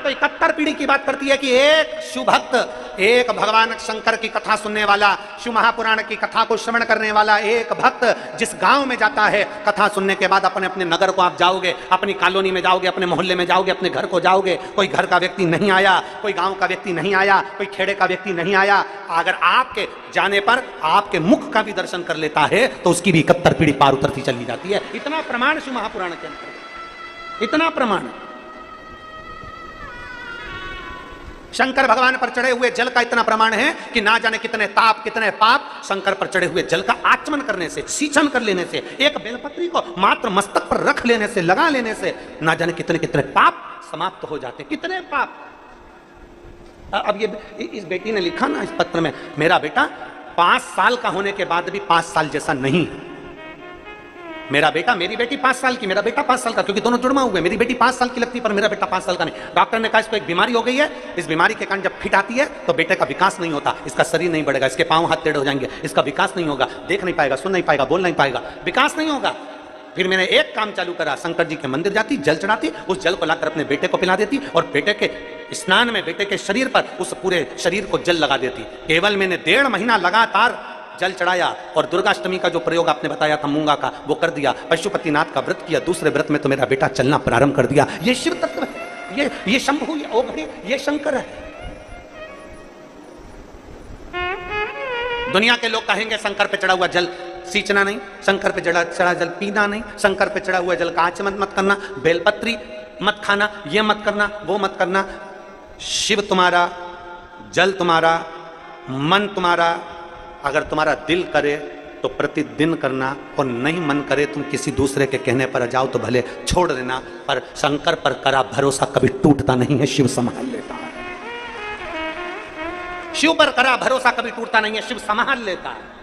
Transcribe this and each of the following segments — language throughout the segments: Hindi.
तो 71 पीढ़ी की बात करती है कि एक शिव भक्त, एक भगवान शंकर की कथा सुनने वाला, शिव महापुराण की कथा को श्रवण करने वाला एक भक्त जिस गांव में जाता है, कथा सुनने के बाद अपने अपने नगर को आप जाओगे, अपनी कॉलोनी में जाओगे, अपने मोहल्ले में जाओगे, अपने घर को जाओगे, कोई घर का व्यक्ति नहीं आया, कोई गांव का व्यक्ति नहीं आया, कोई खेड़े का व्यक्ति नहीं आया, अगर आपके जाने पर आपके मुख का भी दर्शन कर लेता है तो उसकी भी 71 पीढ़ी पार उतरती चली जाती है। इतना प्रमाण शिव महापुराण के अंदर, इतना प्रमाण। शंकर भगवान पर चढ़े हुए जल का इतना प्रमाण है कि ना जाने कितने ताप कितने पाप शंकर पर चढ़े हुए जल का आचमन करने से, सींचन कर लेने से, एक बेलपत्री को मात्र मस्तक पर रख लेने से, लगा लेने से ना जाने कितने कितने पाप समाप्त हो जाते। कितने पाप। अब ये इस बेटी ने लिखा ना इस पत्र में, मेरा बेटा 5 साल का होने के बाद भी 5 साल जैसा नहीं है। मेरा बेटा, मेरी बेटी 5 साल की, मेरा बेटा 5 साल का, क्योंकि दोनों जुड़वा हुए। मेरी बेटी 5 साल की लगती पर मेरा बेटा 5 साल का नहीं। डॉक्टर ने कहा इसको एक बीमारी हो गई है, इस बीमारी के कारण जब फिट आती है तो बेटे का विकास नहीं होता, इसका शरीर नहीं बढ़ेगा, इसके पांव हाथ टेढ़े हो जाएंगे, इसका विकास नहीं होगा, देख नहीं पाएगा, सुन नहीं पाएगा, बोल नहीं पाएगा, विकास नहीं होगा। फिर मैंने एक काम चालू करा, शंकर जी के मंदिर जाती, जल चढ़ाती, उस जल को लाकर अपने बेटे को पिला देती और बेटे के स्नान में बेटे के शरीर पर उस पूरे शरीर को जल लगा देती। केवल मैंने 1.5 महीना लगातार जल चढ़ाया और दुर्गाष्टमी का जो प्रयोग आपने बताया था मूंगा का, वो कर दिया। पशुपतिनाथ का व्रत किया, दूसरे व्रत में तो मेरा बेटा चलना प्रारंभ कर दिया। ये शिव तत्व है, ये शंभु, ये ओघड़ी, ये शंकर है। दुनिया के लोग कहेंगे शंकर पे चढ़ा हुआ जल सींचना नहीं, शंकर पे चढ़ा जल पीना नहीं, शंकर पे चढ़ा हुआ जल का आचमन मत करना, बेलपत्री मत खाना, ये मत करना, वो मत करना। शिव तुम्हारा, जल तुम्हारा, मन तुम्हारा, अगर तुम्हारा दिल करे तो प्रतिदिन करना, और नहीं मन करे तुम किसी दूसरे के कहने पर जाओ तो भले छोड़ देना, पर शंकर पर करा भरोसा कभी टूटता नहीं है, शिव संभाल लेता है। शिव पर करा भरोसा कभी टूटता नहीं है, शिव संभाल लेता है।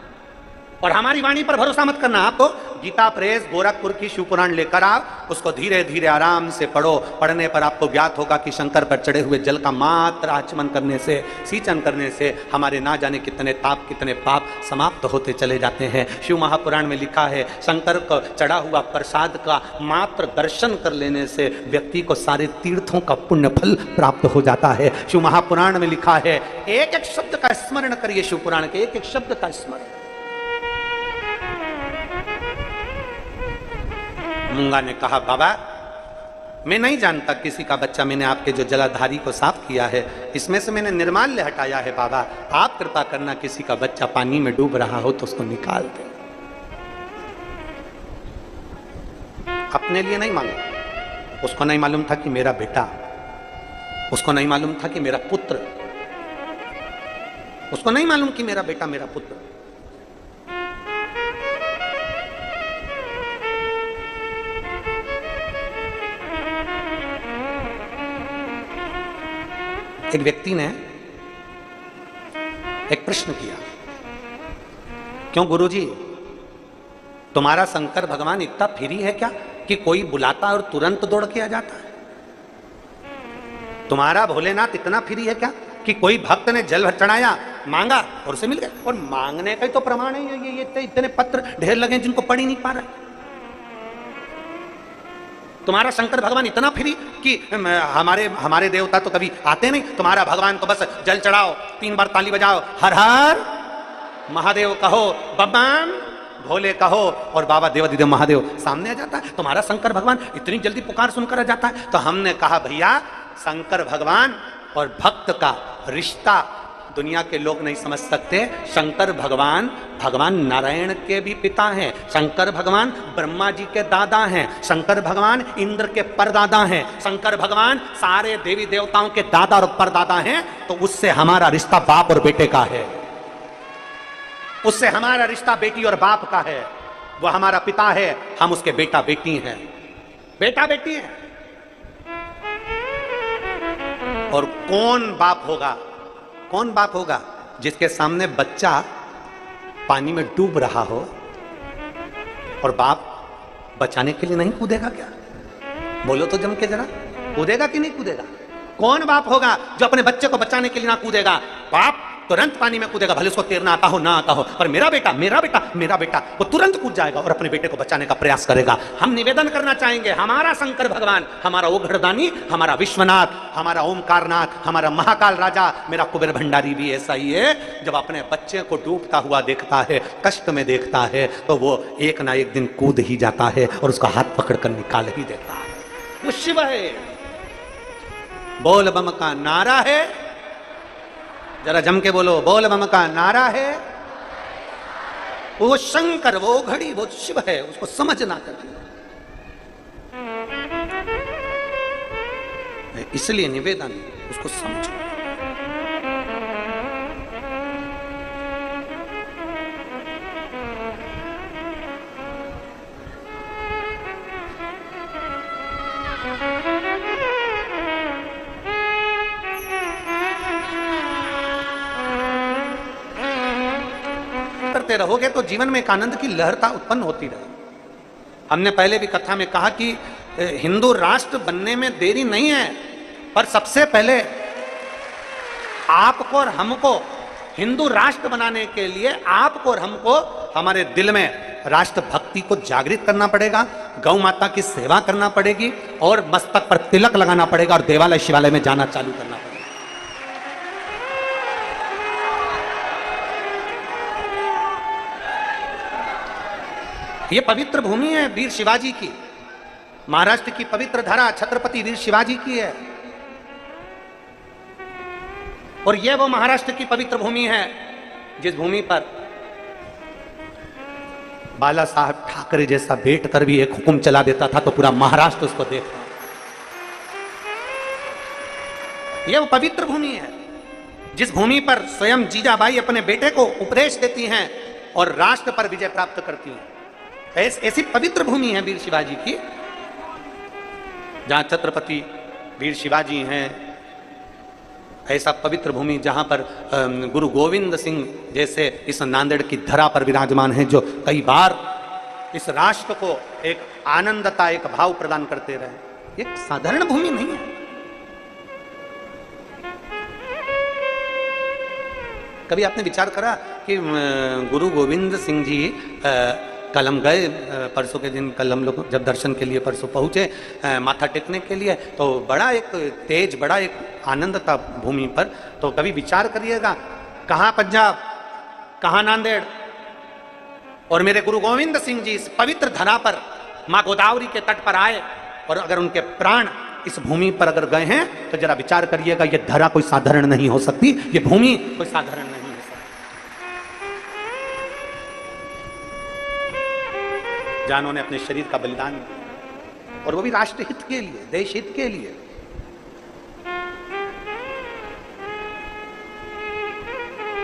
और हमारी वाणी पर भरोसा मत करना। आप तो गीता प्रेस गोरखपुर की शिव पुराण लेकर आओ, उसको धीरे धीरे आराम से पढ़ो। पढ़ने पर आपको ज्ञात होगा कि शंकर पर चढ़े हुए जल का मात्र आचमन करने से, सींचन करने से हमारे ना जाने कितने ताप कितने पाप समाप्त होते चले जाते हैं। शिव महापुराण में लिखा है शंकर को चढ़ा हुआ प्रसाद का मात्र दर्शन कर लेने से व्यक्ति को सारे तीर्थों का पुण्य फल प्राप्त हो जाता है। शिव महापुराण में लिखा है, एक एक शब्द का स्मरण करिए, शिव पुराण के एक एक शब्द का स्मरण। मूंगा ने कहा, बाबा मैं नहीं जानता किसी का बच्चा, मैंने आपके जो जलाधारी को साफ किया है इसमें से मैंने निर्माल्य हटाया है, बाबा आप कृपा करना, किसी का बच्चा पानी में डूब रहा हो तो उसको निकाल दे। अपने लिए नहीं मांगा, उसको नहीं मालूम था कि मेरा बेटा, उसको नहीं मालूम था कि मेरा पुत्र, उसको नहीं मालूम कि मेरा बेटा मेरा पुत्र। एक व्यक्ति ने एक प्रश्न किया, क्यों गुरुजी तुम्हारा शंकर भगवान इतना फ्री है क्या कि कोई बुलाता और तुरंत दौड़ के आ जाता है? तुम्हारा भोलेनाथ इतना फ्री है क्या कि कोई भक्त ने जल चढ़ाया, मांगा और उसे मिल गया? और मांगने का ही तो प्रमाण है ये इतने पत्र ढेर लगे जिनको पढ़ ही नहीं पा रहे। तुम्हारा शंकर भगवान इतना फ्री कि हमारे देवता तो कभी आते नहीं, तुम्हारा भगवान तो बस जल चढ़ाओ, 3 बार ताली बजाओ, हर हर महादेव कहो, बब्बाम भोले कहो, और बाबा देवादिदेव महादेव सामने आ जाता है। तुम्हारा शंकर भगवान इतनी जल्दी पुकार सुनकर आ जाता है। तो हमने कहा भैया शंकर भगवान और भक्त का रिश्ता दुनिया के लोग नहीं समझ सकते। शंकर भगवान भगवान नारायण के भी पिता हैं, शंकर भगवान ब्रह्मा जी के दादा हैं, शंकर भगवान इंद्र के परदादा हैं, शंकर भगवान सारे देवी देवताओं के दादा और परदादा हैं। तो उससे हमारा रिश्ता बाप और बेटे का है, उससे हमारा रिश्ता बेटी और बाप का है। वो हमारा पिता है, हम उसके बेटा बेटी हैं, बेटा बेटी हैं। और कौन बाप होगा, कौन बाप होगा जिसके सामने बच्चा पानी में डूब रहा हो और बाप बचाने के लिए नहीं कूदेगा क्या? बोलो तो जम के जरा, कूदेगा कि नहीं कूदेगा? कौन बाप होगा जो अपने बच्चे को बचाने के लिए ना कूदेगा? बाप तुरंत पानी में कूदेगा, भले उसको तैरना आता हो ना आता हो, पर मेरा बेटा मेरा बेटा मेरा बेटा, वो तुरंत कूद जाएगा और अपने बेटे को बचाने का प्रयास करेगा। हम निवेदन करना चाहेंगे, हमारा शंकर भगवान, हमारा ओघड़दानी, हमारा विश्वनाथ, हमारा ओमकारनाथ, हमारा महाकाल राजा, मेरा कुबेर भंडारी भी ऐसा ही है। जब अपने बच्चे को डूबता हुआ देखता है, कष्ट में देखता है, तो वो एक ना एक दिन कूद ही जाता है और उसका हाथ पकड़कर निकाल ही देता है। वो शिव है। बोल बम का नारा है, जरा जम के बोलो, बोल बम का नारा है। वो शंकर, वो घड़ी, वो शिव है, उसको समझना चाहिए। इसलिए निवेदन, उसको समझो। करते रहोगे तो जीवन में एक आनंद की लहरता उत्पन्न होती रहेगी। हमने पहले भी कथा में कहा कि हिंदू राष्ट्र बनने में देरी नहीं है, पर सबसे पहले आपको और हमको हिंदू राष्ट्र बनाने के लिए आपको और हमको हमारे दिल में राष्ट्र भक्ति को जागृत करना पड़ेगा, गौ माता की सेवा करना पड़ेगी और मस्तक पर तिलक लगाना पड़ेगा और देवालय शिवालय में जाना चालू करना पड़ेगा। ये पवित्र भूमि है वीर शिवाजी की, महाराष्ट्र की पवित्र धरा छत्रपति वीर शिवाजी की है। और यह वो महाराष्ट्र की पवित्र भूमि है जिस भूमि पर बाला साहब ठाकरे जैसा बैठ कर भी एक हुक्म चला देता था तो पूरा महाराष्ट्र उसको देखता। यह वो पवित्र भूमि है जिस भूमि पर स्वयं जीजाबाई अपने बेटे को उपदेश देती हैं और राष्ट्र पर विजय प्राप्त करती हैं। ऐसी पवित्र भूमि है वीर शिवाजी की, जहां छत्रपति वीर शिवाजी हैं। ऐसा पवित्र भूमि जहां पर गुरु गोविंद सिंह जैसे इस नांदेड़ की धरा पर विराजमान हैं, जो कई बार इस राष्ट्र को एक आनंदता, एक भाव प्रदान करते रहे। एक साधारण भूमि नहीं है। कभी आपने विचार करा कि गुरु गोविंद सिंह जी कल हम गए, परसों के दिन कल हम लोग जब दर्शन के लिए परसों पहुँचे माथा टेकने के लिए, तो बड़ा एक तेज, बड़ा एक आनंद था भूमि पर। तो कभी विचार करिएगा, कहाँ पंजाब, कहाँ नांदेड़, और मेरे गुरु गोविंद सिंह जी इस पवित्र धरा पर माँ गोदावरी के तट पर आए, और अगर उनके प्राण इस भूमि पर अगर गए हैं तो जरा विचार करिएगा, ये धरा कोई साधारण नहीं हो सकती, ये भूमि कोई साधारण नहीं हो सकती। जहां उन्होंने अपने शरीर का बलिदान दिया, और वो भी राष्ट्र हित के लिए, देश हित के लिए।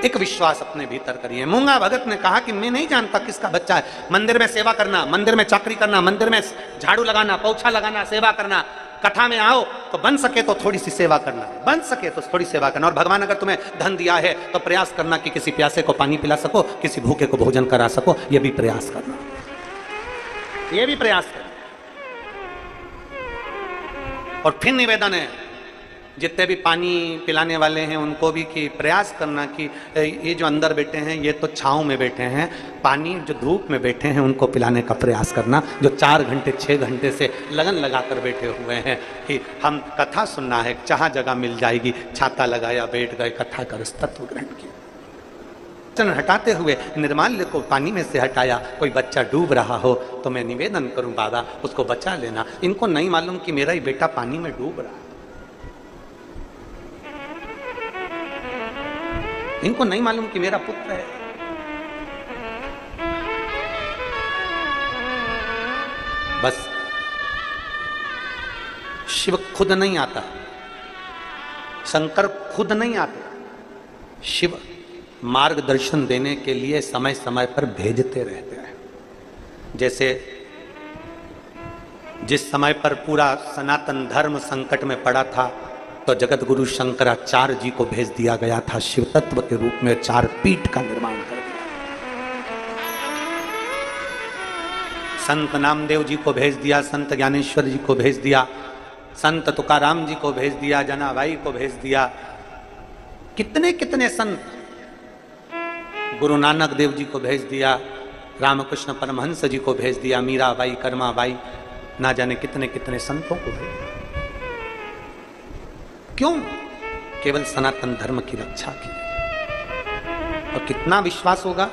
एक विश्वास अपने भीतर करिए। मूंगा भगत ने कहा कि मैं नहीं जानता किसका बच्चा है, मंदिर में सेवा करना, मंदिर में चाकरी करना, मंदिर में झाड़ू लगाना, पोछा लगाना, सेवा करना, कथा में आओ तो बन सके तो थोड़ी सी सेवा करना, बन सके तो थोड़ी सेवा करना। और भगवान अगर तुम्हें धन दिया है तो प्रयास करना कि किसी प्यासे को पानी पिला सको, किसी भूखे को भोजन करा सको, ये भी प्रयास करना, ये भी प्रयास करना। और फिर निवेदन है जितने भी पानी पिलाने वाले हैं उनको भी कि प्रयास करना कि ये जो अंदर बैठे हैं ये तो छांव में बैठे हैं, पानी जो धूप में बैठे हैं उनको पिलाने का प्रयास करना, जो 4 घंटे 6 घंटे से लगन लगाकर बैठे हुए हैं कि हम कथा सुनना है, जहाँ जगह मिल जाएगी, छाता लगाया, बैठ गए, कथा कर तत्व ग्रहण किया। हटाते हुए निर्माल्य को पानी में से हटाया, कोई बच्चा डूब रहा हो तो मैं निवेदन करूं बाबा उसको बचा लेना। इनको नहीं मालूम कि मेरा ही बेटा पानी में डूब रहा है, इनको नहीं मालूम कि मेरा पुत्र है। बस शिव खुद नहीं आता, शंकर खुद नहीं आते, शिव मार्गदर्शन देने के लिए समय समय पर भेजते रहते हैं। जैसे जिस समय पर पूरा सनातन धर्म संकट में पड़ा था तो जगत गुरु शंकराचार्य जी को भेज दिया गया था, शिव तत्व के रूप में 4 पीठ का निर्माण कर दिया। संत नामदेव जी को भेज दिया, संत ज्ञानेश्वर जी को भेज दिया, संत तुकाराम जी को भेज दिया, जनाबाई को भेज दिया, कितने कितने संत गुरु नानक देव जी को भेज दिया, रामकृष्ण परमहंस जी को भेज दिया, मीराबाई, कर्माबाई, ना जाने कितने कितने संतों को भेज दिया। क्यों? केवल सनातन धर्म की रक्षा की। और कितना विश्वास होगा,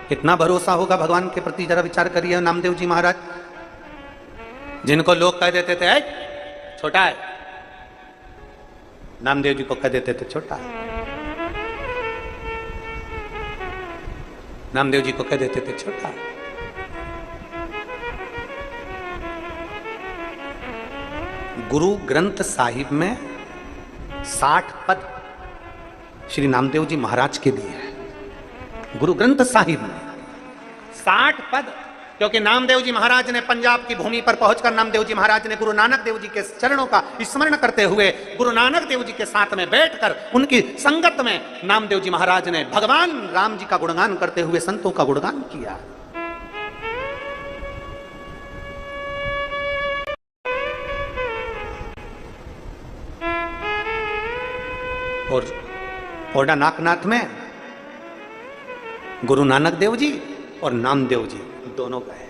कितना भरोसा होगा भगवान के प्रति, जरा विचार करिए। नामदेव जी महाराज, जिनको लोग कह देते थे छोटा है, नामदेव जी को कह देते थे छोटा है, नामदेव जी को कह देते थे छोटा है। गुरु ग्रंथ साहिब में 60 पद श्री नामदेव जी महाराज के दिए हैं। गुरु ग्रंथ साहिब में 60 पद, क्योंकि नामदेव जी महाराज ने पंजाब की भूमि पर पहुंचकर नामदेव जी महाराज ने गुरु नानक देव जी के चरणों का स्मरण करते हुए गुरु नानक देव जी के साथ में बैठकर उनकी संगत में नामदेव जी महाराज ने भगवान राम जी का गुणगान करते हुए संतों का गुणगान किया। और ओडा नाकनाथ में गुरु नानक देव जी और नामदेव जी दोनों गए।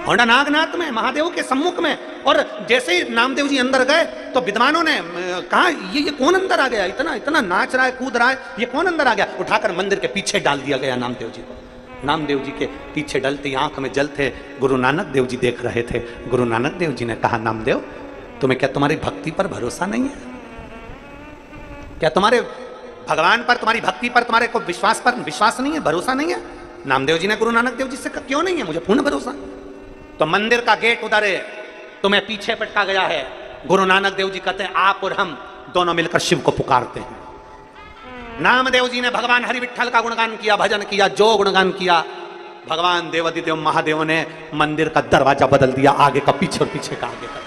होंडा नागनाथ में महादेव के सम्मुख में, और जैसे ही नामदेव जी अंदर गए तो विद्वानों ने कहा ये कौन अंदर आ गया, इतना इतना नाच रहा है, कूद रहा है, ये कौन अंदर आ गया? उठाकर मंदिर के पीछे डाल दिया गया नामदेव जी को। नामदेव जी के पीछे डलते आंख में जल थे, गुरु नानक देव जी देख रहे थे। गुरु नानक देव जी ने कहा, नामदेव तुम्हें क्या तुम्हारी भक्ति पर भरोसा नहीं है? क्या तुम्हारे भगवान पर, तुम्हारी भक्ति पर, तुम्हारे को विश्वास नहीं है, भरोसा नहीं है? नामदेव जी ने गुरु नानक देव जी से कहा, क्यों नहीं है? मुझे पूर्ण भरोसा। तो मंदिर का गेट उधर है, तुम्हें पीछे पटका गया है। गुरु नानक देव जी कहते हैं, आप और हम दोनों मिलकर शिव को पुकारते हैं। नामदेव जी ने भगवान हरि विठ्ठल का गुणगान किया, भजन किया, जो गुणगान किया, भगवान देवादिदेव महादेव ने मंदिर का दरवाजा बदल दिया, आगे का पीछे और पीछे का आगे का।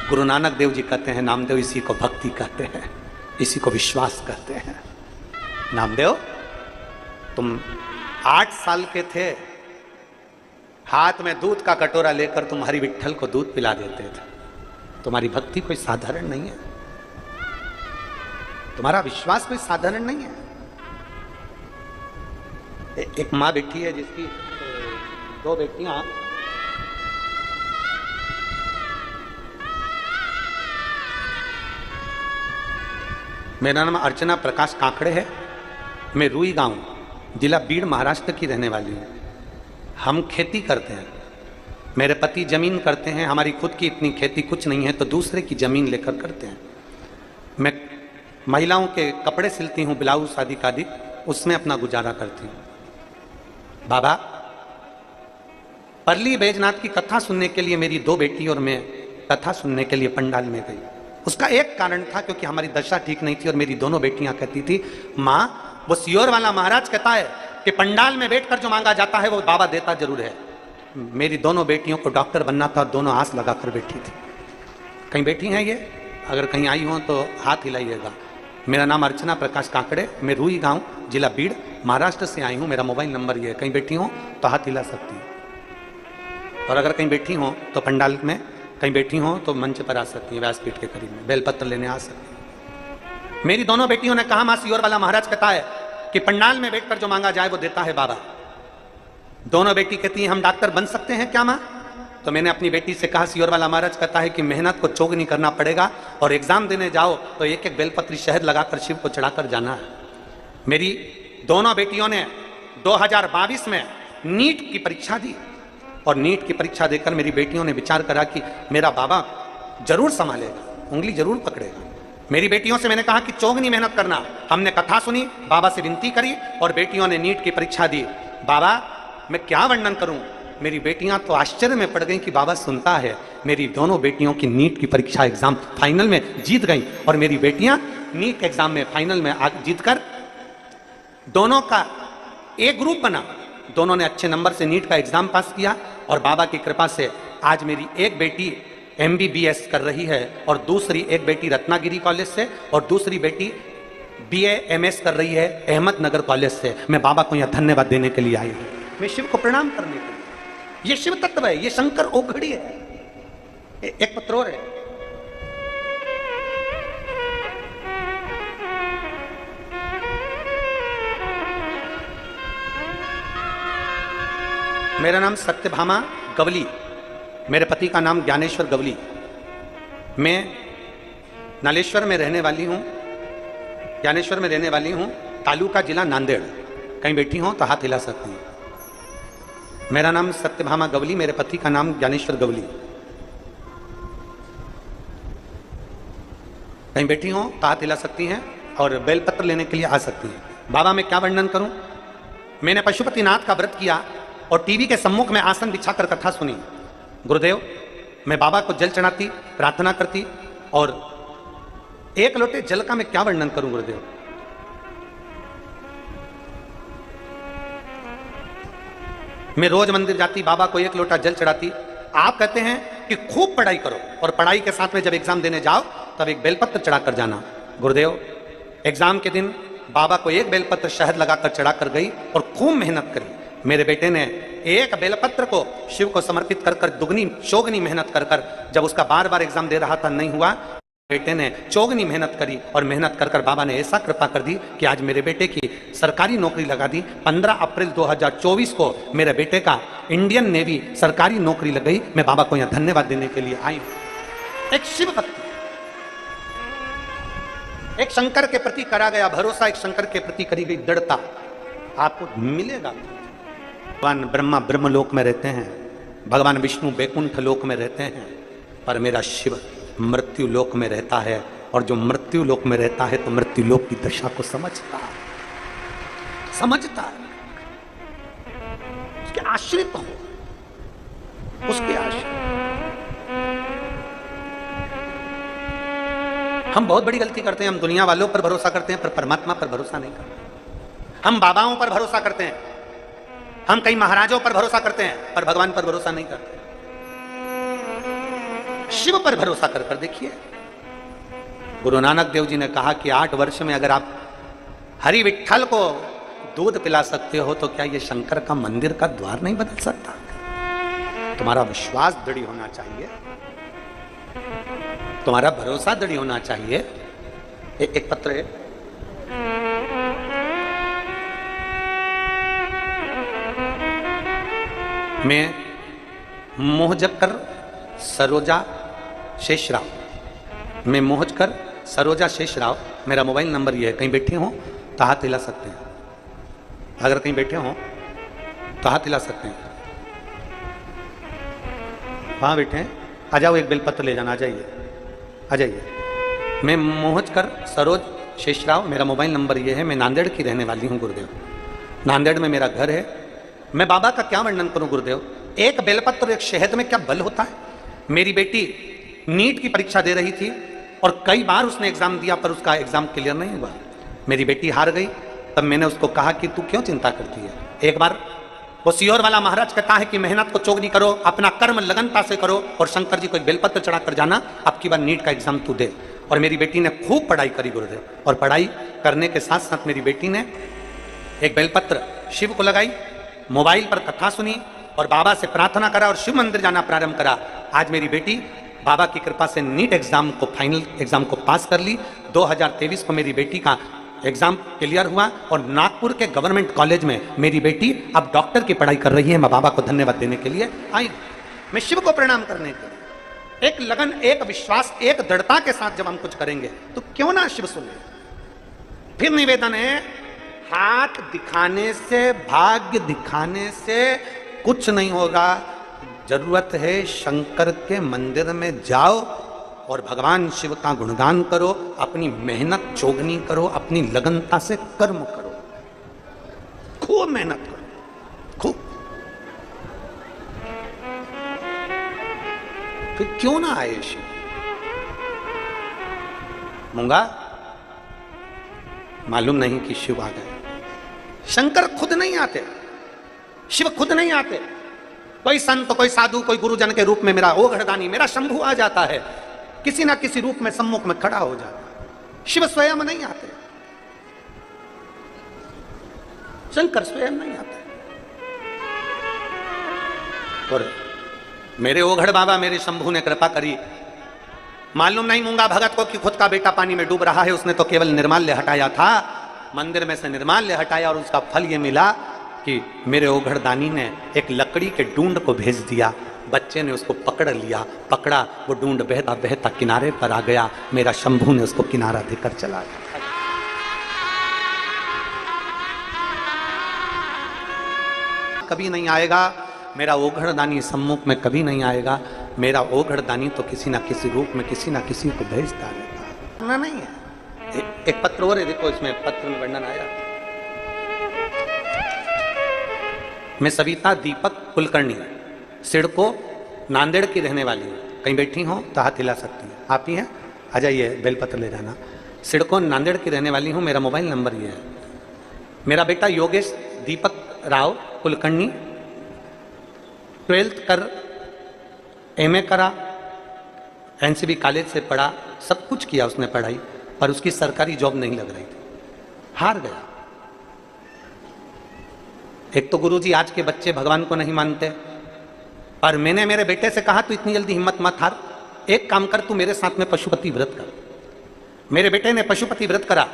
गुरु नानक देव जी कहते हैं, नामदेव इसी को भक्ति कहते हैं, इसी को विश्वास कहते हैं। नामदेव तुम 8 साल के थे, हाथ में दूध का कटोरा लेकर तुम हरि विठ्ठल को दूध पिला देते थे। तुम्हारी भक्ति कोई साधारण नहीं है, तुम्हारा विश्वास कोई साधारण नहीं है। एक मां बैठी है जिसकी 2 बेटियां, मेरा नाम अर्चना प्रकाश काकड़े है, मैं रुई गांव, जिला बीड़, महाराष्ट्र की रहने वाली हूँ। हम खेती करते हैं, मेरे पति जमीन करते हैं, हमारी खुद की इतनी खेती कुछ नहीं है तो दूसरे की जमीन लेकर करते हैं। मैं महिलाओं के कपड़े सिलती हूँ, ब्लाउज आदि आदि, उसमें अपना गुजारा करती हूँ। बाबा, परली बैजनाथ की कथा सुनने के लिए मेरी 2 बेटी और मैं कथा सुनने के लिए पंडाल में गई। उसका एक कारण था, क्योंकि हमारी दशा ठीक नहीं थी और मेरी दोनों बेटियां कहती थी, माँ वो सियोर वाला महाराज कहता है कि पंडाल में बैठकर जो मांगा जाता है वो बाबा देता जरूर है। मेरी दोनों बेटियों को डॉक्टर बनना था और दोनों आस लगाकर बैठी थी। कहीं बैठी हैं ये? अगर कहीं आई हो तो हाथ हिलाइएगा। मेरा नाम अर्चना प्रकाश काकड़े, मैं रुई गांव, जिला बीड़, महाराष्ट्र से आई हूँ। मेरा मोबाइल नंबर ये है, कहीं बैठी हो तो हाथ हिला सकती है। और अगर कहीं बैठी हो तो पंडाल में कहीं बैठी हो तो मंच पर आ सकती है, व्यासपीठ के करीब में बेलपत्र लेने आ सकती है। मेरी दोनों बेटियों ने कहा, माँ सियोर वाला महाराज कहता है कि पंडाल में बैठकर जो मांगा जाए वो देता है बाबा। दोनों बेटी कहती हैं, हम डॉक्टर बन सकते हैं क्या माँ? तो मैंने अपनी बेटी से कहा, सियोर वाला महाराज कहता है कि मेहनत को चोग नहीं करना पड़ेगा, और एग्जाम देने जाओ तो एक एक बेलपत्री शहद लगाकर शिव को चढ़ाकर जाना है। मेरी दोनों बेटियों ने 2022 में नीट की परीक्षा दी, और नीट की परीक्षा देकर मेरी बेटियों ने विचार करा कि मेरा बाबा जरूर संभालेगा, उंगली जरूर पकड़ेगा। मेरी बेटियों से मैंने कहा कि चौगनी मेहनत करना। हमने कथा सुनी, बाबा से विनती करी, और बेटियों ने नीट की परीक्षा दी। बाबा मैं क्या वर्णन करूं, मेरी बेटियां तो आश्चर्य में पड़ गई कि बाबा सुनता है। मेरी दोनों बेटियों की नीट की परीक्षा एग्जाम फाइनल में जीत गई, और मेरी बेटियां नीट एग्जाम में फाइनल में जीतकर दोनों का एक ग्रुप बना। दोनों ने अच्छे नंबर से नीट का एग्जाम पास किया, और बाबा की कृपा से आज मेरी एक बेटी MBBS कर रही है, और दूसरी एक बेटी रत्नागिरी कॉलेज से, और दूसरी बेटी BA MS कर रही है अहमदनगर कॉलेज से। मैं बाबा को यहाँ धन्यवाद देने के लिए आई हूँ, मैं शिव को प्रणाम करने के लिए। ये शिव तत्व है, ये शंकर ओघड़ी है। एक पत्र और है, मेरा नाम सत्यभामा गवली, मेरे पति का नाम ज्ञानेश्वर गवली। मैं नालेश्वर में रहने वाली हूँ, ज्ञानेश्वर में रहने वाली हूँ, तालुका जिला नांदेड़। कहीं बैठी हो तो हाथ हिला सकती हैं। मेरा नाम सत्यभामा गवली, मेरे पति का नाम ज्ञानेश्वर गवली। कहीं बैठी हो तो हाथ हिला सकती हैं और बेलपत्र लेने के लिए आ सकती हैं। बाबा मैं क्या वर्णन करूं? मैंने पशुपतिनाथ का व्रत किया और टीवी के सम्मुख में आसन बिछाकर कथा सुनी। गुरुदेव, मैं बाबा को जल चढ़ाती, प्रार्थना करती, और एक लोटे जल का मैं क्या वर्णन करूं गुरुदेव। मैं रोज मंदिर जाती, बाबा को एक लोटा जल चढ़ाती। आप कहते हैं कि खूब पढ़ाई करो और पढ़ाई के साथ में जब एग्जाम देने जाओ तब एक बेलपत्र चढ़ाकर जाना। गुरुदेव, एग्जाम के दिन बाबा को एक बेलपत्र शहद लगाकर चढ़ाकर गई और खूब मेहनत करी। मेरे बेटे ने एक बेलपत्र को शिव को समर्पित कर कर दुगनी चौगनी मेहनत कर कर, जब उसका बार बार एग्जाम दे रहा था नहीं हुआ, बेटे ने चौगनी मेहनत करी और मेहनत कर कर बाबा ने ऐसा कृपा कर दी कि आज मेरे बेटे की सरकारी नौकरी लगा दी। 15 अप्रैल 2024 को मेरे बेटे का इंडियन नेवी सरकारी नौकरी लग गई। मैं बाबा को यहां धन्यवाद देने के लिए आई हूं। एक शिव भक्ति, एक शंकर के प्रति करा गया भरोसा, एक शंकर के प्रति करी गई दृढ़ता आपको मिलेगा। भगवान ब्रह्मा ब्रह्मलोक में रहते हैं, भगवान विष्णु बैकुंठ लोक में रहते हैं, पर मेरा शिव मृत्यु लोक में रहता है। और जो मृत्यु लोक में रहता है तो मृत्यु लोक की दशा को समझता है, समझता है। उसके आश्रित हो, उसके आश्रित। हम बहुत बड़ी गलती करते हैं, हम दुनिया वालों पर भरोसा करते हैं पर परमात्मा पर भरोसा नहीं करते। हम बाबाओं पर भरोसा करते हैं, हम कई महाराजों पर भरोसा करते हैं पर भगवान पर भरोसा नहीं करते। शिव पर भरोसा कर कर देखिए। गुरु नानक देव जी ने कहा कि 8 वर्ष में अगर आप हरि विठ्ठल को दूध पिला सकते हो तो क्या ये शंकर का मंदिर का द्वार नहीं बदल सकता? तुम्हारा विश्वास दृढ़ होना चाहिए, तुम्हारा भरोसा दृढ़ होना चाहिए। एक पत्र है, मैं मोहजकर सरोजा शेषराव, मैं मोहजकर सरोजा शेषराव, मेरा मोबाइल नंबर ये है। कहीं बैठे हो तो हाथ हिला सकते हैं, अगर कहीं बैठे हो तो हाथ हिला सकते हैं। वहां बैठे हैं, आ जाओ, एक बेलपत्र ले जाना, आ जाइए, आ जाइए। मैं मोहजकर सरोज शेषराव, मेरा मोबाइल नंबर ये है। मैं नांदेड़ की रहने वाली हूँ गुरुदेव, नांदेड़ में मेरा घर है। मैं बाबा का क्या वर्णन करूं गुरुदेव। एक बेलपत्र एक शहद में क्या बल होता है। मेरी बेटी नीट की परीक्षा दे रही थी और कई बार उसने एग्जाम दिया पर उसका एग्जाम क्लियर नहीं हुआ। मेरी बेटी हार गई, तब मैंने उसको कहा कि तू क्यों चिंता करती है। एक बार वो सियोर वाला महाराज कहता है कि मेहनत को चोगनी करो, अपना कर्म लगनता से करो और शंकर जी को एक बेलपत्र चढ़ाकर जाना, अब की बार नीट का एग्जाम तू दे। और मेरी बेटी ने खूब पढ़ाई करी गुरुदेव, और पढ़ाई करने के साथ साथ मेरी बेटी ने एक बेलपत्र शिव को लगाई, मोबाइल पर कथा सुनी और बाबा से प्रार्थना करा और शिव मंदिर जाना प्रारंभ करा। आज मेरी बेटी बाबा की कृपा से नीट एग्जाम को, फाइनल एग्जाम को पास कर ली। 2023 को मेरी बेटी का एग्जाम क्लियर हुआ और नागपुर के गवर्नमेंट कॉलेज में मेरी बेटी अब डॉक्टर की पढ़ाई कर रही है। मैं बाबा को धन्यवाद देने के लिए आई, मैं शिव को प्रणाम करने के लिए। एक लगन, एक विश्वास, एक दृढ़ता के साथ जब हम कुछ करेंगे तो क्यों ना शिव सुने। फिर निवेदन है, हाथ दिखाने से, भाग्य दिखाने से कुछ नहीं होगा। जरूरत है शंकर के मंदिर में जाओ और भगवान शिव का गुणगान करो, अपनी मेहनत चौगनी करो, अपनी लगनता से कर्म करो, खूब मेहनत करो, खूब। फिर क्यों ना आए शिव। मूंगा मालूम नहीं कि शिव आ गए। शंकर खुद नहीं आते, शिव खुद नहीं आते। कोई संत, कोई साधु, कोई गुरुजन के रूप में मेरा ओघड़दानी, मेरा शंभु आ जाता है, किसी ना किसी रूप में सम्मुख में खड़ा हो जाता है। शिव स्वयं नहीं आते, शंकर स्वयं नहीं आते। और मेरे ओघड़ बाबा, मेरे शंभु ने कृपा करी। मालूम नहीं मूंगा भगत को कि खुद का बेटा पानी में डूब रहा है, उसने तो केवल निर्माल्य हटाया था, मंदिर में से निर्माल्य हटाया और उसका फल ये मिला कि मेरे ओघड़दानी ने एक लकड़ी के डूंड को भेज दिया, बच्चे ने उसको पकड़ लिया, पकड़ा, वो डूंड बहता बहता किनारे पर आ गया, मेरा शंभू ने उसको किनारा देकर चला गया। कभी नहीं आएगा मेरा ओघड़दानी सम्मुख में, कभी नहीं आएगा मेरा ओघड़दानी, तो किसी ना किसी रूप में किसी ना किसी को भेजता रहता ना, नहीं है। एक पत्र और है, देखो इसमें पत्र में वर्णन आया। मैं सविता दीपक कुलकर्णी, सिडको नांदेड़ की रहने वाली हूँ। कहीं बैठी हो तो हाथ हिला सकती है, आप ही हैं, आ जाइए बेलपत्र ले जाना। सिडको नांदेड़ की रहने वाली हूँ, मेरा मोबाइल नंबर ये है। मेरा बेटा योगेश दीपक राव कुलकर्णी 12th कर MA करा, NCB कॉलेज से पढ़ा, सब कुछ किया उसने पढ़ाई, पर उसकी सरकारी जॉब नहीं लग रही थी, हार गया। एक तो गुरुजी आज के बच्चे भगवान को नहीं मानते, पर मैंने मेरे बेटे से कहा तू इतनी जल्दी हिम्मत मत हार, एक काम कर, तू मेरे साथ में पशुपति व्रत कर। मेरे बेटे ने पशुपति व्रत करा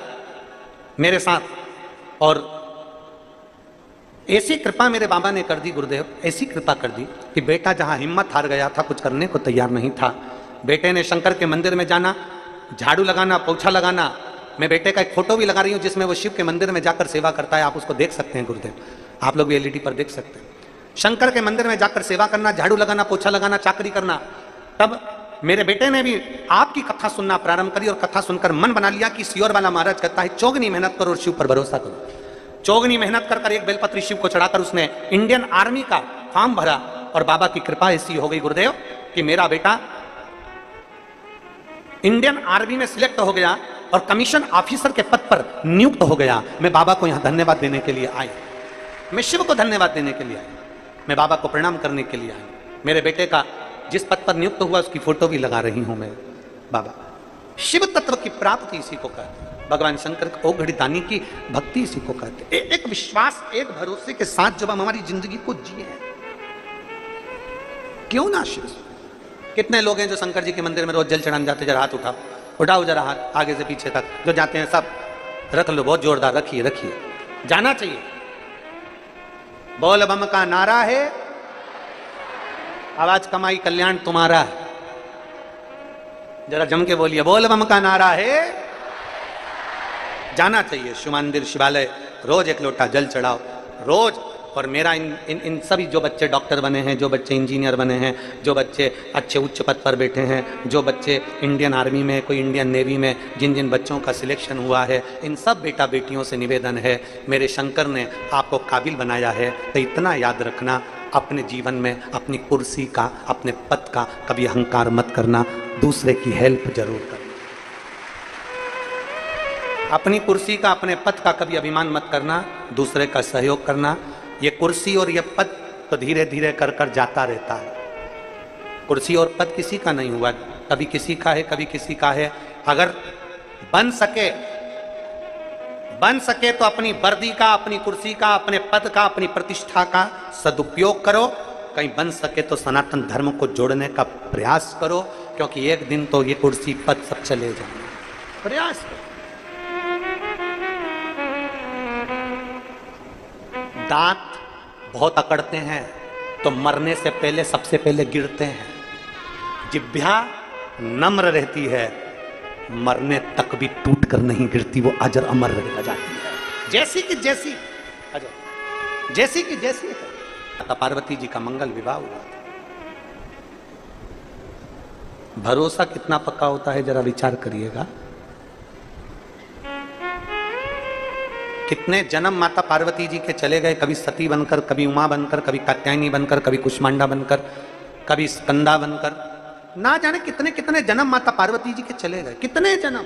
मेरे साथ, और ऐसी कृपा मेरे बाबा ने कर दी, गुरुदेव ऐसी कृपा कर दी कि बेटा जहां हिम्मत हार गया था, कुछ करने को तैयार नहीं था, बेटे ने शंकर के मंदिर में जाना, झाड़ू लगाना, पोछा लगाना। मैं बेटे का एक फोटो भी लगा रही हूं जिसमें वो शिव के मंदिर में जाकर सेवा करता है, आप उसको देख सकते हैं गुरुदेव, आप लोग भी LED पर देख सकते हैं। शंकर के मंदिर में जाकर सेवा करना, झाड़ू लगाना, पोछा लगाना, चाकरी करना। तब मेरे बेटे ने भी आपकी कथा सुनना प्रारंभ करी, और कथा सुनकर मन बना लिया कि सियोर वाला महाराज कहता है चौगनी मेहनत करो और शिव पर भरोसा करो। चौगनी मेहनत कर एक बेलपत्री शिव को चढ़ाकर उसने इंडियन आर्मी का फॉर्म भरा, और बाबा की कृपा ऐसी हो गई गुरुदेव कि मेरा बेटा इंडियन आर्मी में सिलेक्ट हो गया और कमीशन ऑफिसर के पद पर नियुक्त हो गया। मैं बाबा को यहां धन्यवाद देने के लिए आई, मैं शिव को धन्यवाद देने के लिए आई, मैं बाबा को प्रणाम करने के लिए आई। मेरे बेटे का जिस पद पर नियुक्त हुआ उसकी फोटो भी लगा रही हूं मैं। बाबा शिव तत्व की प्राप्ति इसी को कहते हैं, भगवान शंकर ओघड़दानी की भक्ति इसी को कहते हैं। एक विश्वास, एक भरोसे के साथ जब हम हमारी जिंदगी को जिए, क्यों ना शिव। कितने लोग हैं जो शंकर जी के मंदिर में रोज जल चढ़ाने जाते, जरा हाथ उठाओ जरा हाथ आगे से पीछे तक, जो जाते हैं सब रख लो, बहुत जोरदार रखिए रखिए, जाना चाहिए। बोल बम का नारा है, आवाज कमाई कल्याण तुम्हारा है, जरा जम के बोलिए, बोल बम का नारा है। जाना चाहिए शिव मंदिर, शिवालय, रोज एक लोटा जल चढ़ाओ रोज। और मेरा इन सभी जो बच्चे डॉक्टर बने हैं, जो बच्चे इंजीनियर बने हैं, जो बच्चे अच्छे उच्च पद पर बैठे हैं, जो बच्चे इंडियन आर्मी में, कोई इंडियन नेवी में, जिन जिन बच्चों का सिलेक्शन हुआ है, इन सब बेटा बेटियों से निवेदन है, मेरे शंकर ने आपको काबिल बनाया है, तो इतना याद रखना, अपने जीवन में अपनी कुर्सी का, अपने पद का कभी अहंकार मत करना, दूसरे की हेल्प जरूर करना। अपनी कुर्सी का, अपने पद का कभी अभिमान मत करना, दूसरे का सहयोग करना। ये कुर्सी और ये पद तो धीरे धीरे कर कर जाता रहता है। कुर्सी और पद किसी का नहीं हुआ, कभी किसी का है, कभी किसी का है। अगर बन सके तो अपनी वर्दी का, अपनी कुर्सी का, अपने पद का, अपनी प्रतिष्ठा का सदुपयोग करो। कहीं बन सके तो सनातन धर्म को जोड़ने का प्रयास करो, क्योंकि एक दिन तो ये कुर्सी पद सब चले जाएंगे। प्रयास करो। दांत बहुत अकड़ते हैं तो मरने से पहले सबसे पहले गिरते हैं। जिह्वा नम्र रहती है, मरने तक भी टूट कर नहीं गिरती, वो अजर अमर रह जाती है। जैसी की जैसी है। माता पार्वती जी का मंगल विवाह हुआ था। भरोसा कितना पक्का होता है, जरा विचार करिएगा। कितने जन्म माता पार्वती जी के चले गए, कभी सती बनकर, कभी उमा बनकर, कभी कात्यायनी बनकर, कभी कुष्मांडा बनकर, कभी स्कंदा बनकर, ना जाने कितने कितने जन्म माता पार्वती जी के चले गए, कितने जन्म।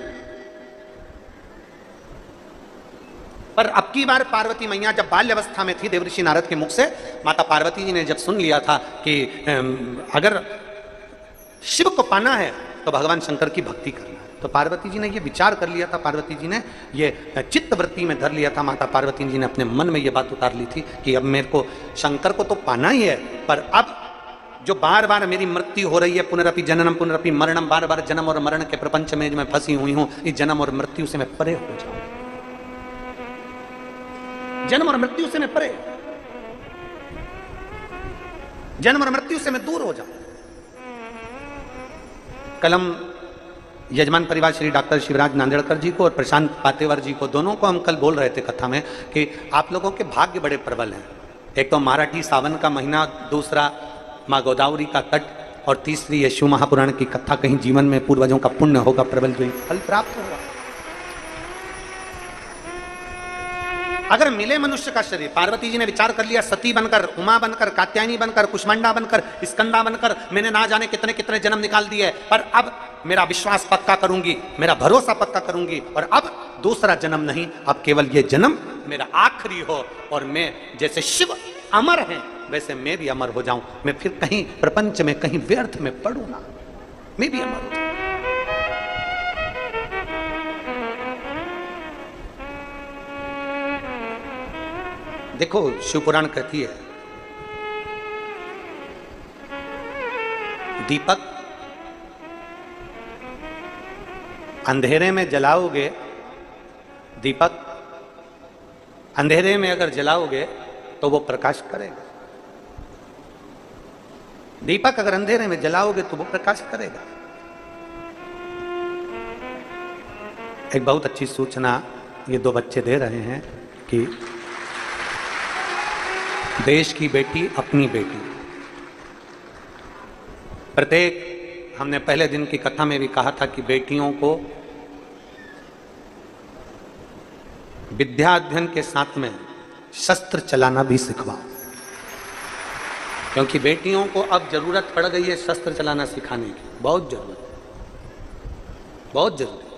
पर अब की बार पार्वती मैया जब बाल्य अवस्था में थी, देवऋषि नारद के मुख से माता पार्वती जी ने जब सुन लिया था कि अगर शिव को पाना है तो भगवान शंकर की भक्ति करना है, तो पार्वती जी ने ये विचार कर लिया था, पार्वती जी ने ये चित्त वृत्ति में धर लिया था। माता पार्वती जी ने अपने मन में ये बात उतार ली थी कि अब मेरे को शंकर को तो पाना ही है, पर अब जो बार बार मेरी मृत्यु हो रही है, पुनरपि जननम पुनरपि मरणम, बार बार जन्म और मरण के प्रपंच में मैं फंसी हुई हूं, इस जन्म और मृत्यु से मैं परे हो जाऊं, जन्म और मृत्यु से मैं परे। जन्म और मृत्यु से मैं दूर हो जाऊं। कल हम यजमान परिवार श्री डॉक्टर शिवराज नांदेड़कर जी को और प्रशांत पातेवर जी को, दोनों को हम कल बोल रहे थे कथा में कि आप लोगों के भाग्य बड़े प्रबल हैं। एक तो मराठी सावन का महीना, दूसरा माँ गोदावरी का तट, और तीसरी यशु महापुराण की कथा। कहीं जीवन में पूर्वजों का पुण्य होगा प्रबल, जो फल प्राप्त होगा। अगर मिले मनुष्य का शरीर, पार्वती जी ने विचार कर लिया, सती बनकर, उमा बनकर, कात्यायनी बनकर, कुष्मांडा बनकर, स्कंदा बनकर मैंने ना जाने कितने कितने जन्म निकाल दिए, पर अब मेरा विश्वास पक्का करूंगी, मेरा भरोसा पक्का करूंगी, और अब दूसरा जन्म नहीं, अब केवल ये जन्म मेरा आखिरी हो, और मैं जैसे शिव अमर हैं वैसे मैं भी अमर हो जाऊं। मैं फिर कहीं प्रपंच में, कहीं व्यर्थ में पड़ू ना, मैं भी अमर हो जाऊं। देखो शिवपुराण कहती है, दीपक अंधेरे में जलाओगे, दीपक अंधेरे में अगर जलाओगे तो वो प्रकाश करेगा। दीपक अगर अंधेरे में जलाओगे तो वो प्रकाश करेगा। एक बहुत अच्छी सूचना ये दो बच्चे दे रहे हैं कि देश की बेटी अपनी बेटी, प्रत्येक, हमने पहले दिन की कथा में भी कहा था कि बेटियों को विद्या अध्ययन के साथ में शस्त्र चलाना भी सिखवाओ, क्योंकि बेटियों को अब जरूरत पड़ गई है शस्त्र चलाना सिखाने की, बहुत जरूरत, बहुत जरूरी।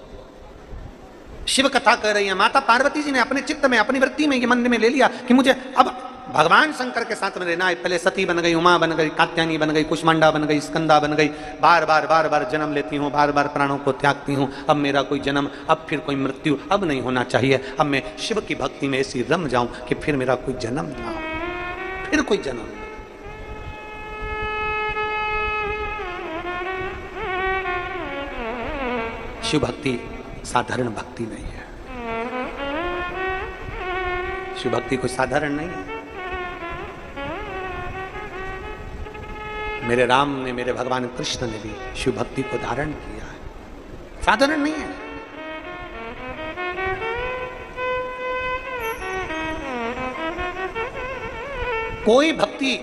शिव कथा कह रही है, माता पार्वती जी ने अपने चित्त में, अपनी वृत्ति में, ये मन में ले लिया कि मुझे अब भगवान शंकर के साथ में रहना है। पहले सती बन गई, उमा बन गई, कात्यायनी बन गई, कुष्मांडा बन गई, स्कंदा बन गई, बार बार जन्म लेती हूँ, बार बार प्राणों को त्यागती हूँ। अब मेरा कोई जन्म, अब फिर कोई मृत्यु अब नहीं होना चाहिए। अब मैं शिव की भक्ति में ऐसी रम जाऊं कि फिर मेरा कोई जन्म ना हो, फिर कोई जन्म। शिव भक्ति साधारण भक्ति नहीं है। शिव भक्ति कोई साधारण नहीं है। मेरे राम ने, मेरे भगवान कृष्ण ने भी शिव भक्ति को धारण किया है, साधारण नहीं है। कोई भक्ति,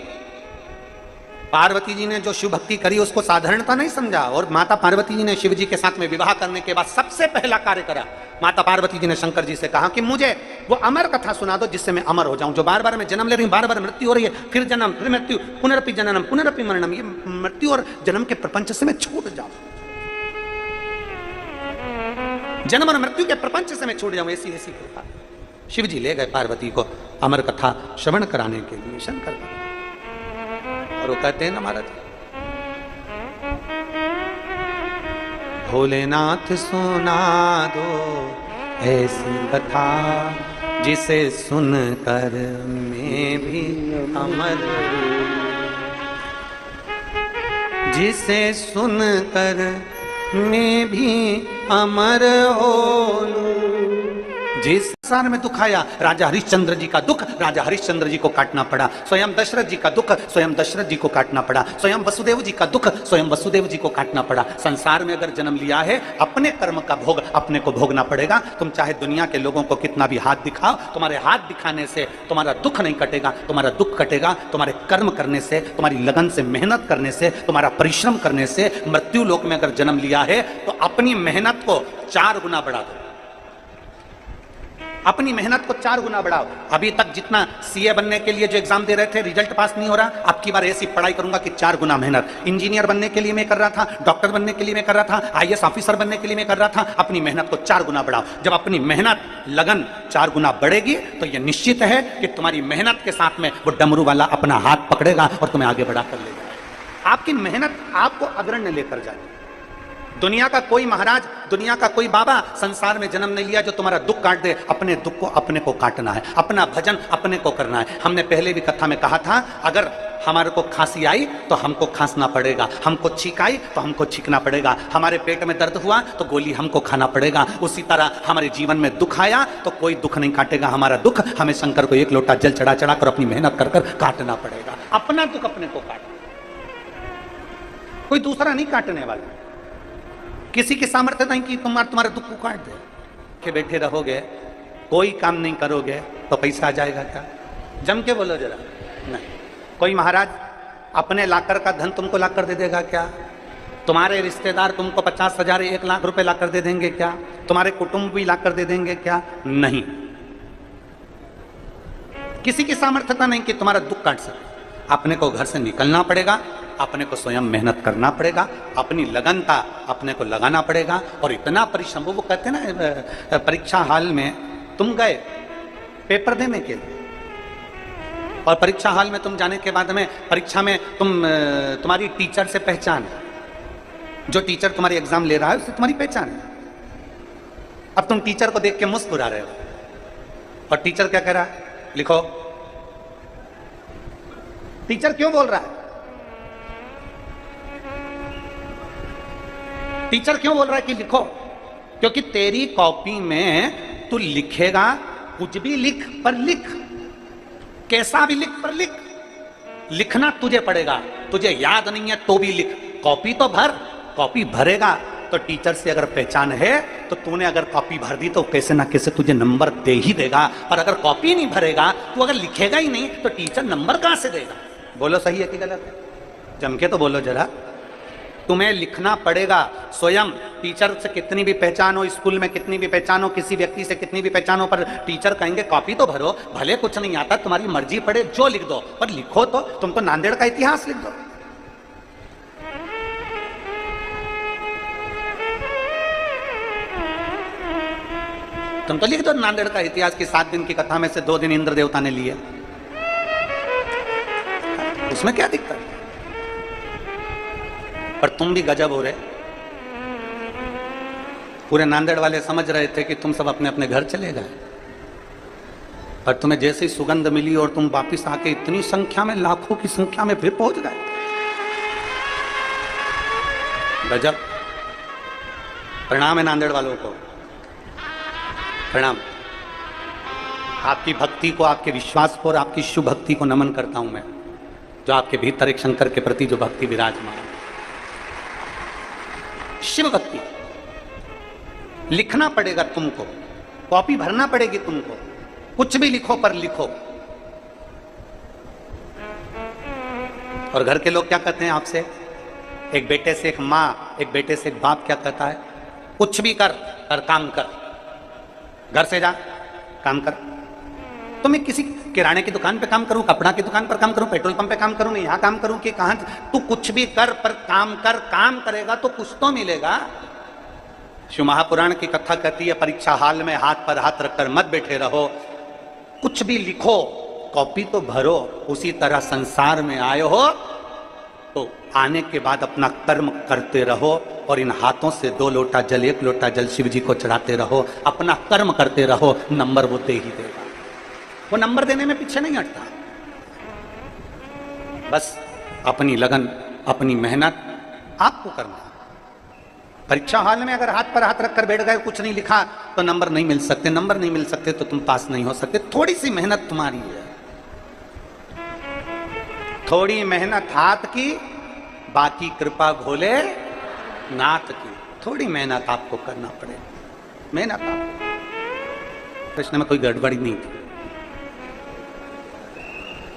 पार्वती जी ने जो शिव भक्ति करी उसको साधारणता नहीं समझा, और माता पार्वती जी ने शिव जी के साथ में विवाह करने के बाद सबसे पहला कार्य करा, माता पार्वती जी ने शंकर जी से कहा कि मुझे वो अमर कथा सुना दो जिससे मैं अमर हो जाऊं। जो बार बार मैं जन्म ले रही हूं, बार बार मृत्यु हो रही है, फिर जन्म, फिर मृत्यु, पुनरपि जननम पुनरपि मरणम, ये मृत्यु और जन्म के प्रपंच से मैं छूट जाऊं, जन्म और मृत्यु के प्रपंच से मैं छूट जाऊं, ऐसी ऐसी कृपा। शिव जी ले गए पार्वती को अमर कथा श्रवण कराने के लिए शंकर, और वो कहते हैं ना महाराज, भोलेनाथ सुना दो ऐसी कथा जिसे सुनकर मैं भी अमर, जिसे सुनकर मैं भी अमर हो लूं। जिस संसार में दुख आया, राजा हरिश्चंद्र जी का दुख राजा हरिश्चंद्र जी को काटना पड़ा, स्वयं दशरथ जी का दुख स्वयं दशरथ जी को काटना पड़ा, स्वयं वसुदेव जी का दुख स्वयं वसुदेव जी को काटना पड़ा। संसार में अगर जन्म लिया है, अपने कर्म का भोग अपने को भोगना पड़ेगा। तुम चाहे दुनिया के लोगों को कितना भी हाथ दिखाओ, तुम्हारे हाथ दिखाने से तुम्हारा दुख नहीं कटेगा, तुम्हारा दुख कटेगा तुम्हारे कर्म करने से, तुम्हारी लगन से, मेहनत करने से, तुम्हारा परिश्रम करने से। मृत्यु लोक में अगर जन्म लिया है तो अपनी मेहनत को 4 गुना बढ़ा दो, अपनी मेहनत को 4 गुना बढ़ाओ। अभी तक जितना सीए बनने के लिए जो एग्जाम दे रहे थे, रिजल्ट पास नहीं हो रहा, अब की बार ऐसी पढ़ाई करूंगा कि 4 गुना मेहनत। इंजीनियर बनने के लिए मैं कर रहा था, डॉक्टर बनने के लिए मैं कर रहा था, आईएएस ऑफिसर बनने के लिए मैं कर रहा था, अपनी मेहनत को 4 गुना बढ़ाओ। जब अपनी मेहनत, लगन 4 गुना बढ़ेगी तो यह निश्चित है कि तुम्हारी मेहनत के साथ में वो डमरू वाला अपना हाथ पकड़ेगा और तुम्हें आगे बढ़ा कर ले जाएगा। आपकी मेहनत आपको अग्रण्य लेकर जाएगी। दुनिया का कोई महाराज, दुनिया का कोई बाबा संसार में जन्म नहीं लिया जो तुम्हारा दुख काट दे। अपने दुख को अपने को काटना है, अपना भजन अपने को करना है। हमने पहले भी कथा में कहा था, अगर हमारे को खांसी आई तो हमको खांसना पड़ेगा, हमको छींक आई तो हमको छींकना पड़ेगा, हमारे पेट में दर्द हुआ तो गोली हमको खाना पड़ेगा। उसी तरह हमारे जीवन में दुख आया तो कोई दुख नहीं काटेगा हमारा दुख, हमें शंकर को एक लोटा जल चढ़ा चढ़ा कर अपनी मेहनत कर कर काटना पड़ेगा। अपना दुख अपने को काटना, कोई दूसरा नहीं काटने वाला। किसी की सामर्थ्य नहीं कि तुम्हारे दुख को काट दे। के बैठे रहोगे, कोई काम नहीं करोगे तो पैसा आ जाएगा क्या? जम के बोलो जरा। नहीं। कोई महाराज अपने लाकर का धन तुमको लाकर दे देगा क्या? तुम्हारे रिश्तेदार तुमको 50,000 1 लाख रुपए लाकर दे देंगे क्या? तुम्हारे कुटुंब भी लाकर दे देंगे क्या? नहीं। किसी की सामर्थ्यता नहीं कि तुम्हारा दुख काट सके। अपने को घर से निकलना पड़ेगा, अपने को स्वयं मेहनत करना पड़ेगा, अपनी लगनता अपने को लगाना पड़ेगा और इतना परिश्रम। वो कहते हैं ना, परीक्षा हाल में तुम गए पेपर देने के लिए और परीक्षा हाल में तुम जाने के बाद में परीक्षा में तुम्हारी टीचर से पहचान, जो टीचर तुम्हारी एग्जाम ले रहा है उससे तुम्हारी पहचान है। अब तुम टीचर को देख के मुस्कुरा रहे हो और टीचर क्या कह रहा है? लिखो। टीचर क्यों बोल रहा है? टीचर क्यों बोल रहा है कि लिखो? क्योंकि तेरी कॉपी में तू लिखेगा, कुछ भी लिख पर लिख, कैसा भी लिख पर लिख, लिखना तुझे पड़ेगा। तुझे याद नहीं है तो भी लिख, कॉपी तो भर। कॉपी भरेगा तो टीचर से अगर पहचान है तो तूने अगर कॉपी भर दी तो कैसे ना कैसे तुझे नंबर दे ही देगा। और अगर कॉपी नहीं भरेगा, तू अगर लिखेगा ही नहीं तो टीचर नंबर कहां से देगा? बोलो सही है कि गलत है? जम के तो बोलो जरा। तुम्हें लिखना पड़ेगा स्वयं। टीचर से कितनी भी पहचान हो, स्कूल में कितनी भी पहचान हो, किसी व्यक्ति से कितनी भी पहचान हो, पर टीचर कहेंगे कॉपी तो भरो। भले कुछ नहीं आता, तुम्हारी मर्जी पड़े जो लिख दो, पर लिखो तो। तुम तो नांदेड़ का इतिहास लिख दो। तुम तो लिख दो नांदेड़ का इतिहास की 7 दिन की कथा में से 2 दिन इंद्र देवता ने लिए, उसमें क्या दिक्कत? पर तुम भी गजब हो रहे। पूरे नांदेड़ वाले समझ रहे थे कि तुम सब अपने अपने घर चले गए, पर तुम्हें जैसे ही सुगंध मिली और तुम वापिस आके इतनी संख्या में, लाखों की संख्या में फिर पहुंच गए। गजब। प्रणाम है नांदेड़ वालों को, प्रणाम। आपकी भक्ति को, आपके विश्वास को और आपकी शुभ भक्ति को नमन करता हूं मैं, जो आपके भीतर एक शंकर के प्रति जो भक्ति विराजमान। शिव भक्ति। लिखना पड़ेगा तुमको, कॉपी भरना पड़ेगी तुमको, कुछ भी लिखो पर लिखो। और घर के लोग क्या कहते हैं आपसे? एक बेटे से एक माँ, एक बेटे से एक बाप क्या कहता है? कुछ भी कर, पर काम कर। घर से जा, काम कर। तो मैं किसी किराने की दुकान पे काम करूं, कपड़ा की दुकान पर काम करूं, पेट्रोल पंप पे काम करूं, मैं यहां काम करूं कि कहां? तू कुछ भी कर पर काम कर। काम करेगा तो कुछ तो मिलेगा। शिव महापुराण की कथा कहती है, परीक्षा हाल में हाथ पर हाथ रखकर मत बैठे रहो, कुछ भी लिखो, कॉपी तो भरो। उसी तरह संसार में आए हो तो आने के बाद अपना कर्म करते रहो और इन हाथों से 2 लोटा जल, 1 लोटा जल शिव जी को चढ़ाते रहो। अपना कर्म करते रहो, नंबर वो दे ही देगा। वो नंबर देने में पीछे नहीं हटता। बस अपनी लगन, अपनी मेहनत आपको करना। परीक्षा हॉल में अगर हाथ पर हाथ रखकर बैठ गए, कुछ नहीं लिखा तो नंबर नहीं मिल सकते। नंबर नहीं मिल सकते तो तुम पास नहीं हो सकते। थोड़ी सी मेहनत तुम्हारी है, थोड़ी मेहनत हाथ की, बाकी कृपा भोले नाथ की। थोड़ी मेहनत आपको करना पड़ेगा। मेहनत आपको। प्रश्न में कोई गड़बड़ी नहीं थी।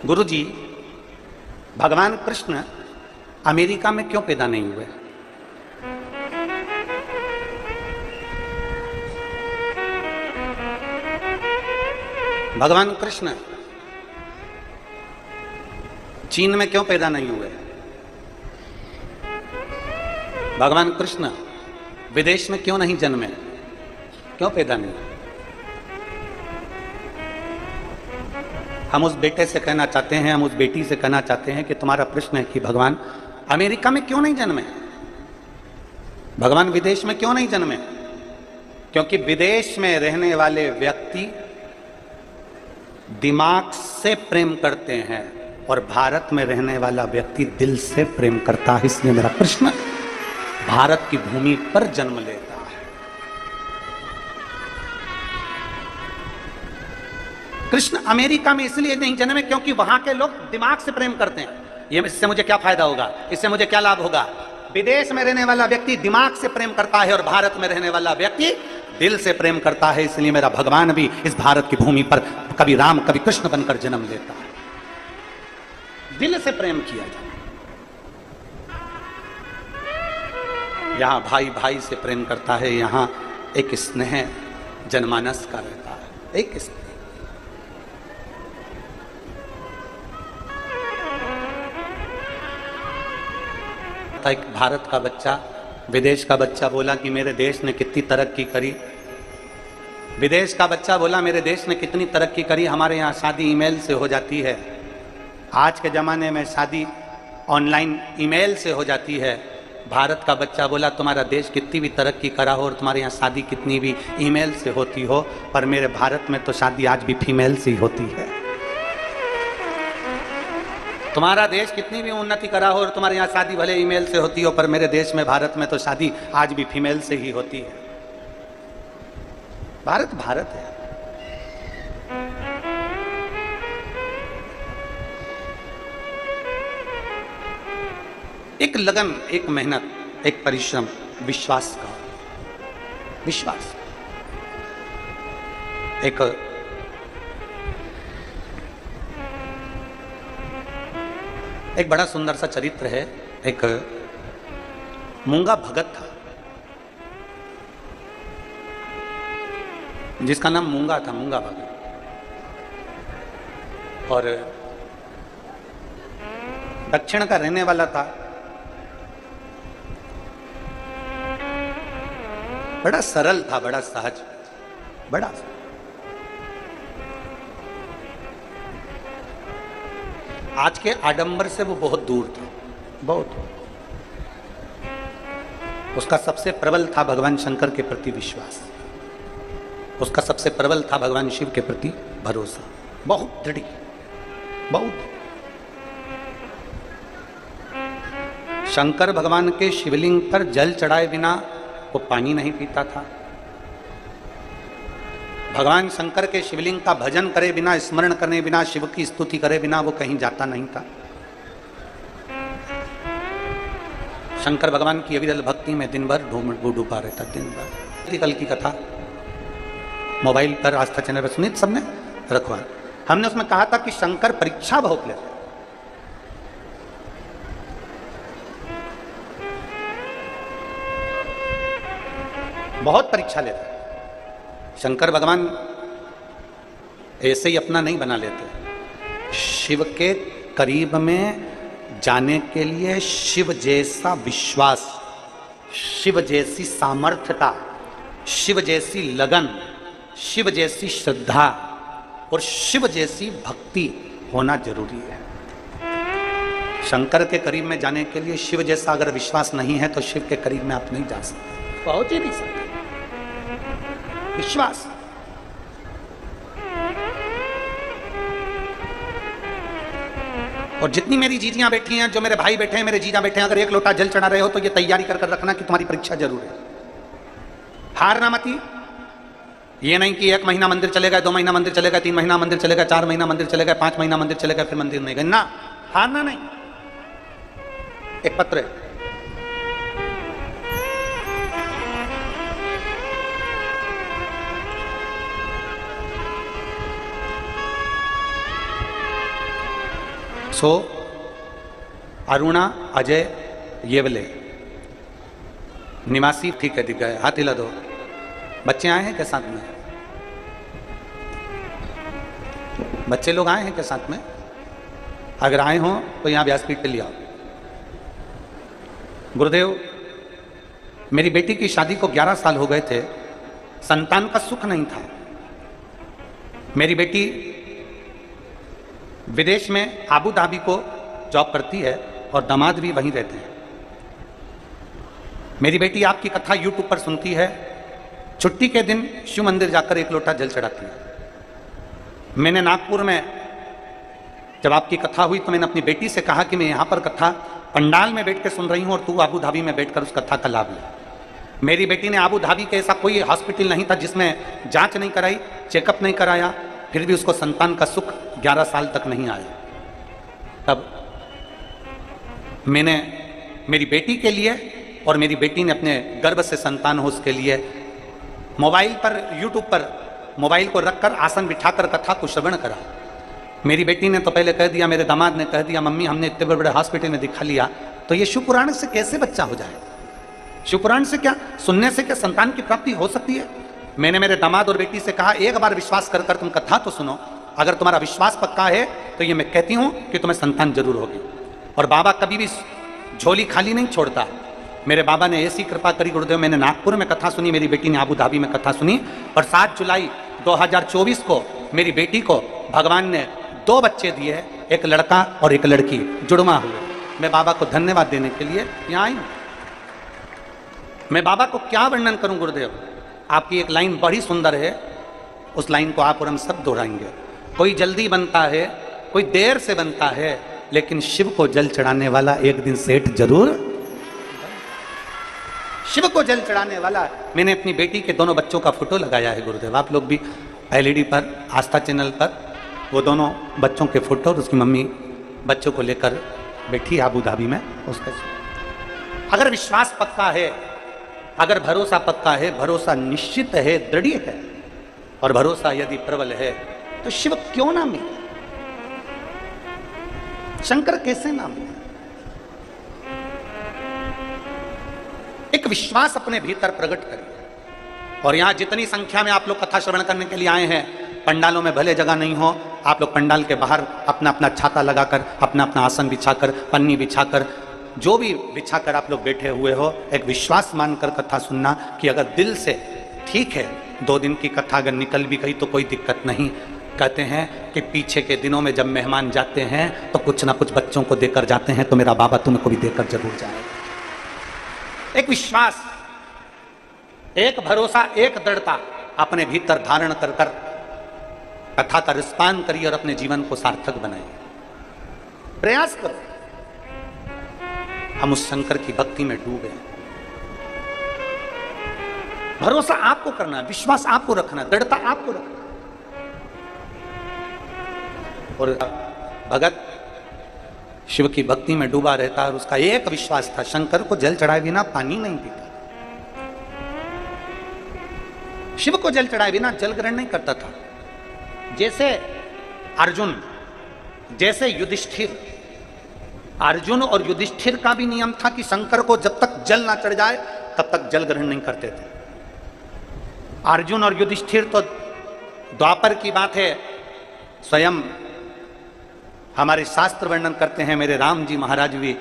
गुरुजी, भगवान कृष्ण अमेरिका में क्यों पैदा नहीं हुए? भगवान कृष्ण चीन में क्यों पैदा नहीं हुए? भगवान कृष्ण विदेश में क्यों नहीं जन्मे? क्यों पैदा नहीं? हम उस बेटे से कहना चाहते हैं, हम उस बेटी से कहना चाहते हैं कि तुम्हारा प्रश्न है कि भगवान अमेरिका में क्यों नहीं जन्मे, भगवान विदेश में क्यों नहीं जन्मे? क्योंकि विदेश में रहने वाले व्यक्ति दिमाग से प्रेम करते हैं, और भारत में रहने वाला व्यक्ति दिल से प्रेम करता है, इसलिए मेरा कृष्ण भारत की भूमि पर जन्म लेता है। कृष्ण अमेरिका में इसलिए नहीं जन्मे क्योंकि वहां के लोग दिमाग से प्रेम करते हैं। ये इससे मुझे क्या फायदा होगा, इससे मुझे क्या लाभ होगा। विदेश में रहने वाला व्यक्ति दिमाग से प्रेम करता है और भारत में रहने वाला व्यक्ति दिल से प्रेम करता है, इसलिए मेरा भगवान भी इस भारत की भूमि पर कभी राम कभी कृष्ण बनकर जन्म लेता है। दिल से प्रेम किया जाए। यहां भाई भाई से प्रेम करता है, यहां एक स्नेह जनमानस का रहता है, एक स्नेह। एक भारत का बच्चा विदेश का बच्चा बोला कि मेरे देश ने कितनी तरक्की करी। विदेश का बच्चा बोला मेरे देश ने कितनी तरक्की करी, हमारे यहाँ शादी ईमेल से हो जाती है। आज के ज़माने में शादी ऑनलाइन ईमेल से हो जाती है। भारत का बच्चा बोला तुम्हारा देश कितनी भी तरक्की करा हो और तुम्हारे यहाँ शादी कितनी भी ईमेल से होती हो, पर मेरे भारत में तो शादी आज भी फीमेल से ही होती है। तुम्हारा देश कितनी भी उन्नति करा हो और तुम्हारे यहाँ शादी भले ईमेल से होती हो, पर मेरे देश में भारत में तो शादी आज भी फीमेल से ही होती है। भारत भारत है। एक लगन, एक मेहनत, एक परिश्रम, विश्वास का विश्वास, एक बड़ा सुंदर सा चरित्र है। एक मूंगा भगत था जिसका नाम मूंगा था, मूंगा भगत। और दक्षिण का रहने वाला था। बड़ा सरल था, बड़ा सहज, बड़ा आज के आडंबर से वो बहुत दूर था, बहुत। उसका सबसे प्रबल था भगवान शंकर के प्रति विश्वास, उसका सबसे प्रबल था भगवान शिव के प्रति भरोसा, बहुत दृढ़, बहुत। शंकर भगवान के शिवलिंग पर जल चढ़ाए बिना वो पानी नहीं पीता था। भगवान शंकर के शिवलिंग का भजन करे बिना, स्मरण करने बिना, शिव की स्तुति करे बिना वो कहीं जाता नहीं था। शंकर भगवान की अविरल भक्ति में दिन भर डूबा रहता, दिन भर। कल की कथा मोबाइल पर आस्था चैनल पर सुनी सबने, रखवा। हमने उसमें कहा था कि शंकर परीक्षा बहुत लेते, बहुत परीक्षा लेते। शंकर भगवान ऐसे ही अपना नहीं बना लेते। शिव के करीब में जाने के लिए शिव जैसा विश्वास, शिव जैसी सामर्थ्यता, शिव जैसी लगन, शिव जैसी श्रद्धा और शिव जैसी भक्ति होना जरूरी है। शंकर के करीब में जाने के लिए शिव जैसा अगर विश्वास नहीं है तो शिव के करीब में आप नहीं जा सकते, पहुंच ही नहीं सकते। विश्वास। और जितनी मेरी जीजियां बैठी हैं, जो मेरे भाई बैठे हैं, मेरे जीजा बैठे हैं, अगर एक लोटा जल चढ़ा रहे हो तो ये तैयारी कर रखना कि तुम्हारी परीक्षा जरूर है। हारना मत ही। ये नहीं कि 1 महीना मंदिर चलेगा, 2 महीना मंदिर चलेगा, 3 महीना मंदिर चलेगा, 4 महीना मंदिर चलेगा, 5 महीना मंदिर चलेगा, फिर मंदिर नहीं गए ना। हारना नहीं। एक पत्र है, सो अरुणा अजय येवले निवासी, ठीक है, दिख गए, हाथ हिला दो। बच्चे आए हैं क्या साथ में? बच्चे लोग आए हैं क्या साथ में? अगर आए हों तो यहाँ व्यासपीठ पे ले आओ। गुरुदेव, मेरी बेटी की शादी को 11 साल हो गए थे, संतान का सुख नहीं था। मेरी बेटी विदेश में आबू धाबी को जॉब करती है और दामाद भी वहीं रहते हैं। मेरी बेटी आपकी कथा यूट्यूब पर सुनती है, छुट्टी के दिन शिव मंदिर जाकर 1 लोटा जल चढ़ाती है। मैंने नागपुर में जब आपकी कथा हुई तो मैंने अपनी बेटी से कहा कि मैं यहाँ पर कथा पंडाल में बैठ के सुन रही हूँ और तू अबू धाबी में बैठकर उस कथा का लाभ ले। मेरी बेटी ने अबू धाबी के ऐसा कोई हॉस्पिटल नहीं था जिसमें जांच नहीं कराई, चेकअप नहीं कराया, फिर भी उसको संतान का सुख 11 साल तक नहीं आया। तब मैंने मेरी बेटी के लिए और मेरी बेटी ने अपने गर्भ से संतान हो उसके लिए मोबाइल पर, यूट्यूब पर मोबाइल को रखकर आसन बिठाकर कथा को श्रवण करा। मेरी बेटी ने तो पहले कह दिया, मेरे दामाद ने कह दिया, मम्मी हमने इतने बड़े बड़े हॉस्पिटल में दिखा लिया, तो ये शिव पुराण से कैसे बच्चा हो जाए? शिव पुराण से क्या, सुनने से क्या संतान की प्राप्ति हो सकती है? मैंने मेरे दामाद और बेटी से कहा, एक बार विश्वास कर कर तुम कथा तो सुनो, अगर तुम्हारा विश्वास पक्का है तो ये मैं कहती हूं कि तुम्हें संतान जरूर होगी। और बाबा कभी भी झोली खाली नहीं छोड़ता। मेरे बाबा ने ऐसी कृपा करी गुरुदेव, मैंने नागपुर में कथा सुनी, मेरी बेटी ने अबू धाबी में कथा सुनी, और 7 जुलाई 2024 को मेरी बेटी को भगवान ने 2 बच्चे दिए, एक लड़का और एक लड़की जुड़वा हुए। मैं बाबा को धन्यवाद देने के लिए यहाँ आई हूँ। मैं बाबा को क्या वर्णन करूं गुरुदेव? आपकी एक लाइन बड़ी सुंदर है, उस लाइन को आप और हम सब दोहराएंगे। कोई जल्दी बनता है, कोई देर से बनता है, लेकिन शिव को जल चढ़ाने वाला एक दिन सेठ जरूर। शिव को जल चढ़ाने वाला। मैंने अपनी बेटी के दोनों बच्चों का फोटो लगाया है गुरुदेव, आप लोग भी LED पर, आस्था चैनल पर वो दोनों बच्चों के फोटो और उसकी मम्मी बच्चों को लेकर बैठी अबू धाबी में। उसका अगर विश्वास पक्का है, अगर भरोसा पक्का है, भरोसा निश्चित है, दृढ़ है, और भरोसा यदि प्रबल है तो शिव क्यों ना मिले? शंकर कैसे ना मिले? एक विश्वास अपने भीतर प्रकट करिए। और यहां जितनी संख्या में आप लोग कथा श्रवण करने के लिए आए हैं, पंडालों में भले जगह नहीं हो, आप लोग पंडाल के बाहर अपना अपना छाता लगाकर, अपना अपना आसन बिछाकर, पन्नी बिछाकर, जो भी बिछाकर आप लोग बैठे हुए हो, एक विश्वास मानकर कथा सुनना कि अगर दिल से ठीक है, 2 दिन की कथा अगर निकल भी गई तो कोई दिक्कत नहीं। कहते हैं कि पीछे के दिनों में जब मेहमान जाते हैं तो कुछ ना कुछ बच्चों को देकर जाते हैं, तो मेरा बाबा तुम्हें को भी देकर जरूर जाएगा। एक विश्वास, एक भरोसा, एक दृढ़ता अपने भीतर धारण कर कर कथा का रिस्पान करिए और अपने जीवन को सार्थक बनाइए। प्रयास करो। हम उस शंकर की भक्ति में डूबे। भरोसा आपको करना है, विश्वास आपको रखना, दृढ़ता आपको रखना। और भगत शिव की भक्ति में डूबा रहता है और उसका एक विश्वास था, शंकर को जल चढ़ाए बिना पानी नहीं पीता, शिव को जल चढ़ाए बिना जल ग्रहण नहीं करता था। जैसे अर्जुन, जैसे युधिष्ठिर, अर्जुन और युधिष्ठिर का भी नियम था कि शंकर को जब तक जल ना चढ़ जाए तब तक जल ग्रहण नहीं करते थे। अर्जुन और युधिष्ठिर तो द्वापर की बात है, स्वयं हमारे शास्त्र वर्णन करते हैं, मेरे राम जी महाराज भी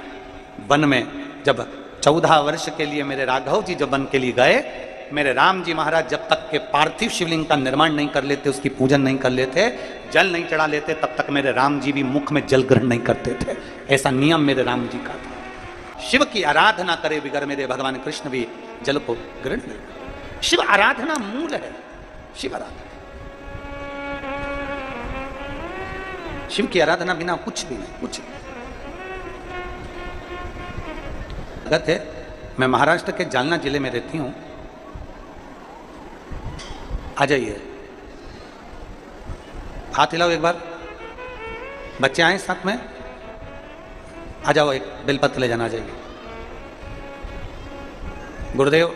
वन में जब 14 वर्ष के लिए मेरे राघव जी जब वन के लिए गए, मेरे राम जी महाराज जब तक के पार्थिव शिवलिंग का निर्माण नहीं कर लेते, उसकी पूजन नहीं कर लेते, जल नहीं चढ़ा लेते, तब तक मेरे राम जी भी मुख में जल ग्रहण नहीं करते थे। ऐसा नियम मेरे राम जी का था। शिव की आराधना करे बिगर मेरे भगवान कृष्ण भी जल को ग्रहण नहीं करते। शिव आराधना मूल है, शिव आराधना, शिव की आराधना बिना कुछ भी नहीं, कुछ नहीं। भगत है, मैं महाराष्ट्र के जालना जिले में रहती हूं। आ जाइए, हाथ हिलाओ एक बार, बच्चे आए साथ में, आ जाओ, एक बेलपत्र ले जाना। आ जाइए। गुरुदेव,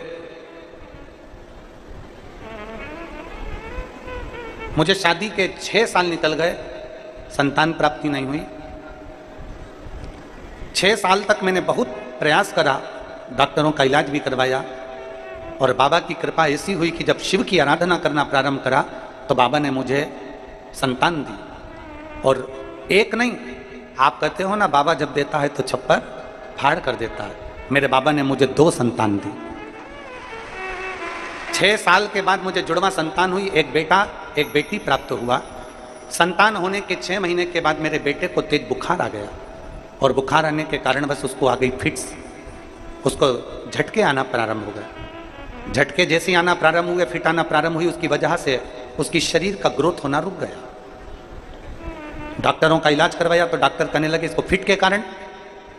मुझे शादी के 6 साल निकल गए, संतान प्राप्ति नहीं हुई। 6 साल तक मैंने बहुत प्रयास करा, डॉक्टरों का इलाज भी करवाया, और बाबा की कृपा ऐसी हुई कि जब शिव की आराधना करना प्रारंभ करा तो बाबा ने मुझे संतान दी। और एक नहीं, आप कहते हो ना बाबा जब देता है तो छप्पर फाड़ कर देता है, मेरे बाबा ने मुझे 2 संतान दी। 6 साल के बाद मुझे जुड़वा संतान हुई, एक बेटा एक बेटी प्राप्त हुआ। संतान होने के 6 महीने के बाद मेरे बेटे को तेज बुखार आ गया, और बुखार आने के कारण बस उसको आ गई फिट्स, उसको झटके आना प्रारंभ हो गए। झटके जैसे आना प्रारंभ हुए, फिट आना प्रारंभ हुई, उसकी वजह से उसकी शरीर का ग्रोथ होना रुक गया। डॉक्टरों का इलाज करवाया तो डॉक्टर कहने लगे इसको फिट के कारण,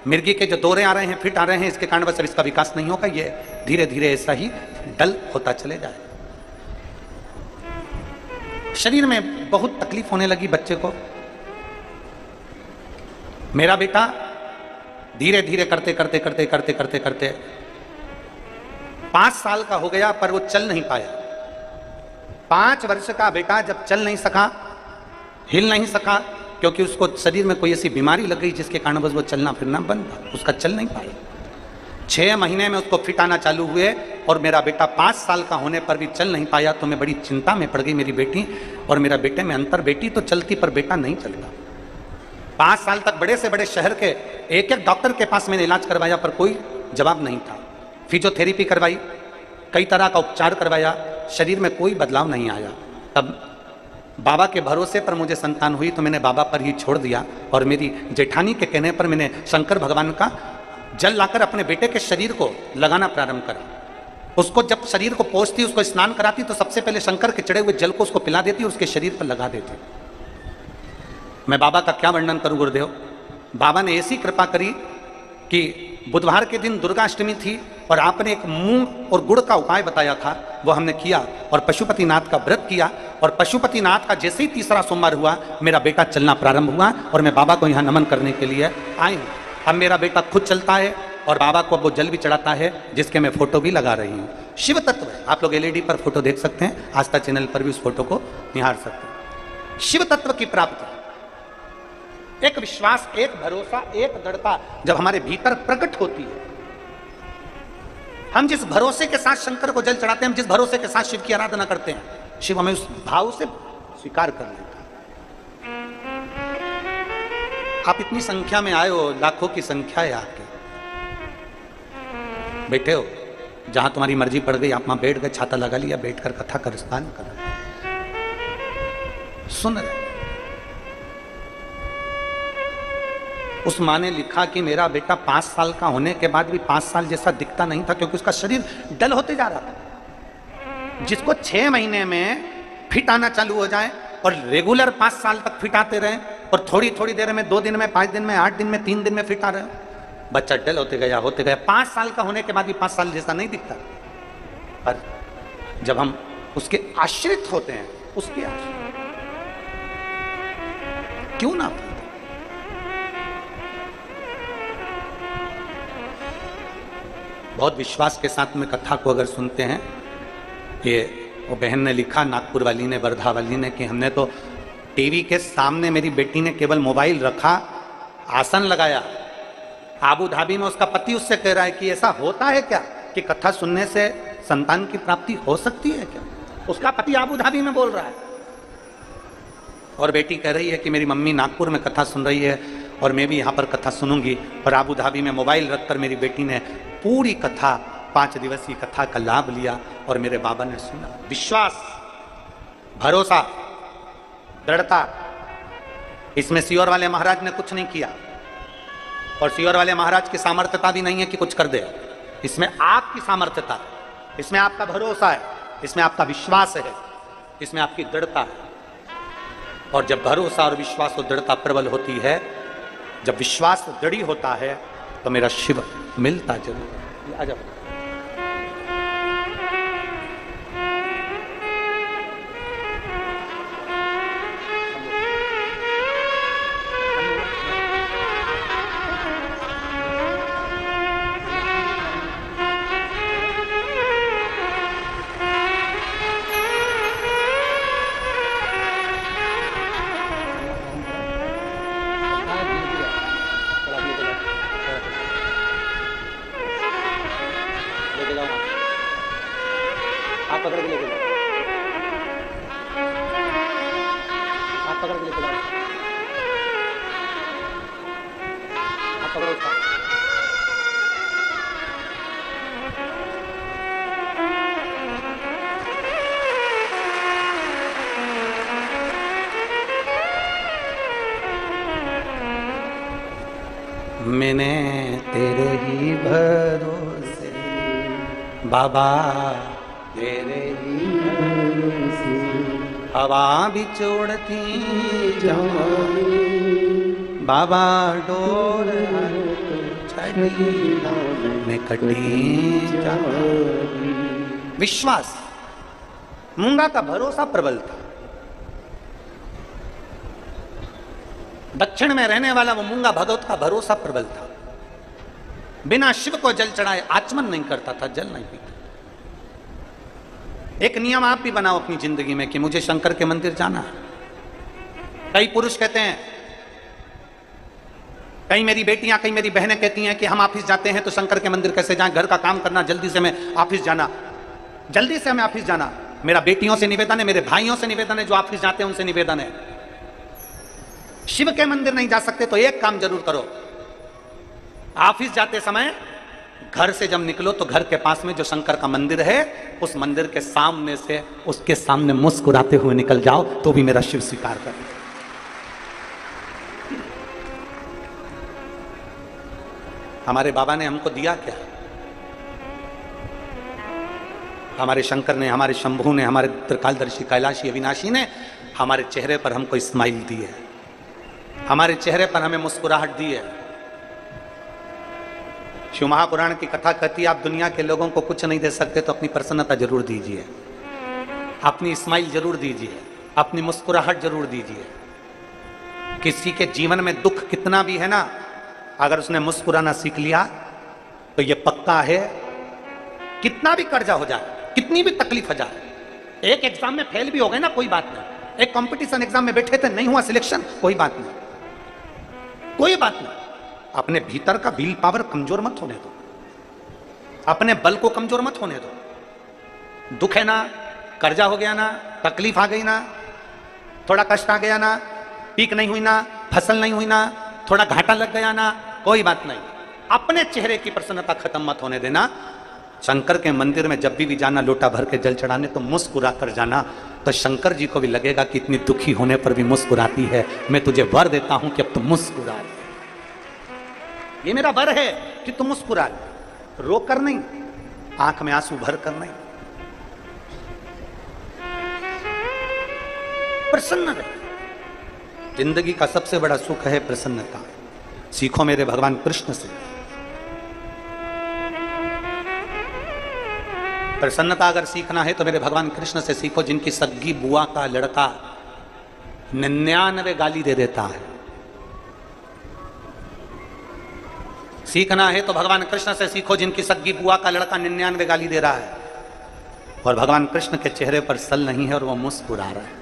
मिर्गी के जो दौरे आ रहे हैं फिट आ रहे हैं, इसके कारण बस अब इसका विकास नहीं होगा, ये धीरे धीरे ऐसा ही डल होता चले जाए। शरीर में बहुत तकलीफ होने लगी बच्चे को। मेरा बेटा धीरे धीरे करते करते करते करते करते करते 5 साल का हो गया, पर वो चल नहीं पाया। 5 वर्ष का बेटा जब चल नहीं सका, हिल नहीं सका, क्योंकि उसको शरीर में कोई ऐसी बीमारी लग गई जिसके कारण बस वो चलना फिरना बंद था, उसका चल नहीं पाया। 6 महीने में उसको फिट आना चालू हुए और मेरा बेटा 5 साल का होने पर भी चल नहीं पाया। तो मैं बड़ी चिंता में पड़ गई, मेरी बेटी और मेरा बेटे में अंतर, बेटी तो चलती पर बेटा नहीं चलता। 5 साल तक बड़े से बड़े शहर के एक एक डॉक्टर के पास मैंने इलाज करवाया पर कोई जवाब नहीं था। फिजियोथेरेपी करवाई, कई तरह का उपचार करवाया, शरीर में कोई बदलाव नहीं आया। तब बाबा के भरोसे पर मुझे संतान हुई तो मैंने बाबा पर ही छोड़ दिया और मेरी जेठानी के कहने पर मैंने शंकर भगवान का जल लाकर अपने बेटे के शरीर को लगाना प्रारंभ करा। उसको जब शरीर को पोंछती, उसको स्नान कराती तो सबसे पहले शंकर के चढ़े हुए जल को उसको पिला देती और उसके शरीर पर लगा देती। मैं बाबा का क्या वर्णन करूं गुरुदेव। बाबा ने ऐसी कृपा करी कि बुधवार के दिन दुर्गाष्टमी थी और आपने एक मूंग और गुड़ का उपाय बताया था, वो हमने किया और पशुपतिनाथ का व्रत किया। और पशुपतिनाथ का जैसे ही तीसरा सोमवार हुआ मेरा बेटा चलना प्रारंभ हुआ और मैं बाबा को यहाँ नमन करने के लिए आई हूँ। अब मेरा बेटा खुद चलता है और बाबा को अब वो जल भी चढ़ाता है, जिसके मैं फोटो भी लगा रही हूँ। शिव तत्व है, आप लोग LED पर फोटो देख सकते हैं, आस्था चैनल पर भी उस फोटो को निहार सकते हैं। शिव तत्व की प्राप्ति, एक विश्वास, एक भरोसा, एक दृढ़ता जब हमारे भीतर प्रकट होती है, हम जिस भरोसे के साथ शंकर को जल चढ़ाते हैं, हम जिस भरोसे के साथ शिव की आराधना करते हैं, शिव हमें उस भाव से स्वीकार कर लेता है। आप इतनी संख्या में आए हो, लाखों की संख्या है आपकी, बैठे हो, जहां तुम्हारी मर्जी पड़ गई आप वहां बैठ गए, छाता लगा लिया, बैठकर कथा करस्तान कर रहे, सुन रहे। उस माँ ने लिखा कि मेरा बेटा 5 साल का होने के बाद भी 5 साल जैसा दिखता नहीं था, क्योंकि उसका शरीर डल होते जा रहा था। जिसको 6 महीने में फिट आना चालू हो जाए और रेगुलर 5 साल तक फिट आते रहे और थोड़ी थोड़ी देर में 2 दिन में, 5 दिन में, 8 दिन में, 3 दिन में फिट आ रहे हो, बच्चा डल होते गया। 5 साल का होने के बाद भी 5 साल जैसा नहीं दिखता। पर जब हम उसके आश्रित होते हैं, उसके आश्रित क्यों ना, बहुत विश्वास के साथ में कथा को अगर सुनते हैं। ये वो बहन ने लिखा, नागपुर वाली ने, वर्धा वाली ने, कि हमने तो टीवी के सामने मेरी बेटी ने केवल मोबाइल रखा, आसन लगाया, आबू धाबी में उसका पति उससे कह रहा है कि ऐसा होता है क्या कि कथा सुनने से संतान की प्राप्ति हो सकती है क्या। उसका पति आबू धाबी में बोल रहा है और बेटी कह रही है कि मेरी मम्मी नागपुर में कथा सुन रही है और मैं भी यहाँ पर कथा सुनूंगी। और आबू धाबी में मोबाइल रखकर मेरी बेटी ने पूरी कथा, 5 दिवसीय कथा का लाभ लिया और मेरे बाबा ने सुना। विश्वास, भरोसा, दृढ़ता, इसमें सियोर वाले महाराज ने कुछ नहीं किया और सियोर वाले महाराज की सामर्थ्यता भी नहीं है कि कुछ कर दे। इसमें आपकी सामर्थ्यता है, इसमें आपका भरोसा है, इसमें आपका विश्वास है, इसमें आपकी दृढ़ता है। और जब भरोसा और विश्वास और दृढ़ता प्रबल होती है, जब विश्वास दृढ़ होता है तो मेरा शिव मिलता जरूर। आ जाओ। आप पकड़ के लेके जाओ, आप पकड़ के लेके जाओ, आप पकड़ो उसका। मैंने तेरे ही भरोसे बाबा, तेरे ही भरोसे हवा बिछोड़ती जाए, बाबा डोर में कटी जाए। विश्वास, मूंगा का भरोसा प्रबल था। दक्षिण में रहने वाला वो मूंगा भगवत का भरोसा प्रबल था। बिना शिव को जल चढ़ाए आचमन नहीं करता था, जल नहीं पीता। एक नियम आप भी बनाओ अपनी जिंदगी में कि मुझे शंकर के मंदिर जाना है। कई पुरुष कहते हैं, कई मेरी बेटियां, कई मेरी बहनें कहती हैं कि हम ऑफिस जाते हैं तो शंकर के मंदिर कैसे जाएं, घर का काम करना, जल्दी से हमें ऑफिस जाना, जल्दी से हमें ऑफिस जाना। मेरा बेटियों से निवेदन है, मेरे भाइयों से निवेदन है, जो ऑफिस जाते हैं उनसे निवेदन है, शिव के मंदिर नहीं जा सकते तो एक काम जरूर करो, ऑफिस जाते समय घर से जब निकलो तो घर के पास में जो शंकर का मंदिर है उस मंदिर के सामने से उसके सामने मुस्कुराते हुए निकल जाओ तो भी मेरा शिव स्वीकार कर। हमारे बाबा ने हमको दिया क्या? हमारे शंकर ने, हमारे शंभू ने, हमारे त्रिकालदर्शी कैलाशी अविनाशी ने हमारे चेहरे पर हमको स्माइल दी है, हमारे चेहरे पर हमें मुस्कुराहट दी है। शिव महापुराण की कथा कहती है, आप दुनिया के लोगों को कुछ नहीं दे सकते तो अपनी प्रसन्नता जरूर दीजिए, अपनी स्माइल जरूर दीजिए, अपनी मुस्कुराहट जरूर दीजिए। किसी के जीवन में दुख कितना भी है ना, अगर उसने मुस्कुराना सीख लिया तो यह पक्का है, कितना भी कर्जा हो जाए, कितनी भी तकलीफ हो जाए, एक एग्जाम में फेल भी हो गए ना कोई बात नहीं, एक कंपटीशन एग्जाम में बैठे थे नहीं हुआ सिलेक्शन, कोई बात नहीं, कोई बात नहीं। अपने भीतर का विल पावर कमजोर मत होने दो, अपने बल को कमजोर मत होने दो। दुख है ना, कर्जा हो गया ना, तकलीफ आ गई ना, थोड़ा कष्ट आ गया ना, पीक नहीं हुई ना, फसल नहीं हुई ना, थोड़ा घाटा लग गया ना, कोई बात नहीं, अपने चेहरे की प्रसन्नता खत्म मत होने देना। शंकर के मंदिर में जब भी जाना लोटा भर के जल चढ़ाने तो मुस्कुरा कर जाना, तो शंकर जी को भी लगेगा कि इतनी दुखी होने पर भी मुस्कुराती है, मैं तुझे वर देता हूं कि अब तुम मुस्कुरा, ये मेरा वर है कि तुम मुस्कुरा, रो कर नहीं, आंख में आंसू भर कर नहीं, प्रसन्न रहे। जिंदगी का सबसे बड़ा सुख है प्रसन्नता। सीखो मेरे भगवान कृष्ण से। प्रसन्नता अगर सीखना है तो मेरे भगवान कृष्ण से सीखो, जिनकी सग्गी बुआ का लड़का 99 गाली दे देता है। सीखना है तो भगवान कृष्ण से सीखो, जिनकी सग्गी बुआ का लड़का 99 गाली दे रहा है और भगवान कृष्ण के चेहरे पर सल नहीं है और वो मुस्कुरा रहा है।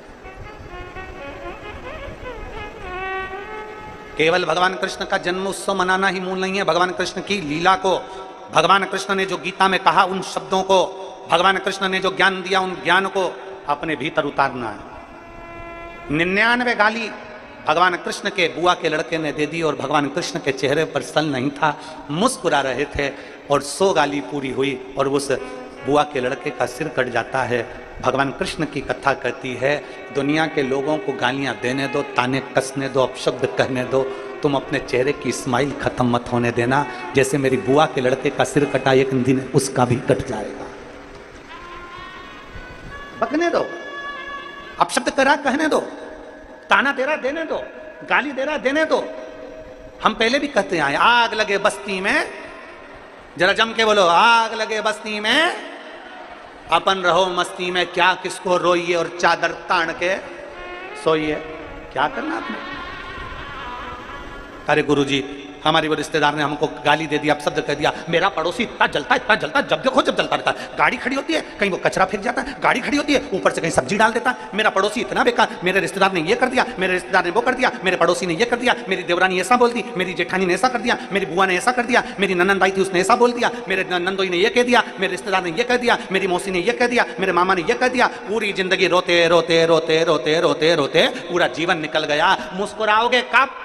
केवल भगवान कृष्ण का जन्म उत्सव मनाना ही मूल नहीं है, भगवान कृष्ण की लीला को, भगवान कृष्ण ने जो गीता में कहा उन शब्दों को, भगवान कृष्ण ने जो ज्ञान दिया उन ज्ञान को अपने भीतर उतारना है। 99 गाली भगवान कृष्ण के बुआ के लड़के ने दे दी और भगवान कृष्ण के चेहरे पर सल नहीं था, मुस्कुरा रहे थे, और 100 गाली पूरी हुई और उस बुआ के लड़के का सिर कट जाता है। भगवान कृष्ण की कथा कहती है, दुनिया के लोगों को गालियां देने दो, ताने कसने दो, अपशब्द कहने दो, तुम अपने चेहरे की स्माइल खत्म मत होने देना। जैसे मेरी बुआ के लड़के का सिर कटा, एक दिन उसका भी कट जाएगा। बकने दो, अपशब्द करा कहने दो, ताना दे रहा देने दो, गाली दे रहा देने दो। हम पहले भी कहते आए, आग लगे बस्ती में, जरा जम के बोलो, आग लगे बस्ती में, अपन रहो मस्ती में, क्या किसको रोइए और चादर तान के सोइए। क्या करना आपने? अरे गुरुजी, हमारे वो रिश्तेदार ने हमको गाली दे दिया, अपशब्द कह दिया, मेरा पड़ोसी इतना जलता, जब देखो जब जलता रहता है। गाड़ी खड़ी होती है, कहीं वो कचरा फेंक जाता है, गाड़ी खड़ी होती है, ऊपर से कहीं सब्जी डाल देता है। मेरा पड़ोसी इतना बेकार, मेरे रिश्तेदार ने ये कर दिया, मेरे रिश्तेदार ने वो कर दिया, मेरे पड़ोसी ने ये कर दिया, मेरी देवरानी ऐसा बोल दी, मेरी जेठानी ने ऐसा कर दिया, मेरी बुआ ने ऐसा कर दिया, मेरी ननंद आई थी उसने ऐसा बोल दिया, मेरे नंदोई ने ये कह दिया, मेरे रिश्तेदार ने ये कह दिया, मेरी मौसी ने ये कह दिया, मेरे मामा ने ये कह दिया। पूरी जिंदगी रोते रोते रोते रोते रोते रोते पूरा जीवन निकल गया। मुस्कुराओगे कब?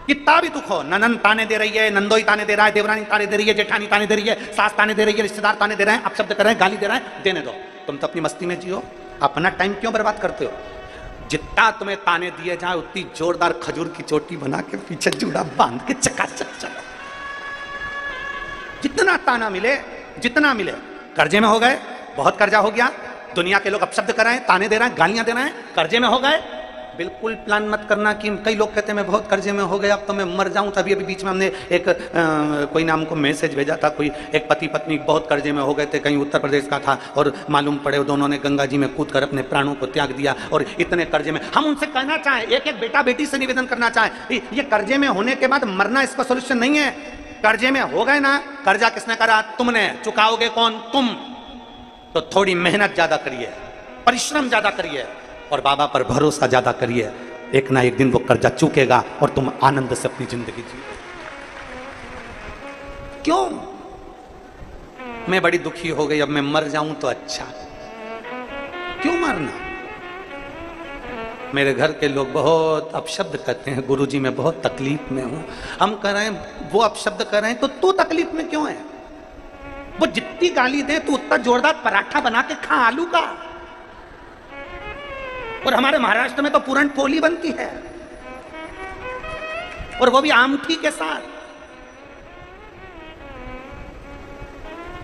कितना भी दुख हो, ननंद ताने दे रही है, नंदोई ताने दे रहा है, देवरानी ताने दे रही है, जेठानी ताने दे रही है, सास ताने दे रही है, रिश्तेदार ताने दे रहे हैं, अपशब्द कर रहे हैं, गाली दे रहे हैं, देने दो। तुम तो अपनी मस्ती में जियो, अपना टाइम क्यों बर्बाद करते हो? जितना तुम्हें ताने दिए जाए उतनी जोरदार खजूर की चोटी बना के पीछे जूड़ा बांध के चकाचक चलो। जितना ताना मिले, जितना मिले। कर्जे में हो गए, बहुत कर्जा हो गया, दुनिया के लोग अपशब्द कर रहे हैं, ताने दे रहे हैं, गालियां दे रहे हैं, कर्जे में हो गए। बिल्कुल प्लान मत करना कि कई लोग कहते हैं मैं बहुत कर्जे में हो गया, अब तो मैं मर जाऊं। तभी अभी बीच में हमने एक कोई नाम को मैसेज भेजा था, कोई एक पति पत्नी बहुत कर्जे में हो गए थे, कहीं उत्तर प्रदेश का था, और मालूम पड़े दोनों ने गंगा जी में कूद कर अपने प्राणों को त्याग दिया, और इतने कर्जे में। हम उनसे कहना चाहें, एक एक बेटा बेटी से निवेदन करना चाहें, ये कर्जे में होने के बाद मरना इसका सोल्यूशन नहीं है। कर्जे में हो गए ना, कर्जा किसने करा? तुमने। चुकाओगे कौन? तुम। तो थोड़ी मेहनत ज्यादा करिए, परिश्रम ज्यादा करिए, और बाबा पर भरोसा ज्यादा करिए। एक ना एक दिन वो कर्जा चुकेगा और तुम आनंद से अपनी जिंदगी जियो। क्यों? मैं बड़ी दुखी हो गई, अब मैं मर जाऊं तो अच्छा। क्यों मरना? मेरे घर के लोग बहुत अपशब्द कहते हैं, गुरुजी मैं बहुत तकलीफ में हूं। हम कह रहे हैं, वो अपशब्द कर रहे हैं तो तू तकलीफ में क्यों है? वो जितनी गाली दे तू उतना जोरदार पराठा बना के खा आलू का। और हमारे महाराष्ट्र में तो पूरन पोली बनती है, और वो भी आमठी के साथ।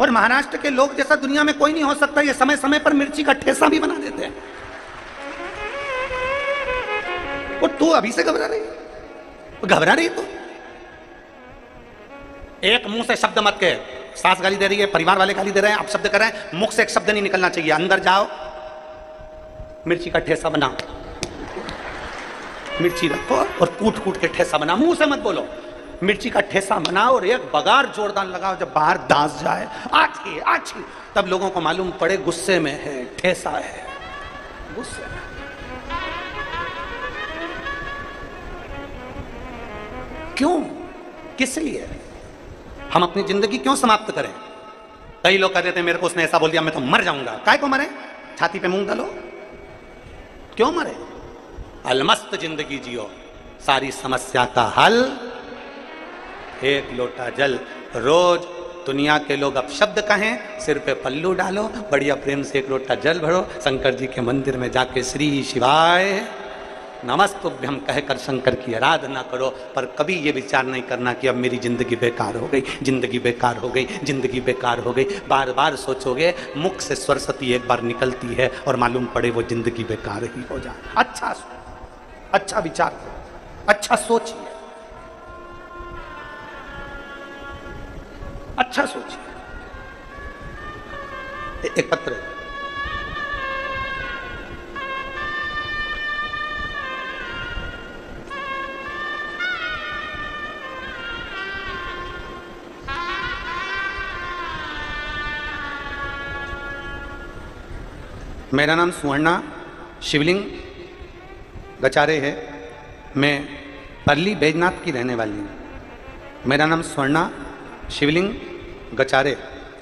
और महाराष्ट्र के लोग जैसा दुनिया में कोई नहीं हो सकता, ये समय समय पर मिर्ची का ठेसा भी बना देते हैं। और तू अभी से घबरा रही है? घबरा रही तो एक मुंह से शब्द मत कहे। सास गाली दे रही है, परिवार वाले गाली दे रहे हैं, आप शब्द कर रहे हैं, मुख से एक शब्द नहीं निकलना चाहिए। अंदर जाओ, मिर्ची का ठेसा बनाओ, मिर्ची रखो और कूट कूट के ठेसा बनाओ। मुंह से मत बोलो, मिर्ची का ठेसा बनाओ और एक बगार जोरदार लगाओ। जब बाहर दांस जाए आछी आछी, तब लोगों को मालूम पड़े गुस्से में है, ठेसा है, गुस्से में। क्यों? किस लिए? हम अपनी जिंदगी क्यों समाप्त करें? कई लोग कहते थे मेरे को उसने ऐसा बोल दिया मैं तो मर जाऊंगा। काय को मरे? छाती पे मूंग डालो। क्यों मरे? अलमस्त जिंदगी जियो, सारी समस्या का हल एक लोटा जल। रोज दुनिया के लोग अपशब्द कहें, सिर पे पल्लू डालो, बढ़िया प्रेम से एक लोटा जल भरो, शंकर जी के मंदिर में जाके श्री शिवाय नमस्तुभ्यम कहकर शंकर की आराधना करो। पर कभी ये विचार नहीं करना कि अब मेरी जिंदगी बेकार हो गई, जिंदगी बेकार हो गई, जिंदगी बेकार हो गई। बार बार सोचोगे, मुख से सरस्वती एक बार निकलती है और मालूम पड़े वो जिंदगी बेकार ही हो जाए। अच्छा विचार करो, अच्छा सोचिए, अच्छा सोचिए। एक पत्र है, मेरा नाम सुवर्णा शिवलिंग गचारे है। मैं परली बैजनाथ की रहने वाली हूँ। मेरा नाम स्वर्णा शिवलिंग गचारे।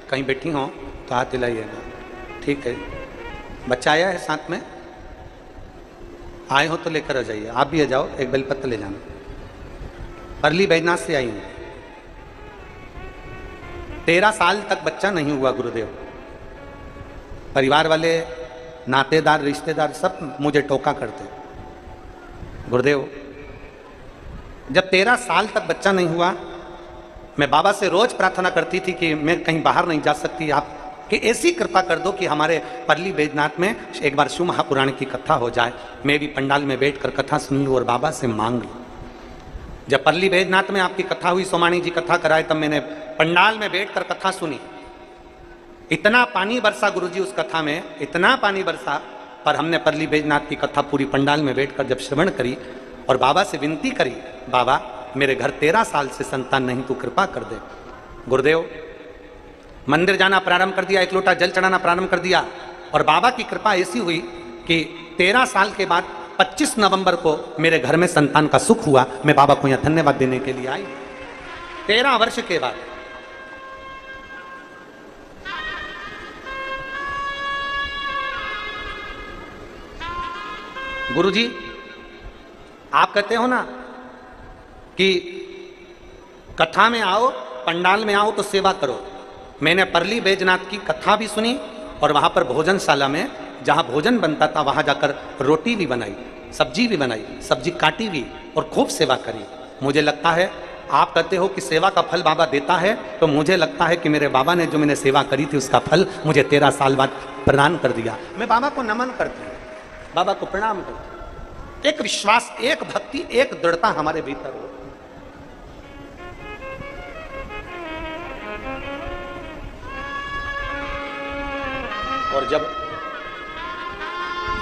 कहीं बैठी हो तो हाथ हिलाइएगा, ठीक है? बच्चा आया है साथ में, आए हो तो लेकर आ जाइए। आप भी आ जाओ, एक बेलपत्र ले जाना। परली बैजनाथ से आई हूँ। 13 साल तक बच्चा नहीं हुआ गुरुदेव। परिवार वाले, नातेदार, रिश्तेदार सब मुझे टोका करते। गुरुदेव, जब 13 साल तक बच्चा नहीं हुआ, मैं बाबा से रोज प्रार्थना करती थी कि मैं कहीं बाहर नहीं जा सकती, आप कि ऐसी कृपा कर दो कि हमारे परली बैजनाथ में एक बार शिव महापुराण की कथा हो जाए, मैं भी पंडाल में बैठकर कथा सुन लूँ और बाबा से मांग लूँ। जब परली बैजनाथ में आपकी कथा हुई, सोमानी जी कथा कराए, तब मैंने पंडाल में बैठकर कथा सुनी। इतना पानी बरसा गुरुजी उस कथा में, इतना पानी बरसा, पर हमने परली बैजनाथ की कथा पूरी पंडाल में बैठकर जब श्रवण करी और बाबा से विनती करी, बाबा मेरे घर 13 साल से संतान नहीं, तू कृपा कर दे। गुरुदेव, मंदिर जाना प्रारंभ कर दिया, एक लोटा जल चढ़ाना प्रारंभ कर दिया, और बाबा की कृपा ऐसी हुई कि 13 साल के बाद 25 नवंबर को मेरे घर में संतान का सुख हुआ। मैं बाबा को यहाँ धन्यवाद देने के लिए आई। 13 वर्ष के बाद। गुरुजी, आप कहते हो ना कि कथा में आओ, पंडाल में आओ तो सेवा करो। मैंने परली बैजनाथ की कथा भी सुनी और वहाँ पर भोजनशाला में जहाँ भोजन बनता था वहाँ जाकर रोटी भी बनाई, सब्जी भी बनाई, सब्जी काटी भी और खूब सेवा करी। मुझे लगता है आप कहते हो कि सेवा का फल बाबा देता है, तो मुझे लगता है कि मेरे बाबा ने जो मैंने सेवा करी थी उसका फल मुझे 13 साल बाद प्रदान कर दिया। मैं बाबा को नमन करती हूँ, बाबा को प्रणाम करती हूँ। एक विश्वास, एक भक्ति, एक दृढ़ता हमारे भीतर हो। और जब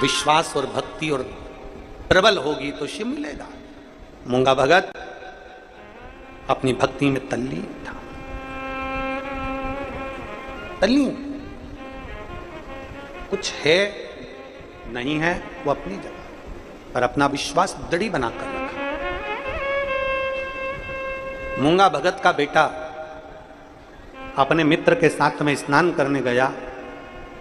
विश्वास और भक्ति और प्रबल होगी तो शिव मिलेगा। मूंगा भगत अपनी भक्ति में तल्लीन था, तल्लीन। कुछ है नहीं है वो अपनी जगह, पर अपना विश्वास दृढ़ बनाकर रखा। मूंगा भगत का बेटा अपने मित्र के साथ में स्नान करने गया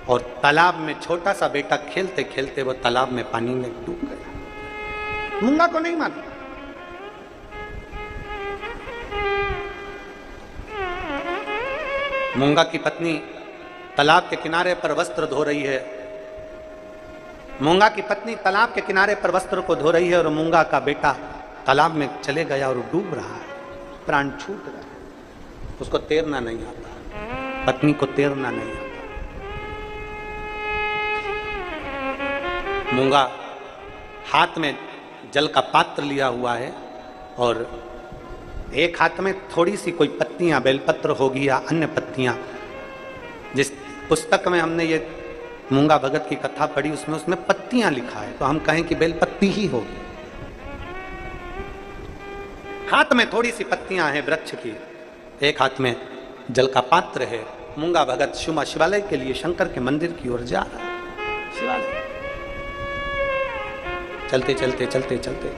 और तालाब में छोटा सा बेटा खेलते खेलते वो तालाब में पानी में डूब गया। मूंगा को नहीं मालूम। मूंगा की पत्नी तालाब के किनारे पर वस्त्र धो रही है। मूंगा की पत्नी तालाब के किनारे पर वस्त्र को धो रही है और मूंगा का बेटा तालाब में चले गया और डूब रहा है, प्राण छूट रहा है। उसको तैरना नहीं आता, पत्नी को तैरना नहीं आता। मूंगा हाथ में जल का पात्र लिया हुआ है और एक हाथ में थोड़ी सी कोई पत्तियां, बेलपत्र होगी या अन्य पत्तियां। जिस पुस्तक में हमने ये मूंगा भगत की कथा पढ़ी उसमें पत्तियां लिखा है, तो हम कहें कि बेलपत्ती ही होगी। हाथ में थोड़ी सी पत्तियां हैं वृक्ष की, एक हाथ में जल का पात्र है। मूंगा भगत शिवालय के लिए शंकर के मंदिर की ओर जा रहा है। शिवालय चलते चलते चलते चलते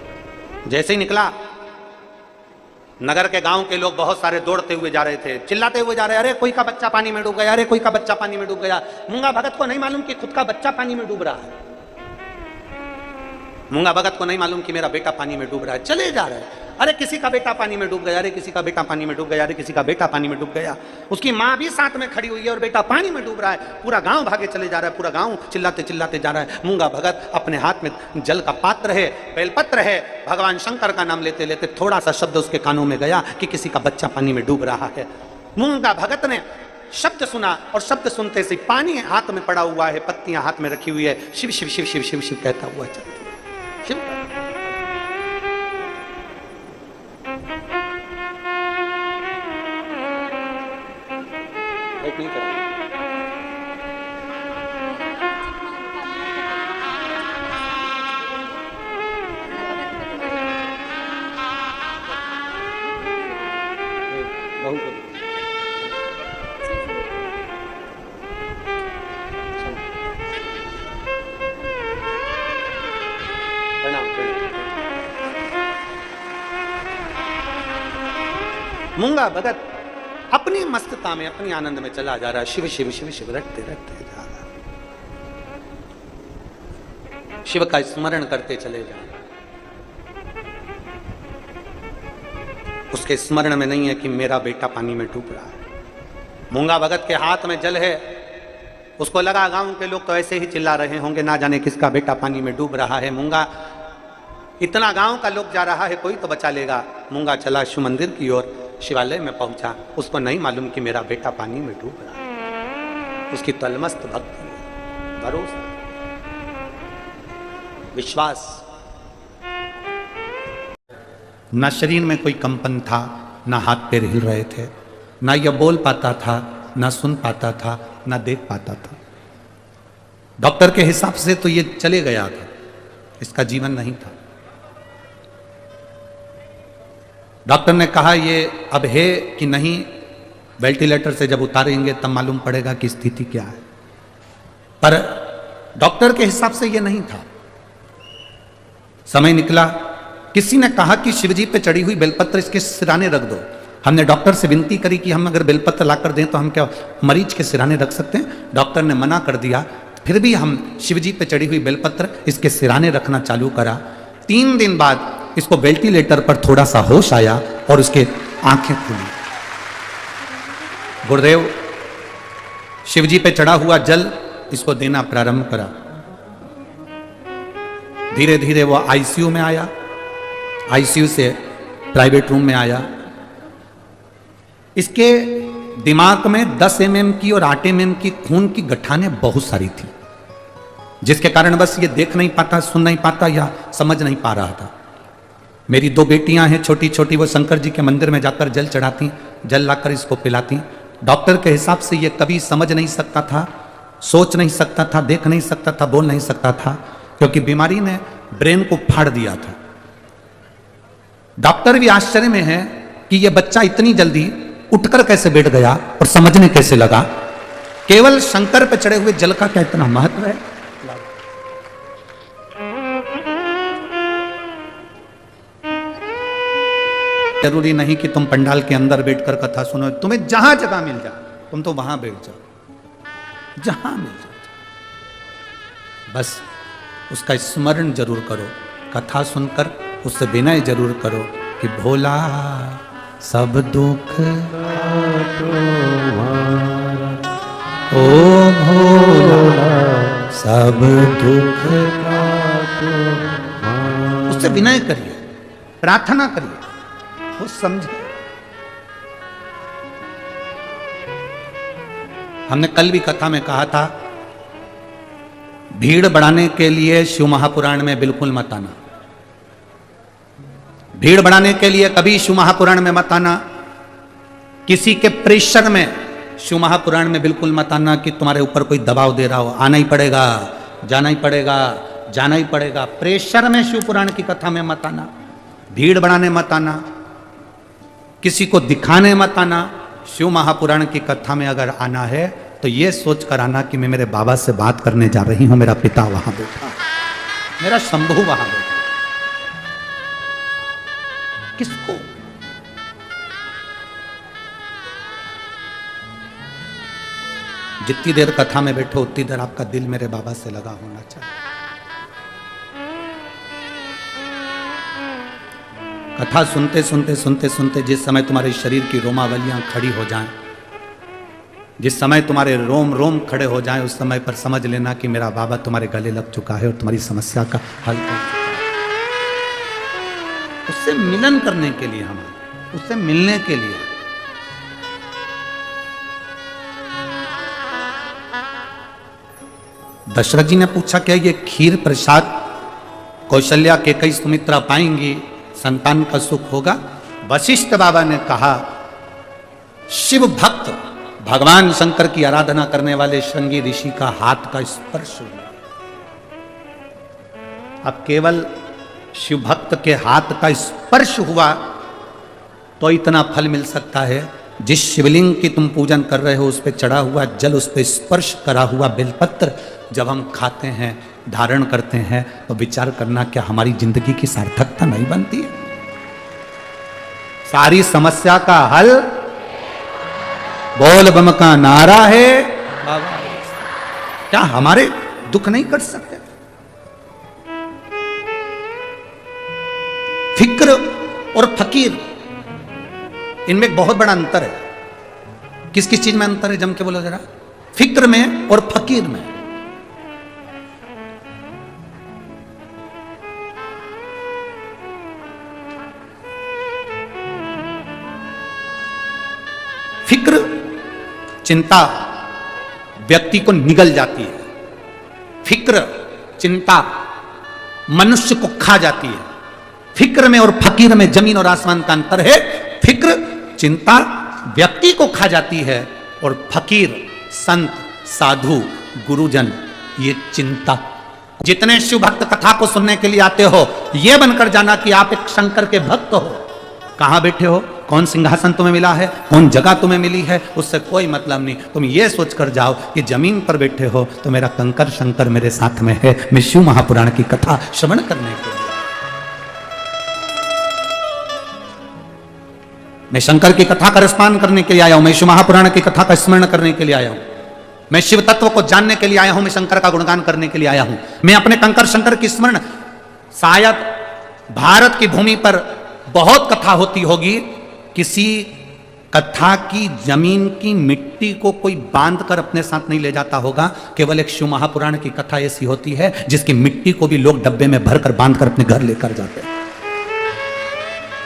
जैसे ही निकला, नगर के गांव के लोग बहुत सारे दौड़ते हुए जा रहे थे, चिल्लाते हुए जा रहे, अरे कोई का बच्चा पानी में डूब गया, अरे कोई का बच्चा पानी में डूब गया। मूंगा भगत को नहीं मालूम कि खुद का बच्चा पानी में डूब रहा है। मूंगा भगत को नहीं मालूम कि मेरा बेटा पानी में डूब रहा है। चले जा रहे हैं, अरे किसी का बेटा पानी में डूब गया, अरे किसी का बेटा पानी में डूब गया, अरे किसी का बेटा पानी में डूब गया। उसकी माँ भी साथ में खड़ी हुई है और बेटा पानी में डूब रहा है। पूरा गांव भागे चले जा रहा है, पूरा गांव चिल्लाते चिल्लाते जा रहा है। मूंगा भगत अपने हाथ में जल का पात्र है, बेलपत्र है, भगवान शंकर का नाम लेते लेते थोड़ा सा शब्द उसके कानों में गया कि किसी का बच्चा पानी में डूब रहा है। मूंगा भगत ने शब्द सुना और शब्द सुनते से पानी हाथ में पड़ा हुआ है, पत्तियां हाथ में रखी हुई है, शिव शिव शिव शिव शिव शिव कहता हुआ चलता है। शिव नहीं कर मूंगा भगत अपनी मस्तता में, अपनी आनंद में चला जा रहा है। शिव शिव शिव शिव रटते रटते जा रहा है, शिव का स्मरण करते चले जा रहा है। उसके स्मरण में नहीं है कि मेरा बेटा पानी में डूब रहा है। मूंगा भगत के हाथ में जल है, उसको लगा गांव के लोग तो ऐसे ही चिल्ला रहे होंगे, ना जाने किसका बेटा पानी में डूब रहा है। मूंगा, इतना गांव का लोग जा रहा है, कोई तो बचा लेगा। मूंगा चला शिव मंदिर की ओर, शिवालय में पहुंचा। उसको नहीं मालूम कि मेरा बेटा पानी में डूब रहा है। उसकी तलमस्त भक्ति, भरोसा, विश्वास। न शरीर में कोई कंपन था, न हाथ पैर हिल रहे थे, न यह बोल पाता था, न सुन पाता था, न देख पाता था। डॉक्टर के हिसाब से तो ये चले गया था, इसका जीवन नहीं था। डॉक्टर ने कहा ये अब है कि नहीं, वेंटिलेटर से जब उतारेंगे तब मालूम पड़ेगा कि स्थिति क्या है। पर डॉक्टर के हिसाब से ये नहीं था। समय निकला, किसी ने कहा कि शिवजी पे चढ़ी हुई बेलपत्र इसके सिराने रख दो। हमने डॉक्टर से विनती करी कि हम अगर बेलपत्र लाकर दें तो हम क्या मरीज के सिराने रख सकते हैं? डॉक्टर ने मना कर दिया। फिर भी हम शिवजी पे चढ़ी हुई बेलपत्र इसके सिराने रखना चालू करा। 3 दिन बाद इसको वेंटिलेटर पर थोड़ा सा होश आया और उसके आंखें खुली। गुरुदेव शिवजी पे चढ़ा हुआ जल इसको देना प्रारंभ करा। धीरे धीरे वो आईसीयू में आया, आईसीयू से प्राइवेट रूम में आया। इसके दिमाग में 10 mm की और 8 mm की खून की गठाने बहुत सारी थी, जिसके कारण बस ये देख नहीं पाता, सुन नहीं पाता या समझ नहीं पा रहा था। मेरी 2 बेटियां हैं छोटी छोटी, वो शंकर जी के मंदिर में जाकर जल चढ़ाती, जल लाकर इसको पिलाती। डॉक्टर के हिसाब से ये कभी समझ नहीं सकता था, सोच नहीं सकता था, देख नहीं सकता था, बोल नहीं सकता था, क्योंकि बीमारी ने ब्रेन को फाड़ दिया था। डॉक्टर भी आश्चर्य में है कि ये बच्चा इतनी जल्दी उठकर कैसे बैठ गया और समझने कैसे लगा। केवल शंकर पर चढ़े हुए जल का क्या इतना महत्व है। जरूरी नहीं कि तुम पंडाल के अंदर बैठकर कथा सुनो, तुम्हें जहां जगह मिल जाए तुम तो वहां बैठ जाओ, जहां मिल जाए, बस उसका स्मरण जरूर करो। कथा सुनकर उससे विनय जरूर करो कि भोला सब दुख ओ भोला सब दुख उससे विनय करिए, प्रार्थना करिए, वो समझे। हमने कल भी कथा में कहा था, भीड़ बढ़ाने के लिए शिव महापुराण में बिल्कुल मत आना। भीड़ बढ़ाने के लिए कभी शिव महापुराण में मत आना। किसी के प्रेशर में शिव महापुराण में बिल्कुल मत आना कि तुम्हारे ऊपर कोई दबाव दे रहा हो, आना ही पड़ेगा, जाना ही पड़ेगा, जाना ही पड़ेगा। प्रेशर में शिव पुराण की कथा में मत आना, भीड़ बढ़ाने मत आना, किसी को दिखाने मत आना। शिव महापुराण की कथा में अगर आना है तो ये सोच कर आना कि मैं मेरे बाबा से बात करने जा रही हूं, मेरा पिता वहां बैठा, मेरा शंभू वहां बैठा। किसको जितनी देर कथा में बैठो उतनी देर आपका दिल मेरे बाबा से लगा होना चाहिए। कथा सुनते सुनते सुनते सुनते जिस समय तुम्हारे शरीर की रोमावलियां खड़ी हो जाएं, जिस समय तुम्हारे रोम रोम खड़े हो जाएं, उस समय पर समझ लेना कि मेरा बाबा तुम्हारे गले लग चुका है और तुम्हारी समस्या का हल कर चुका है। उससे मिलन करने के लिए, हम उससे मिलने के लिए। दशरथ जी ने पूछा क्या ये खीर प्रसाद कौशल्या के कई सुमित्रा पाएंगी, संतान का सुख होगा? वशिष्ठ बाबा ने कहा, शिव भक्त भगवान शंकर की आराधना करने वाले श्रृंगी ऋषि का हाथ का स्पर्श हुआ। अब केवल शिव भक्त के हाथ का स्पर्श हुआ तो इतना फल मिल सकता है। जिस शिवलिंग की तुम पूजन कर रहे हो उस पर चढ़ा हुआ जल, उस पर स्पर्श करा हुआ बेलपत्र जब हम खाते हैं, धारण करते हैं, तो विचार करना क्या हमारी जिंदगी की सार्थकता नहीं बनती है? सारी समस्या का हल बोल बम का नारा है। क्या हमारे दुख नहीं कट सकते? फिक्र और फकीर, इनमें एक बहुत बड़ा अंतर है। किस किस चीज में अंतर है? जम के बोलो जरा। फिक्र में और फकीर में। फिक्र, चिंता व्यक्ति को निगल जाती है। फिक्र, चिंता मनुष्य को खा जाती है। फिक्र में और फकीर में जमीन और आसमान का अंतर है। फिक्र, चिंता व्यक्ति को खा जाती है और फकीर, संत, साधु, गुरुजन, ये चिंता। जितने शिव भक्त कथा को सुनने के लिए आते हो, यह बनकर जाना कि आप एक शंकर के भक्त हो। कहां बैठे हो, कौन सिंहासन तुम्हें मिला है, कौन जगह तुम्हें मिली है, उससे कोई मतलब नहीं। तुम ये सोचकर जाओ कि जमीन पर बैठे हो तो मेरा कंकर शंकर मेरे साथ में है। मैं शिव महापुराण की कथा श्रवण करने के लिए, मैं शंकर की कथा का रसपान करने के लिए आया हूं। मैं शिव महापुराण की कथा का स्मरण करने के लिए आया हूं। मैं शिव तत्व को जानने के लिए आया हूं। मैं शंकर का गुणगान करने के लिए आया हूं। मैं अपने कंकर शंकर की स्मरण, शायद भारत की भूमि पर बहुत कथा होती होगी, किसी कथा की जमीन की मिट्टी को कोई बांध कर अपने साथ नहीं ले जाता होगा। केवल एक शिव महापुराण की कथा ऐसी होती है जिसकी मिट्टी को भी लोग डब्बे में भरकर बांध कर अपने घर लेकर जाते हैं।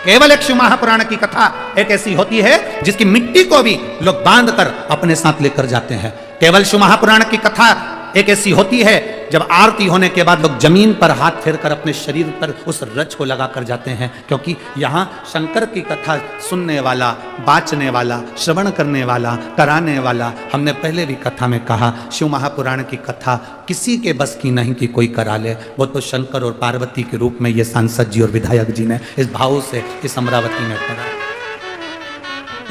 केवल एक शिव महापुराण की कथा एक ऐसी होती है जिसकी मिट्टी को भी लोग बांध कर अपने साथ लेकर जाते हैं। केवल शिव महापुराण की कथा एक ऐसी होती है जब आरती होने के बाद लोग जमीन पर हाथ फेर कर अपने शरीर पर उस रज को लगा कर जाते हैं, क्योंकि यहाँ शंकर की कथा सुनने वाला, बाचने वाला, श्रवण करने वाला, कराने वाला, हमने पहले भी कथा में कहा शिव महापुराण की कथा किसी के बस की नहीं कि कोई करा ले, वो तो शंकर और पार्वती के रूप में ये सांसद जी और विधायक जी ने इस भाव से इस अमरावती में करा।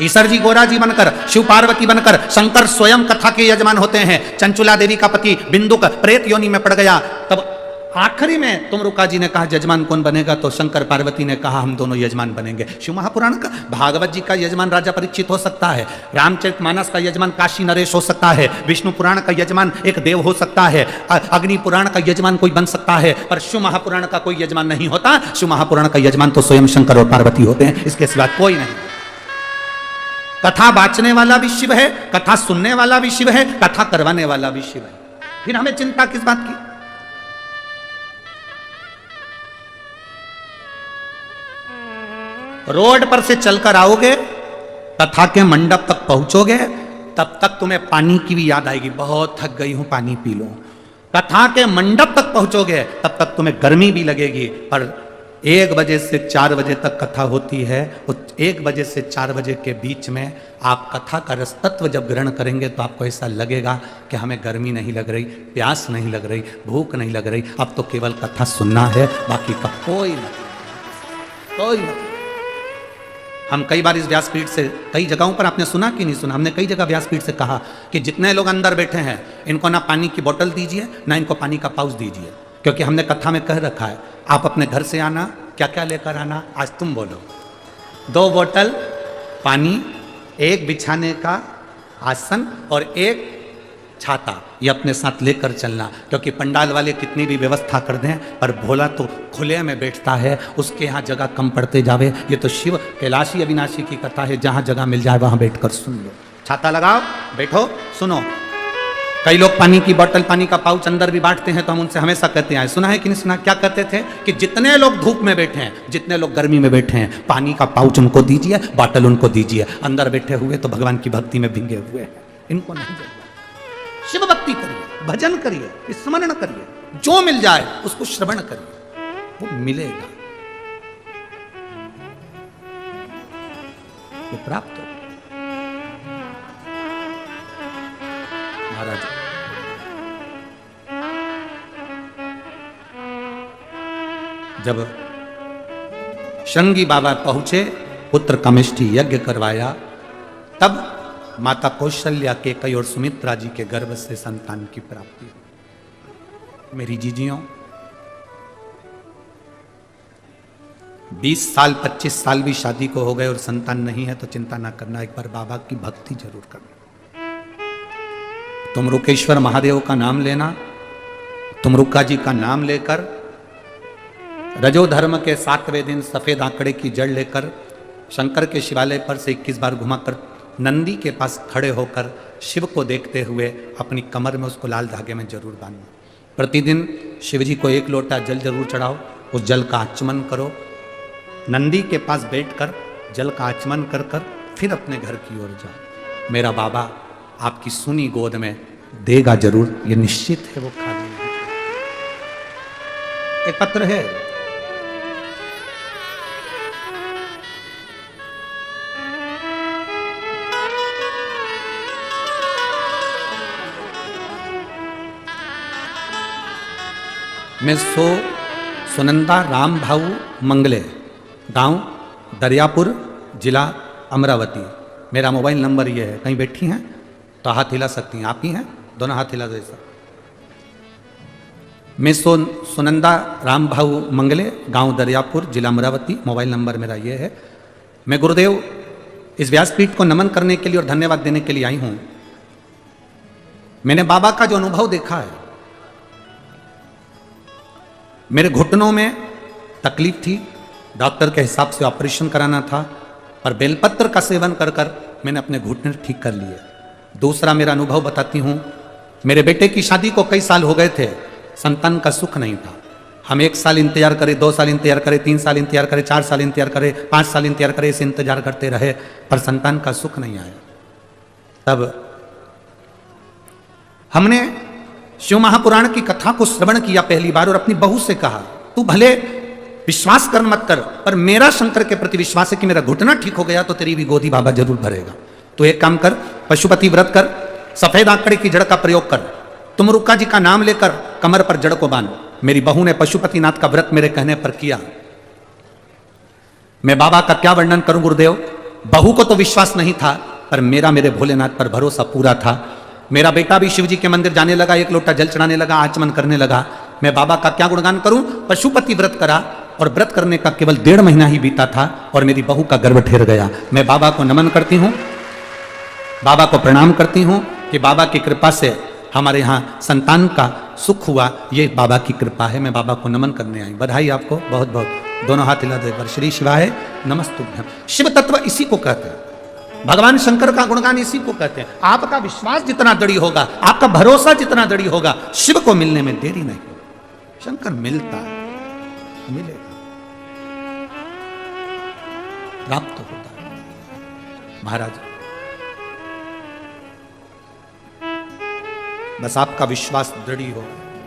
ईश्वर जी गोरा जी बनकर, शिव पार्वती बनकर शंकर स्वयं कथा के यजमान होते हैं। चंचुला देवी का पति बिंदुक प्रेत योनि में पड़ गया, तब आखिरी में तुमरुका जी ने कहा यजमान कौन बनेगा, तो शंकर पार्वती ने कहा हम दोनों यजमान बनेंगे। शिव महापुराण का भागवत जी का यजमान राजा परीक्षित हो सकता है, रामचरितमानस का यजमान काशी नरेश हो सकता है, विष्णु पुराण का यजमान एक देव हो सकता है, अग्नि पुराण का यजमान कोई बन सकता है, पर शिव महापुराण का कोई यजमान नहीं होता। शिव महापुराण का यजमान तो स्वयं शंकर और पार्वती होते हैं, इसके सिवा कोई नहीं। कथा बाचने वाला भी शिव है, कथा सुनने वाला भी शिव है, कथा करवाने वाला भी शिव है। फिर हमें चिंता किस बात की? रोड पर से चलकर आओगे, कथा के मंडप तक पहुंचोगे, तब तक तुम्हें पानी की भी याद आएगी, बहुत थक गई हूं पानी पी लो। कथा के मंडप तक पहुंचोगे तब तक तुम्हें गर्मी भी लगेगी, पर 1 बजे से 4 बजे तक कथा होती है, उस 1 बजे से 4 बजे के बीच में आप कथा का रस तत्व जब ग्रहण करेंगे तो आपको ऐसा लगेगा कि हमें गर्मी नहीं लग रही, प्यास नहीं लग रही, भूख नहीं लग रही, अब तो केवल कथा सुनना है, बाकी का कोई नहीं। हम कई बार इस व्यासपीठ से, कई जगहों पर आपने सुना कि नहीं सुना, हमने कई जगह व्यासपीठ से कहा कि जितने लोग अंदर बैठे हैं इनको ना पानी की बोतल दीजिए ना इनको पानी का पाउच दीजिए, क्योंकि हमने कथा में कह रखा है आप अपने घर से आना, क्या क्या लेकर आना, आज तुम बोलो। 2 बोतल पानी, 1 बिछाने का आसन और 1 छाता, ये अपने साथ लेकर चलना, क्योंकि पंडाल वाले कितनी भी व्यवस्था कर दें पर भोला तो खुले में बैठता है, उसके यहाँ जगह कम पड़ते जावे। ये तो शिव कैलाशी अविनाशी की कथा है, जहाँ जगह मिल जाए वहाँ बैठकर सुन लो, छाता लगाओ, बैठो, सुनो। कई लोग पानी की बोतल, पानी का पाउच अंदर भी बांटते हैं, तो हम उनसे हमेशा कहते हैं, सुना है कि नहीं सुना, क्या कहते थे कि जितने लोग धूप में बैठे हैं, जितने लोग गर्मी में बैठे हैं, पानी का पाउच उनको दीजिए, बोतल उनको दीजिए, अंदर बैठे हुए तो भगवान की भक्ति में भिंगे हुए हैं, इनको नहीं चाहिए। शिव भक्ति करिए, भजन करिए, स्मरण करिए, जो मिल जाए उसको श्रवण करिए, वो मिलेगा, वो प्राप्त हो। महाराज जब शृंगी बाबा पहुंचे, पुत्र कमिष्ठी यज्ञ करवाया, तब माता कौशल्या, केकई और सुमित्रा जी के गर्भ से संतान की प्राप्ति हुई। मेरी जीजियों, 20 साल 25 साल भी शादी को हो गए और संतान नहीं है तो चिंता ना करना, एक बार बाबा की भक्ति जरूर करना। तुमरुकेश्वर महादेव का नाम लेना, तुमरुका जी का नाम लेकर रजो धर्म के 7वें दिन सफेद आंकड़े की जड़ लेकर शंकर के शिवालय पर से 21 बार घुमाकर नंदी के पास खड़े होकर शिव को देखते हुए अपनी कमर में उसको लाल धागे में जरूर बांधना। प्रतिदिन शिव जी को 1 लोटा जल जरूर चढ़ाओ, उस जल का आचमन करो, नंदी के पास बैठकर जल का आचमन कर कर फिर अपने घर की ओर जाओ। मेरा बाबा आपकी सुनी गोद में देगा जरूर, ये निश्चित है, वो खा लेगा। एक पत्र है, मैं सुनंदा राम भाऊ मंगले, गांव दरियापुर, जिला अमरावती। मेरा मोबाइल नंबर ये है, कहीं बैठी हैं तो हाथ हिला सकती हैं, आप ही हैं, दोनों हाथ हिला दे सर। मैं सुनंदा राम भाऊ मंगले, गांव दरियापुर, जिला अमरावती, मोबाइल नंबर मेरा ये है। मैं गुरुदेव इस व्यासपीठ को नमन करने के लिए और धन्यवाद देने के लिए आई हूं। मैंने बाबा का जो अनुभव देखा है, मेरे घुटनों में तकलीफ थी, डॉक्टर के हिसाब से ऑपरेशन कराना था, पर बेलपत्र का सेवन कर कर मैंने अपने घुटने ठीक कर लिए। दूसरा मेरा अनुभव बताती हूँ, मेरे बेटे की शादी को कई साल हो गए थे, संतान का सुख नहीं था, हम 1 साल इंतजार करें, 2 साल इंतजार करें, 3 साल इंतजार करें, 4 साल इंतजार करें, 5 साल इंतजार करें, इसे इंतजार करते रहे पर संतान का सुख नहीं आया। तब हमने शिव महापुराण की कथा को श्रवण किया पहली बार और अपनी बहू से कहा, तू भले विश्वास कर मत कर, पर मेरा शंकर के प्रति विश्वास है कि मेरा घुटना ठीक हो गया तो तेरी भी गोदी बाबा जरूर भरेगा। तो एक काम कर, पशुपति व्रत कर, सफेद आंकड़े की जड़ का प्रयोग कर, तुम रुक्का जी का नाम लेकर कमर पर जड़ को बांध। मेरी बहू ने पशुपतिनाथ का व्रत मेरे कहने पर किया। मैं बाबा का क्या वर्णन करूं गुरुदेव, बहू को तो विश्वास नहीं था पर मेरे भोलेनाथ पर भरोसा पूरा था। मेरा बेटा भी शिव जी के मंदिर जाने लगा, 1 लोटा जल चढ़ाने लगा, आचमन करने लगा। मैं बाबा का क्या गुणगान करूं, पशुपति व्रत करा और व्रत करने का केवल 1.5 महीना ही बीता था और मेरी बहू का गर्भ ठहर गया। मैं बाबा को नमन करती हूं, बाबा को प्रणाम करती हूं कि बाबा की कृपा से हमारे यहाँ संतान का सुख हुआ, ये बाबा की कृपा है। मैं बाबा को नमन करने आई। बधाई आपको बहुत बहुत, दोनों हाथ हिला दो एक बार। श्री शिवाय नमस्तुभ्यं। शिव तत्व इसी को कहते हैं, भगवान शंकर का गुणगान इसी को कहते हैं। आपका विश्वास जितना दृढ़ होगा, आपका भरोसा जितना दृढ़ होगा, शिव को मिलने में देरी नहीं होगी। शंकर मिलता है, मिलेगा, प्राप्त होता है। महाराज बस आपका विश्वास दृढ़ हो,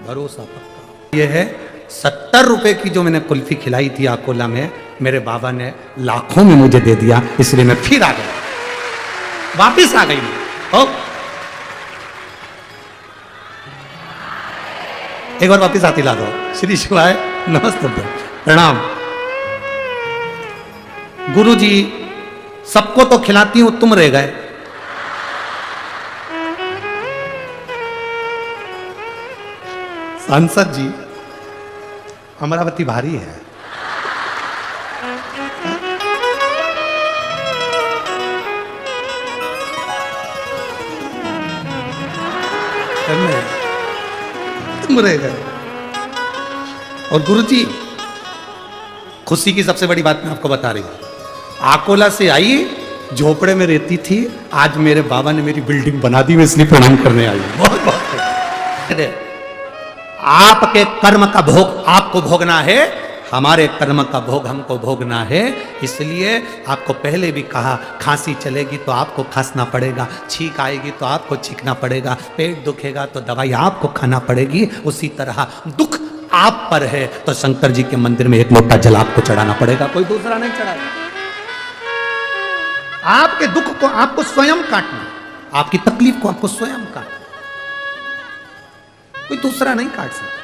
भरोसा पक्का। यह है 70 रुपए की जो मैंने कुल्फी खिलाई थी अकोला में, मेरे बाबा ने लाखों में मुझे दे दिया, इसलिए मैं फिर आ गया, वापिस आ गई। एक बार वापिस आती ला दो। श्री शिवाय नमस्ते, प्रणाम। गुरु जी सबको तो खिलाती हूं, तुम रह गए। सांसद जी अमरावती भारी है, तुम रह गए। और गुरुजी खुशी की सबसे बड़ी बात मैं आपको बता रही हूं, आकोला से आई, झोपड़े में रहती थी, आज मेरे बाबा ने मेरी बिल्डिंग बना दी, मैं इसलिए प्रणाम करने आई। बहुत बहुत आपके कर्म का भोग आपको भोगना है, हमारे कर्म का भोग हमको भोगना है। इसलिए आपको पहले भी कहा, खांसी चलेगी तो आपको खांसना पड़ेगा, छींक आएगी तो आपको छींकना पड़ेगा, पेट दुखेगा तो दवाई आपको खाना पड़ेगी। उसी तरह दुख आप पर है तो शंकर जी के मंदिर में 1 लोटा जल आपको चढ़ाना पड़ेगा, कोई दूसरा नहीं चढ़ाएगा। आपके दुख को आपको स्वयं काटना, आपकी तकलीफ को आपको स्वयं काटना, कोई दूसरा नहीं काट सकता,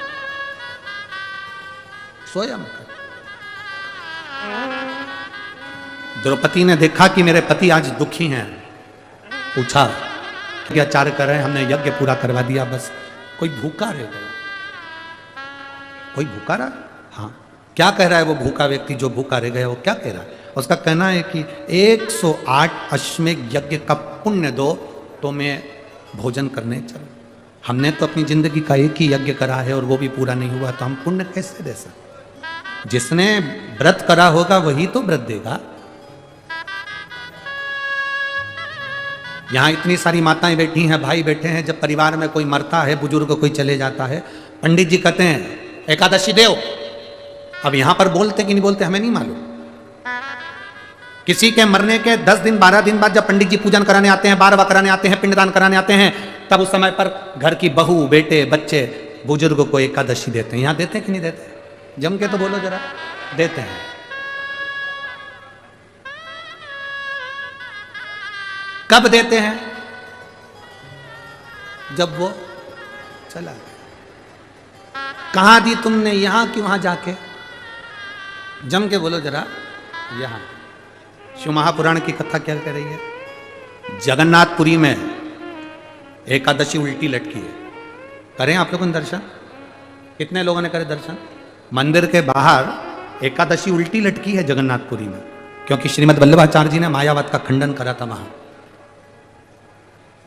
स्वयं काट। द्रौपदी ने देखा कि मेरे पति आज दुखी हैं, पूछा क्या आचार्य कर रहे हैं, हमने यज्ञ पूरा करवा दिया, बस कोई भूखा रह गया। कोई भूखा रहा? हाँ। क्या कह रहा है वो भूखा व्यक्ति जो भूखा रह गया, वो क्या कह रहा है? उसका कहना है कि 108 अश्वमेध यज्ञ का पुण्य दो तो मैं भोजन करने चलूं। हमने तो अपनी जिंदगी का एक ही यज्ञ करा है और वो भी पूरा नहीं हुआ, तो हम पुण्य कैसे दे सकते? जिसने व्रत करा होगा वही तो व्रत देगा। यहां इतनी सारी माताएं बैठी हैं, भाई बैठे हैं, जब परिवार में कोई मरता है, बुजुर्ग कोई चले जाता है, पंडित जी कहते हैं एकादशी देव। अब यहां पर बोलते कि नहीं बोलते हमें नहीं मालूम। किसी के मरने के 10 दिन 12 दिन बाद जब पंडित जी पूजन कराने आते हैं, 12वां कराने आते हैं, पिंडदान कराने आते हैं, तब उस समय पर घर की बहू, बेटे, बच्चे, बुजुर्ग को एकादशी देते हैं। यहां देते हैं कि नहीं देते? जम के तो बोलो जरा। देते हैं। कब देते हैं? जब वो चला गया। कहां दी तुमने? यहां कि वहां जाके? जम के बोलो जरा। यहां। शिव महापुराण की कथा क्या कह रही है? जगन्नाथपुरी में एकादशी उल्टी लटकी है। करें आप लोगों ने दर्शन? कितने लोगों ने करे दर्शन? मंदिर के बाहर एकादशी उल्टी लटकी है जगन्नाथपुरी में, क्योंकि श्रीमद् वल्लभाचार्य जी ने मायावाद का खंडन करा था वहां।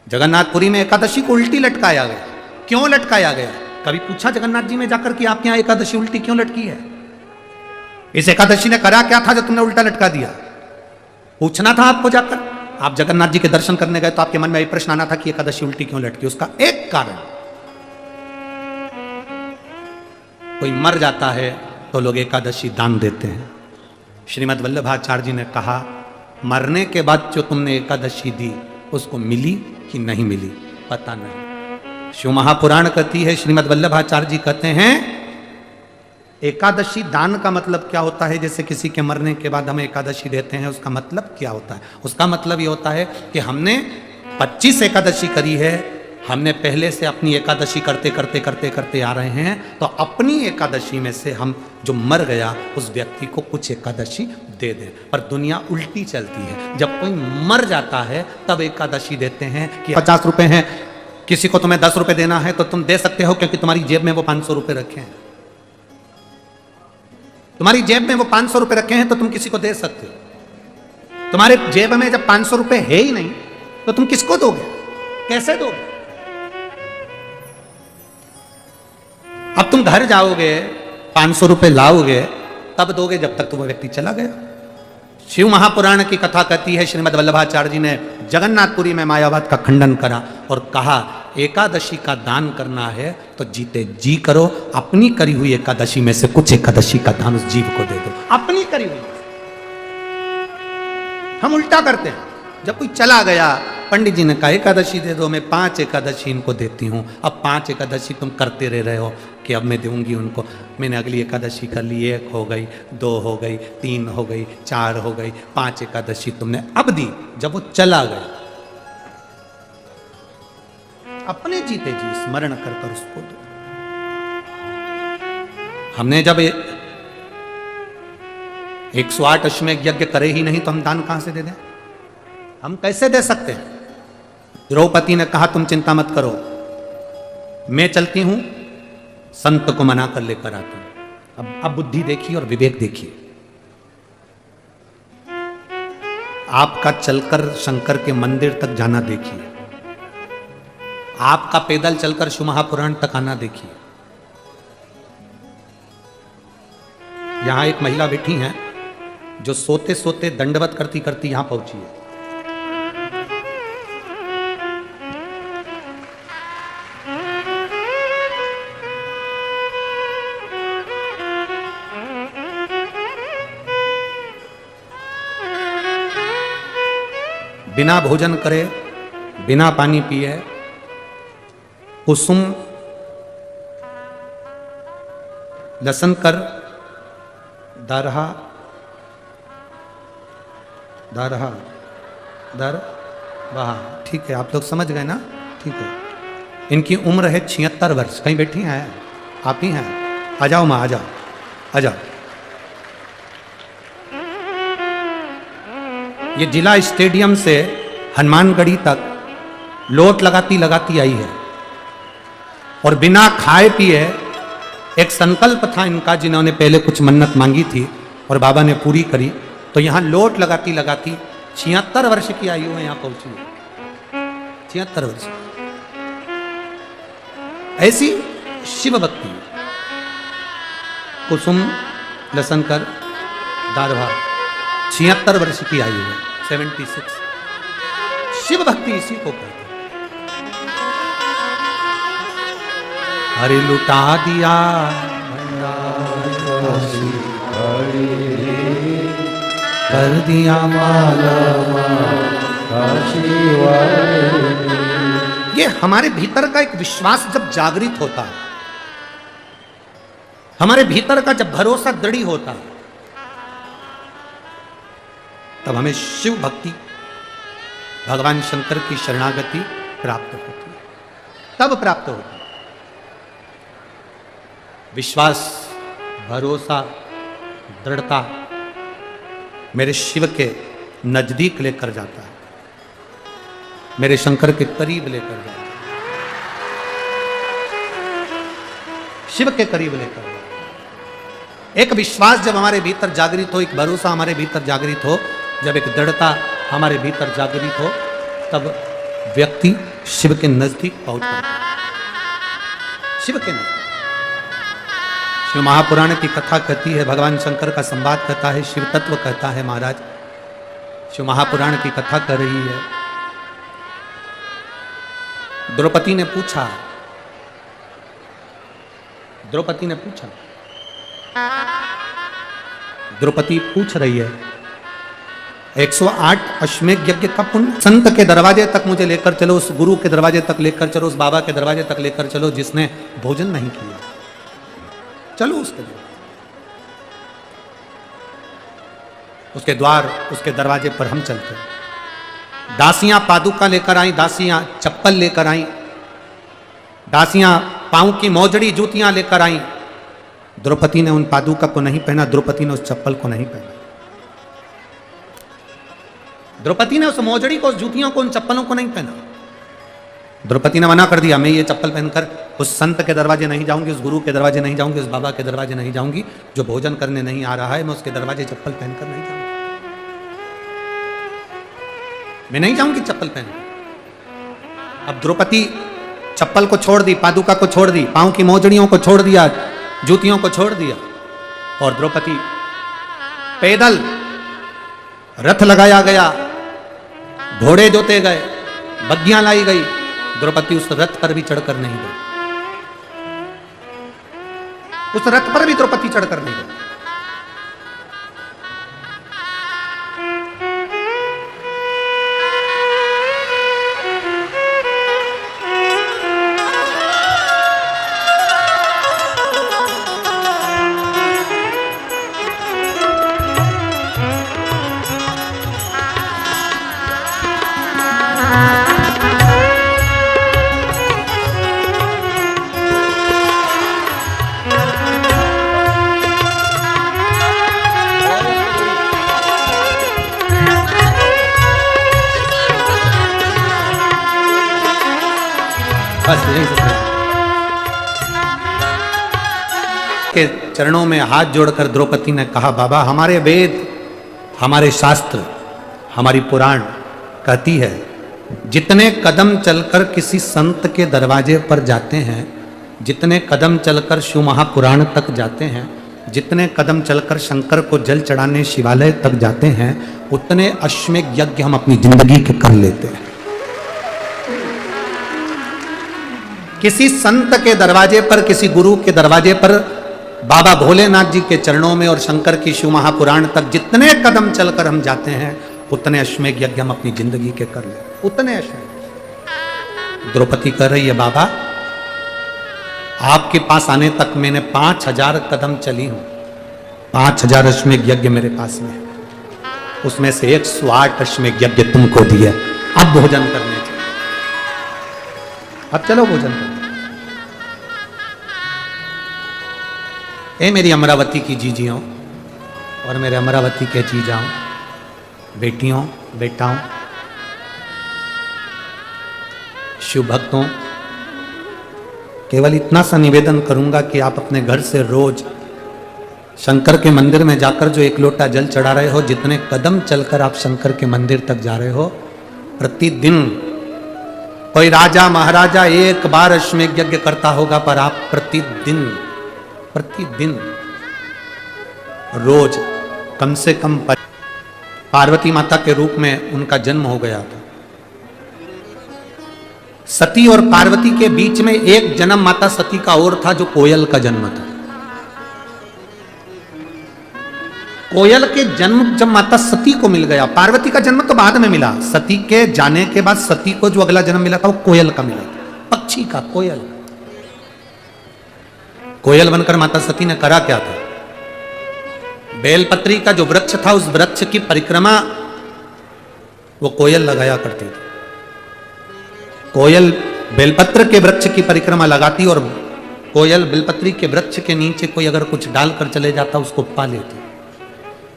जगन्नाथपुरी में एकादशी को उल्टी लटकाया गया। क्यों लटकाया गया? कभी पूछा जगन्नाथ जी में जाकर कि आपके यहां एकादशी उल्टी क्यों लटकी है? इस एकादशी ने करा क्या था जो तुमने उल्टा लटका दिया? पूछना था आपको जाकर। आप जगन्नाथ जी के दर्शन करने गए तो आपके मन में यह प्रश्न आना था कि एकादशी उल्टी क्यों लटकी। उसका एक कारण, कोई मर जाता है तो लोग एकादशी दान देते हैं। श्रीमद् वल्लभाचार्य जी ने कहा, मरने के बाद जो तुमने एकादशी दी उसको मिली कि नहीं मिली पता नहीं। शिव महापुराण कहती है, श्रीमद् वल्लभाचार्य जी कहते हैं एकादशी दान का मतलब क्या होता है। जैसे किसी के मरने के बाद हम एकादशी देते हैं, उसका मतलब क्या होता है? उसका मतलब ये होता है कि हमने 25 एकादशी करी है, हमने पहले से अपनी एकादशी करते करते करते करते आ रहे हैं, तो अपनी एकादशी में से हम जो मर गया उस व्यक्ति को कुछ एकादशी दे दें। पर दुनिया उल्टी चलती है, जब कोई मर जाता है तब एकादशी देते हैं कि 50 रुपए हैं, किसी को तुम्हें 10 रुपए देना है तो तुम दे सकते हो क्योंकि तुम्हारी जेब में वो 500 रुपए रखे हैं। तुम्हारी जेब में वो 500 रुपए रखे हैं तो तुम किसी को दे सकते हो। तुम्हारे जेब में जब 500 रुपए है ही नहीं तो तुम किसको दोगे, कैसे दोगे? अब तुम घर जाओगे 500 रुपए लाओगे तब दोगे जब तक तो वो व्यक्ति चला गया। शिव महापुराण की कथा कहती है, श्रीमद् वल्लभाचार्य जी ने जगन्नाथपुरी में मायावाद का खंडन करा और कहा एकादशी का दान करना है तो जीते जी करो, अपनी करी हुई एकादशी में से कुछ एकादशी का दान उस जीव को दे दो। अपनी करी हुई। हम उल्टा करते हैं, जब कोई चला गया पंडित जी ने कहा एकादशी दे दो, मैं 5 एकादशी इनको देती हूँ। अब 5 एकादशी तुम करते रहे हो कि अब मैं दूंगी उनको, मैंने अगली एकादशी कर ली, 1 हो गई, 2 हो गई, 3 हो गई, 4 हो गई, 5 एकादशी तुमने अब दी। जब वो चला गया अपने जीते जी स्मरण कर कर उसको दो। हमने जब 108 अश्वमेध यज्ञ करे ही नहीं तो हम दान कहां से दे दें? हम कैसे दे सकते हैं? द्रौपदी ने कहा तुम चिंता मत करो, मैं चलती हूं, संत को मना कर लेकर आती हूं। अब बुद्धि देखिए और विवेक देखिए। आपका चलकर शंकर के मंदिर तक जाना देखिए, आपका पैदल चलकर शिव महापुराण तक आना देखिए। यहां एक महिला बैठी हैं जो सोते सोते दंडवत करती करती यहां पहुंची है। बिना भोजन करे, बिना पानी पिए, कुसुम लसन कर दरहा दरहा दर वहा, ठीक है, आप लोग समझ गए ना? ठीक है। इनकी उम्र है 76 वर्ष। कहीं बैठी हैं? आप ही हैं? आ जाओ माँ, आ जाओ, आ जाओ। ये जिला स्टेडियम से हनुमानगढ़ी तक लोट लगाती लगाती आई है और बिना खाए पिए, एक संकल्प था इनका जिन्होंने पहले कुछ मन्नत मांगी थी और बाबा ने पूरी करी, तो यहां लोट लगाती लगाती 76 वर्ष की आयु में यहां पहुंची है। 76 वर्ष। ऐसी शिव भक्ति। कुसुम लसन कर दारभा 76 वर्ष की आयु है, 76। शिव भक्ति इसी को कहते हैं। हरि लुटा दिया कर दिया माला ये हमारे भीतर का एक विश्वास जब जागृत होता है, हमारे भीतर का जब भरोसा दृढ़ होता है, तब हमें शिव भक्ति, भगवान शंकर की शरणागति प्राप्त होती है। तब प्राप्त होती है विश्वास, भरोसा, दृढ़ता मेरे शिव के नजदीक लेकर जाता है, मेरे शंकर के करीब लेकर जाता है, शिव के करीब लेकर जाता है। एक विश्वास जब हमारे भीतर जागृत हो, एक भरोसा हमारे भीतर जागृत हो, जब एक दृढ़ता हमारे भीतर जागृत हो, तब व्यक्ति शिव के नजदीक पहुंच पाता है। शिव के नजदीक। शिव महापुराण की कथा कहती है, भगवान शंकर का संवाद कहता है, शिव तत्व कहता है महाराज। शिव महापुराण की कथा कर रही है। द्रौपदी ने पूछा द्रौपदी पूछ रही है 108 अश्वमेध यज्ञ का पुण्य, संत के दरवाजे तक मुझे लेकर चलो, उस गुरु के दरवाजे तक लेकर चलो, उस बाबा के दरवाजे तक लेकर चलो जिसने भोजन नहीं किया, चलो उसके द्वार, उसके दरवाजे पर हम चलते। दासियां पादुका लेकर आई, दासियां चप्पल लेकर आई, दासियां पांव की मोजड़ी जूतियां लेकर आई। द्रौपदी ने उन पादुका को नहीं पहना, द्रौपदी ने उस चप्पल को नहीं पहना, द्रौपदी ने उस मोजड़ी को, उस जूतियों को, उन चप्पलों को नहीं पहना। द्रौपदी ने मना कर दिया, मैं ये चप्पल पहनकर उस संत के दरवाजे नहीं जाऊंगी, उस गुरु के दरवाजे नहीं जाऊंगी, उस बाबा के दरवाजे नहीं जाऊंगी, जो भोजन करने नहीं आ रहा है, मैं उसके दरवाजे चप्पल पहनकर नहीं जाऊंगी, मैं नहीं जाऊंगी चप्पल पहन। अब द्रौपदी चप्पल को छोड़ दी, पादुका को छोड़ दी, पांव की मोजड़ियों को छोड़ दिया, जूतियों को छोड़ दिया, और द्रौपदी पैदल, रथ लगाया गया, घोड़े जोते गए, बग्गियां लाई गई, द्रौपदी उस रथ पर भी चढ़कर नहीं गई, उस रथ पर भी द्रौपदी चढ़कर नहीं गई। के चरणों में हाथ जोड़कर द्रौपदी ने कहा, बाबा हमारे वेद, हमारे शास्त्र, हमारी पुराण कहती है जितने कदम चलकर किसी संत के दरवाजे पर जाते हैं, जितने कदम चलकर शिव महापुराण तक जाते हैं, जितने कदम चलकर शंकर को जल चढ़ाने शिवालय तक जाते हैं, उतने अश्वमेध यज्ञ हम अपनी जिंदगी के कर लेते हैं। किसी संत के दरवाजे पर, किसी गुरु के दरवाजे पर, बाबा भोलेनाथ जी के चरणों में और शंकर की शिव महापुराण तक जितने कदम चलकर हम जाते हैं, उतने अश्वमेध यज्ञ हम अपनी जिंदगी के कर ले, उतने अश्वमेध। द्रौपदी कह रही है, बाबा आपके पास आने तक मैंने 5000 कदम चली हूं, 5000 अश्वमेध यज्ञ मेरे पास में है, उसमें से 108 अश्वमेध यज्ञ तुमको दिए, अब भोजन करने चलो, अब चलो भोजन करने। ए मेरी अमरावती की जीजियों और मेरे अमरावती के जीजाओं, बेटियों, बेटाओं, शिव भक्तों, केवल इतना सा निवेदन करूंगा कि आप अपने घर से रोज शंकर के मंदिर में जाकर जो 1 लोटा जल चढ़ा रहे हो, जितने कदम चलकर आप शंकर के मंदिर तक जा रहे हो, प्रतिदिन कोई राजा महाराजा 1 बार अश्वमेध यज्ञ करता होगा, पर आप प्रतिदिन रोज कम से कम पार्वती माता के रूप में उनका जन्म हो गया था। सती और पार्वती के बीच में एक जन्म माता सती का और था, जो कोयल का जन्म था। कोयल के जन्म जब माता सती को मिल गया, पार्वती का जन्म तो बाद में मिला, सती के जाने के बाद सती को जो अगला जन्म मिला था वो कोयल का मिला था, पक्षी का, कोयल। कोयल बनकर माता सती ने करा क्या था? बेलपत्री का जो वृक्ष था, उस वृक्ष की परिक्रमा वो कोयल लगाया करती थी। कोयल बेलपत्र के वृक्ष की परिक्रमा लगाती और कोयल बेलपत्री के वृक्ष के नीचे कोई अगर कुछ डालकर चले जाता उसको पा लेती।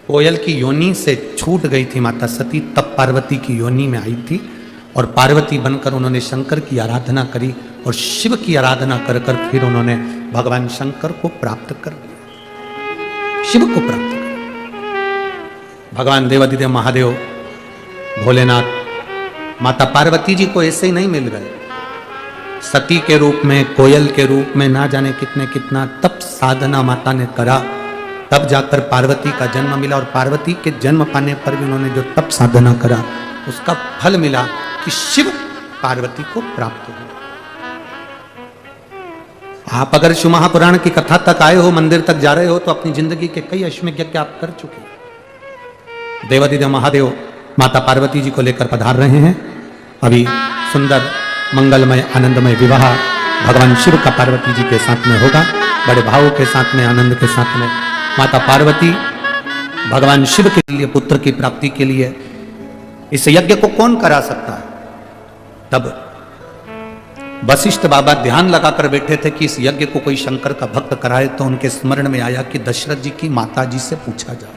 कोयल की योनि से छूट गई थी माता सती, तब पार्वती की योनि में आई थी और पार्वती बनकर उन्होंने शंकर की आराधना करी और शिव की आराधना कर कर फिर उन्होंने भगवान शंकर को प्राप्त कर लिया, शिव को प्राप्त कर। भगवान देवादिदेव महादेव भोलेनाथ माता पार्वती जी को ऐसे ही नहीं मिल गए, सती के रूप में, कोयल के रूप में, ना जाने कितना तप साधना माता ने करा, तब जाकर पार्वती का जन्म मिला। और पार्वती के जन्म पाने पर भी उन्होंने जो तप साधना करा उसका फल मिला कि शिव पार्वती को प्राप्त हुआ। आप अगर शिव महापुराण की कथा तक आए हो, मंदिर तक जा रहे हो, तो अपनी जिंदगी के कई अश्वमेध यज्ञ आप कर चुके हैं। देवादिदेव महादेव माता पार्वती जी को लेकर पधार रहे हैं। अभी सुंदर मंगलमय आनंदमय विवाह भगवान शिव का पार्वती जी के साथ में होगा, बड़े भाव के साथ में, आनंद के साथ में। माता पार्वती भगवान शिव के लिए पुत्र की प्राप्ति के लिए इस यज्ञ को कौन करा सकता है? तब वशिष्ठ बाबा ध्यान लगाकर बैठे थे कि इस यज्ञ को कोई शंकर का भक्त कराए, तो उनके स्मरण में आया कि दशरथ जी की माता जी से पूछा जाए।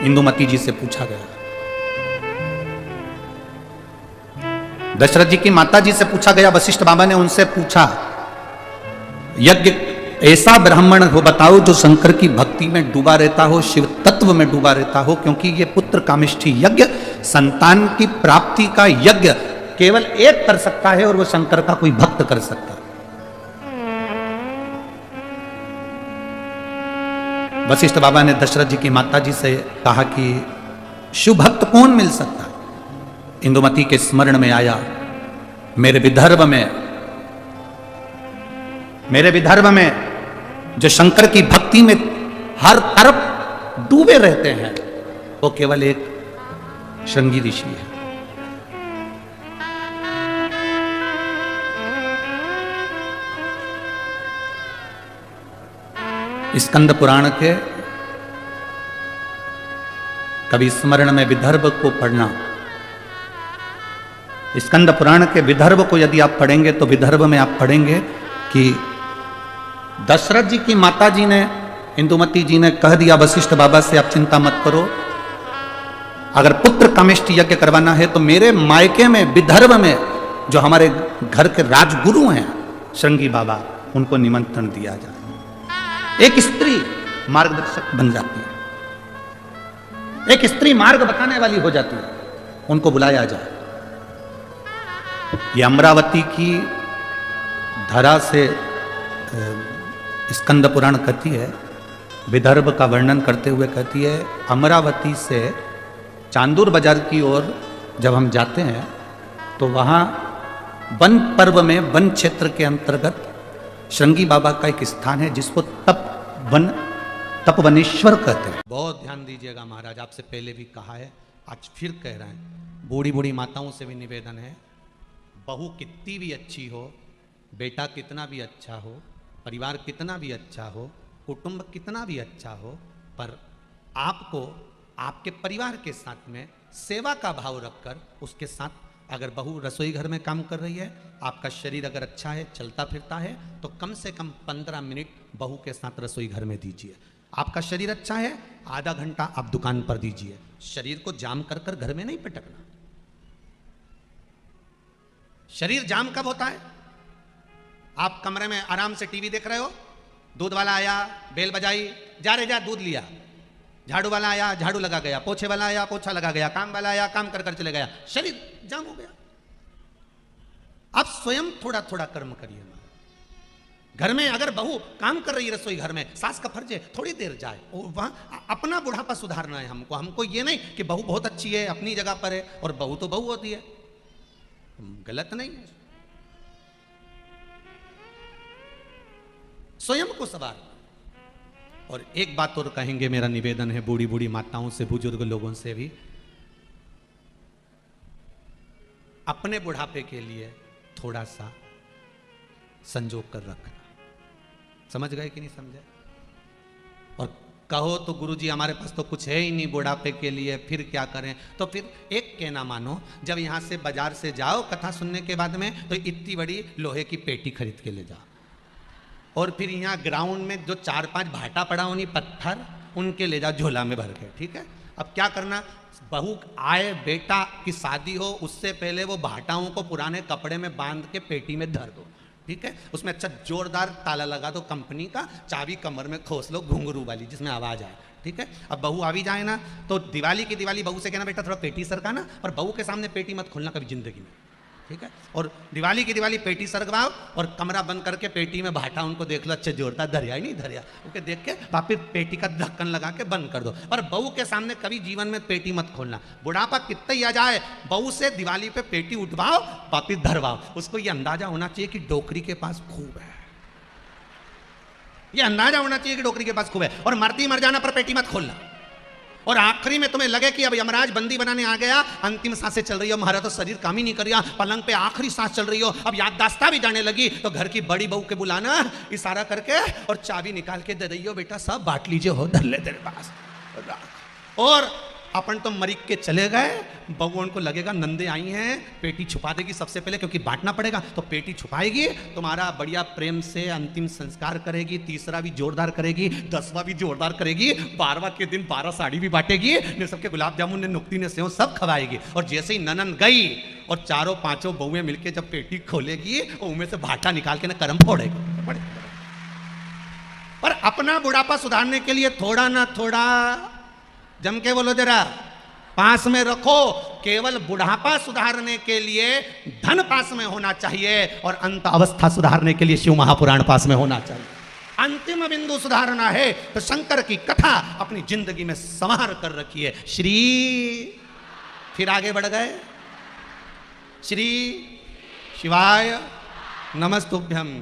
इंदुमती जी से पूछा गया, दशरथ जी की माता जी से पूछा गया। वशिष्ठ बाबा ने उनसे पूछा, यज्ञ ऐसा ब्राह्मण हो बताओ जो शंकर की भक्ति में डूबा रहता हो, शिव तत्व में डूबा रहता हो, क्योंकि ये पुत्र कामिष्ठी यज्ञ, संतान की प्राप्ति का यज्ञ केवल एक कर सकता है और वो शंकर का कोई भक्त कर सकता है। वशिष्ठ बाबा ने दशरथ जी की माता जी से कहा कि शिव भक्त कौन मिल सकता है? इंदुमती के स्मरण में आया, मेरे विदर्भ में जो शंकर की भक्ति में हर तरफ डूबे रहते हैं, वो केवल एक श्रृंगी ऋषि है। स्कंद पुराण के कभी स्मरण में विदर्भ को पढ़ना, स्कंद पुराण के विदर्भ को यदि आप पढ़ेंगे तो विदर्भ में आप पढ़ेंगे कि दशरथ जी की माता जी ने, इंदुमती जी ने कह दिया वशिष्ठ बाबा से, आप चिंता मत करो, अगर पुत्र कामिष्ठी यज्ञ करवाना है तो मेरे मायके में विदर्भ में जो हमारे घर के राजगुरु हैं श्रृंगी बाबा, उनको निमंत्रण दिया जाए। एक स्त्री मार्गदर्शक बन जाती है, एक स्त्री मार्ग बताने वाली हो जाती है, उनको बुलाया जाए। ये अमरावती की धरा से स्कंद पुराण कहती है, विदर्भ का वर्णन करते हुए कहती है, अमरावती से चांदूर बाजार की ओर जब हम जाते हैं तो वहाँ वन पर्व में, वन क्षेत्र के अंतर्गत श्रृंगी बाबा का एक स्थान है जिसको तपवनेश्वर कहते हैं। बहुत ध्यान दीजिएगा महाराज, आपसे पहले भी कहा है, आज फिर कह रहे हैं, बूढ़ी बूढ़ी माताओं से भी निवेदन है, बहू कितनी भी अच्छी हो, बेटा कितना भी अच्छा हो, परिवार कितना भी अच्छा हो, कुटुंब कितना भी अच्छा हो, पर आपको आपके परिवार के साथ में सेवा का भाव रखकर उसके साथ, अगर बहू रसोई घर में काम कर रही है, आपका शरीर अगर अच्छा है, चलता फिरता है, तो कम से कम 15 मिनट बहू के साथ रसोई घर में दीजिए। आपका शरीर अच्छा है, आधा घंटा आप दुकान पर दीजिए। शरीर को जाम कर कर घर में नहीं पटकना। शरीर जाम कब होता है? आप कमरे में आराम से टीवी देख रहे हो, दूध वाला आया, बेल बजाई, जा रे जा दूध लिया, झाड़ू वाला आया, झाड़ू लगा गया, पोछे वाला आया, पोछा लगा गया, काम वाला आया, काम कर कर चले गया, शरीर जाम हो गया। आप स्वयं थोड़ा थोड़ा कर्म करिए। घर में अगर बहू काम कर रही है रसोई घर में, सास का फर्ज है थोड़ी देर जाए, और वहां अपना बुढ़ापा सुधारना है हमको। हमको ये नहीं कि बहू बहुत अच्छी है, अपनी जगह पर है, और बहू तो बहू होती है, गलत नहीं है। स्वयं को सवार। और एक बात और कहेंगे, मेरा निवेदन है बूढ़ी बूढ़ी माताओं से, बुजुर्ग लोगों से भी, अपने बुढ़ापे के लिए थोड़ा सा संजोग कर रखना। समझ गए कि नहीं समझे? और कहो तो गुरुजी हमारे पास तो कुछ है ही नहीं बुढ़ापे के लिए, फिर क्या करें? तो फिर एक कहना मानो, जब यहां से बाजार से जाओ कथा सुनने के बाद में, तो इतनी बड़ी लोहे की पेटी खरीद के ले जाओ, और फिर यहाँ ग्राउंड में जो 4-5 भाटा पड़ा उन्हीं पत्थर, उनके ले जाओ झोला में भर के। ठीक है, अब क्या करना, बहू आए, बेटा की शादी हो, उससे पहले वो भाटाओं को पुराने कपड़े में बांध के पेटी में धर दो। ठीक है, उसमें अच्छा जोरदार ताला लगा दो कंपनी का, चाबी कमर में खोस लो घुंघरू वाली जिसमें आवाज आए। ठीक है, अब बहू आ भी जाए ना, तो दिवाली की दिवाली बहू से कहना, बेटा थोड़ा पेटी सरकाना, पर बहू के सामने पेटी मत खोलना कभी जिंदगी में। ठीक है। और दिवाली की दिवाली पेटी सरगवाओ और कमरा बंद करके पेटी में भाटा उनको देख लो, अच्छे जोरदार धरिया ही नहीं धरिया, ओके देख के वापिस पेटी का ढक्कन लगा के बंद कर दो। और बहू के सामने कभी जीवन में पेटी मत खोलना, बुढ़ापा कितना ही आ जाए बहू से दिवाली पे पेटी उठवाओ वापिस धरवाओ। उसको ये अंदाजा होना चाहिए कि डोकरी के पास खूब है, ये अंदाजा होना चाहिए कि डोकरी के पास खूब है। और मरती मर जाना पर पेटी मत खोलना। और आखिरी में तुम्हें लगे कि अब यमराज बंदी बनाने आ गया, अंतिम सांसें चल रही हो, हमारा तो शरीर काम ही नहीं कर रहा, पलंग पे आखिरी सांस चल रही हो, अब याददाश्ता भी जाने लगी, तो घर की बड़ी बहू के बुलाना इशारा करके और चाबी निकाल के दे रही हो, बेटा सब बांट लीजिए, हो धर ले तेरे पास। और अपन तो मरीक के चले गए, बहू उनको लगेगा नंदे आई हैं, पेटी छुपा देगी सबसे पहले क्योंकि बांटना पड़ेगा, तो पेटी छुपाएगी, तुम्हारा बढ़िया प्रेम से अंतिम संस्कार करेगी, तीसरा भी जोरदार करेगी, 10वां भी जोरदार करेगी, 12वां के दिन 12 साड़ी भी बांटेगी, ने सबके गुलाब जामुन ने नुक्ती ने सेव सब खवाएगी। और जैसे ही ननन गई और चारों पांचों बहुएं मिलके जब पेटी खोलेगी उनमें से भाटा निकाल के ना करम फोड़ेगी। और अपना बुढ़ापा सुधारने के लिए थोड़ा ना थोड़ा, जम के बोलो जरा, पास में रखो। केवल बुढ़ापा सुधारने के लिए धन पास में होना चाहिए और अंत अवस्था सुधारने के लिए शिव महापुराण पास में होना चाहिए। अंतिम बिंदु सुधारना है तो शंकर की कथा अपनी जिंदगी में संवार कर रखिए। श्री, फिर आगे बढ़ गए, श्री शिवाय नमस्तुभ्यम।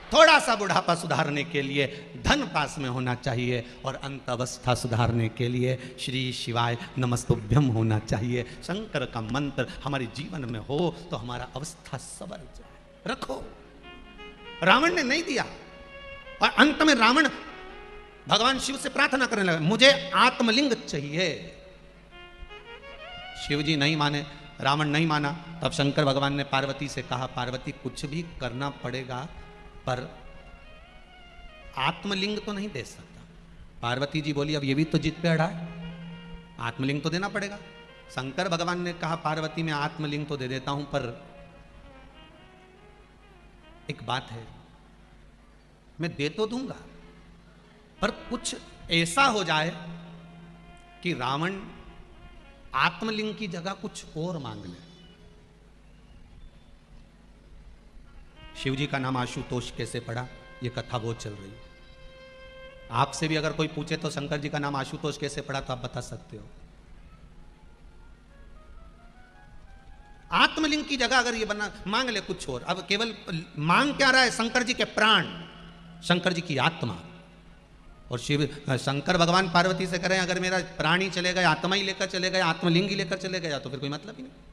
थोड़ा सा बुढ़ापा सुधारने के लिए धन पास में होना चाहिए और अंत अवस्था सुधारने के लिए श्री शिवाय नमस्तुभ्यम होना चाहिए। शंकर का मंत्र हमारे जीवन में हो तो हमारा अवस्था सवर जाए। रखो, रावण ने नहीं दिया और अंत में रावण भगवान शिव से प्रार्थना करने लगा, मुझे आत्मलिंग चाहिए। शिव जी नहीं माने, रावण नहीं माना, तब शंकर भगवान ने पार्वती से कहा, पार्वती कुछ भी करना पड़ेगा पर आत्मलिंग तो नहीं दे सकता। पार्वती जी बोली, अब ये भी तो जिद पे अड़ा है, आत्मलिंग तो देना पड़ेगा। शंकर भगवान ने कहा, पार्वती मैं आत्मलिंग तो दे देता हूं पर एक बात है, मैं दे तो दूंगा पर कुछ ऐसा हो जाए कि रावण आत्मलिंग की जगह कुछ और मांग ले। शिव जी का नाम आशुतोष कैसे पड़ा, ये कथा बहुत चल रही है। आपसे भी अगर कोई पूछे तो शंकर जी का नाम आशुतोष कैसे पड़ा तो आप बता सकते हो। आत्मलिंग की जगह अगर ये बना मांग ले कुछ और, अब केवल मांग क्या रहा है, शंकर जी के प्राण, शंकर जी की आत्मा। और शिव शंकर भगवान पार्वती से करें, अगर मेरा प्राण ही चले गए, आत्मा ही लेकर चले गए, आत्मलिंग ही लेकर चले गए तो फिर कोई मतलब ही नहीं।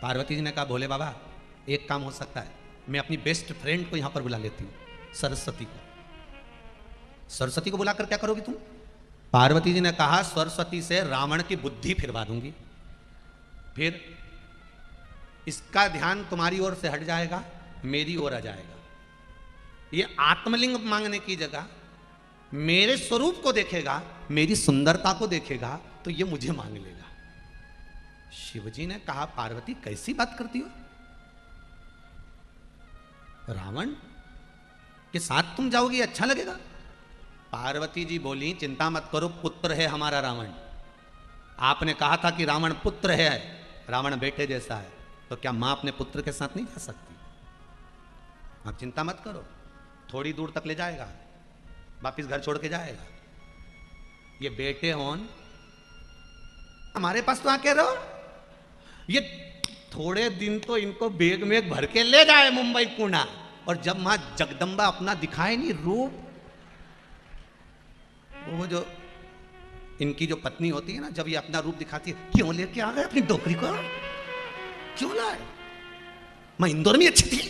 पार्वती जी ने कहा, भोले बाबा एक काम हो सकता है, मैं अपनी बेस्ट फ्रेंड को यहां पर बुला लेती हूं, सरस्वती को। सरस्वती को बुलाकर क्या करोगी तुम? पार्वती जी ने कहा, सरस्वती से रावण की बुद्धि फिरवा दूंगी, फिर इसका ध्यान तुम्हारी ओर से हट जाएगा, मेरी ओर आ जाएगा। ये आत्मलिंग मांगने की जगह मेरे स्वरूप को देखेगा, मेरी सुंदरता को देखेगा तो ये मुझे मांग लेगा। शिवजी ने कहा, पार्वती कैसी बात करती हो, रावण के साथ तुम जाओगी अच्छा लगेगा? पार्वती जी बोली, चिंता मत करो, पुत्र है हमारा रावण। आपने कहा था कि रावण पुत्र है, रावण बेटे जैसा है, तो क्या मां अपने पुत्र के साथ नहीं जा सकती? आप चिंता मत करो, थोड़ी दूर तक ले जाएगा, वापिस घर छोड़ के जाएगा। ये बेटे होन हमारे पास तो आके रहो, ये थोड़े दिन तो इनको बैग में भर के ले जाए मुंबई पुणे, और जब मां जगदम्बा अपना दिखाए नहीं रूप, वो जो इनकी जो पत्नी होती है ना, जब ये अपना रूप दिखाती है, क्यों लेके आ गए अपनी डोकरी को, क्यों लाए? मैं इंदौर में अच्छी थी,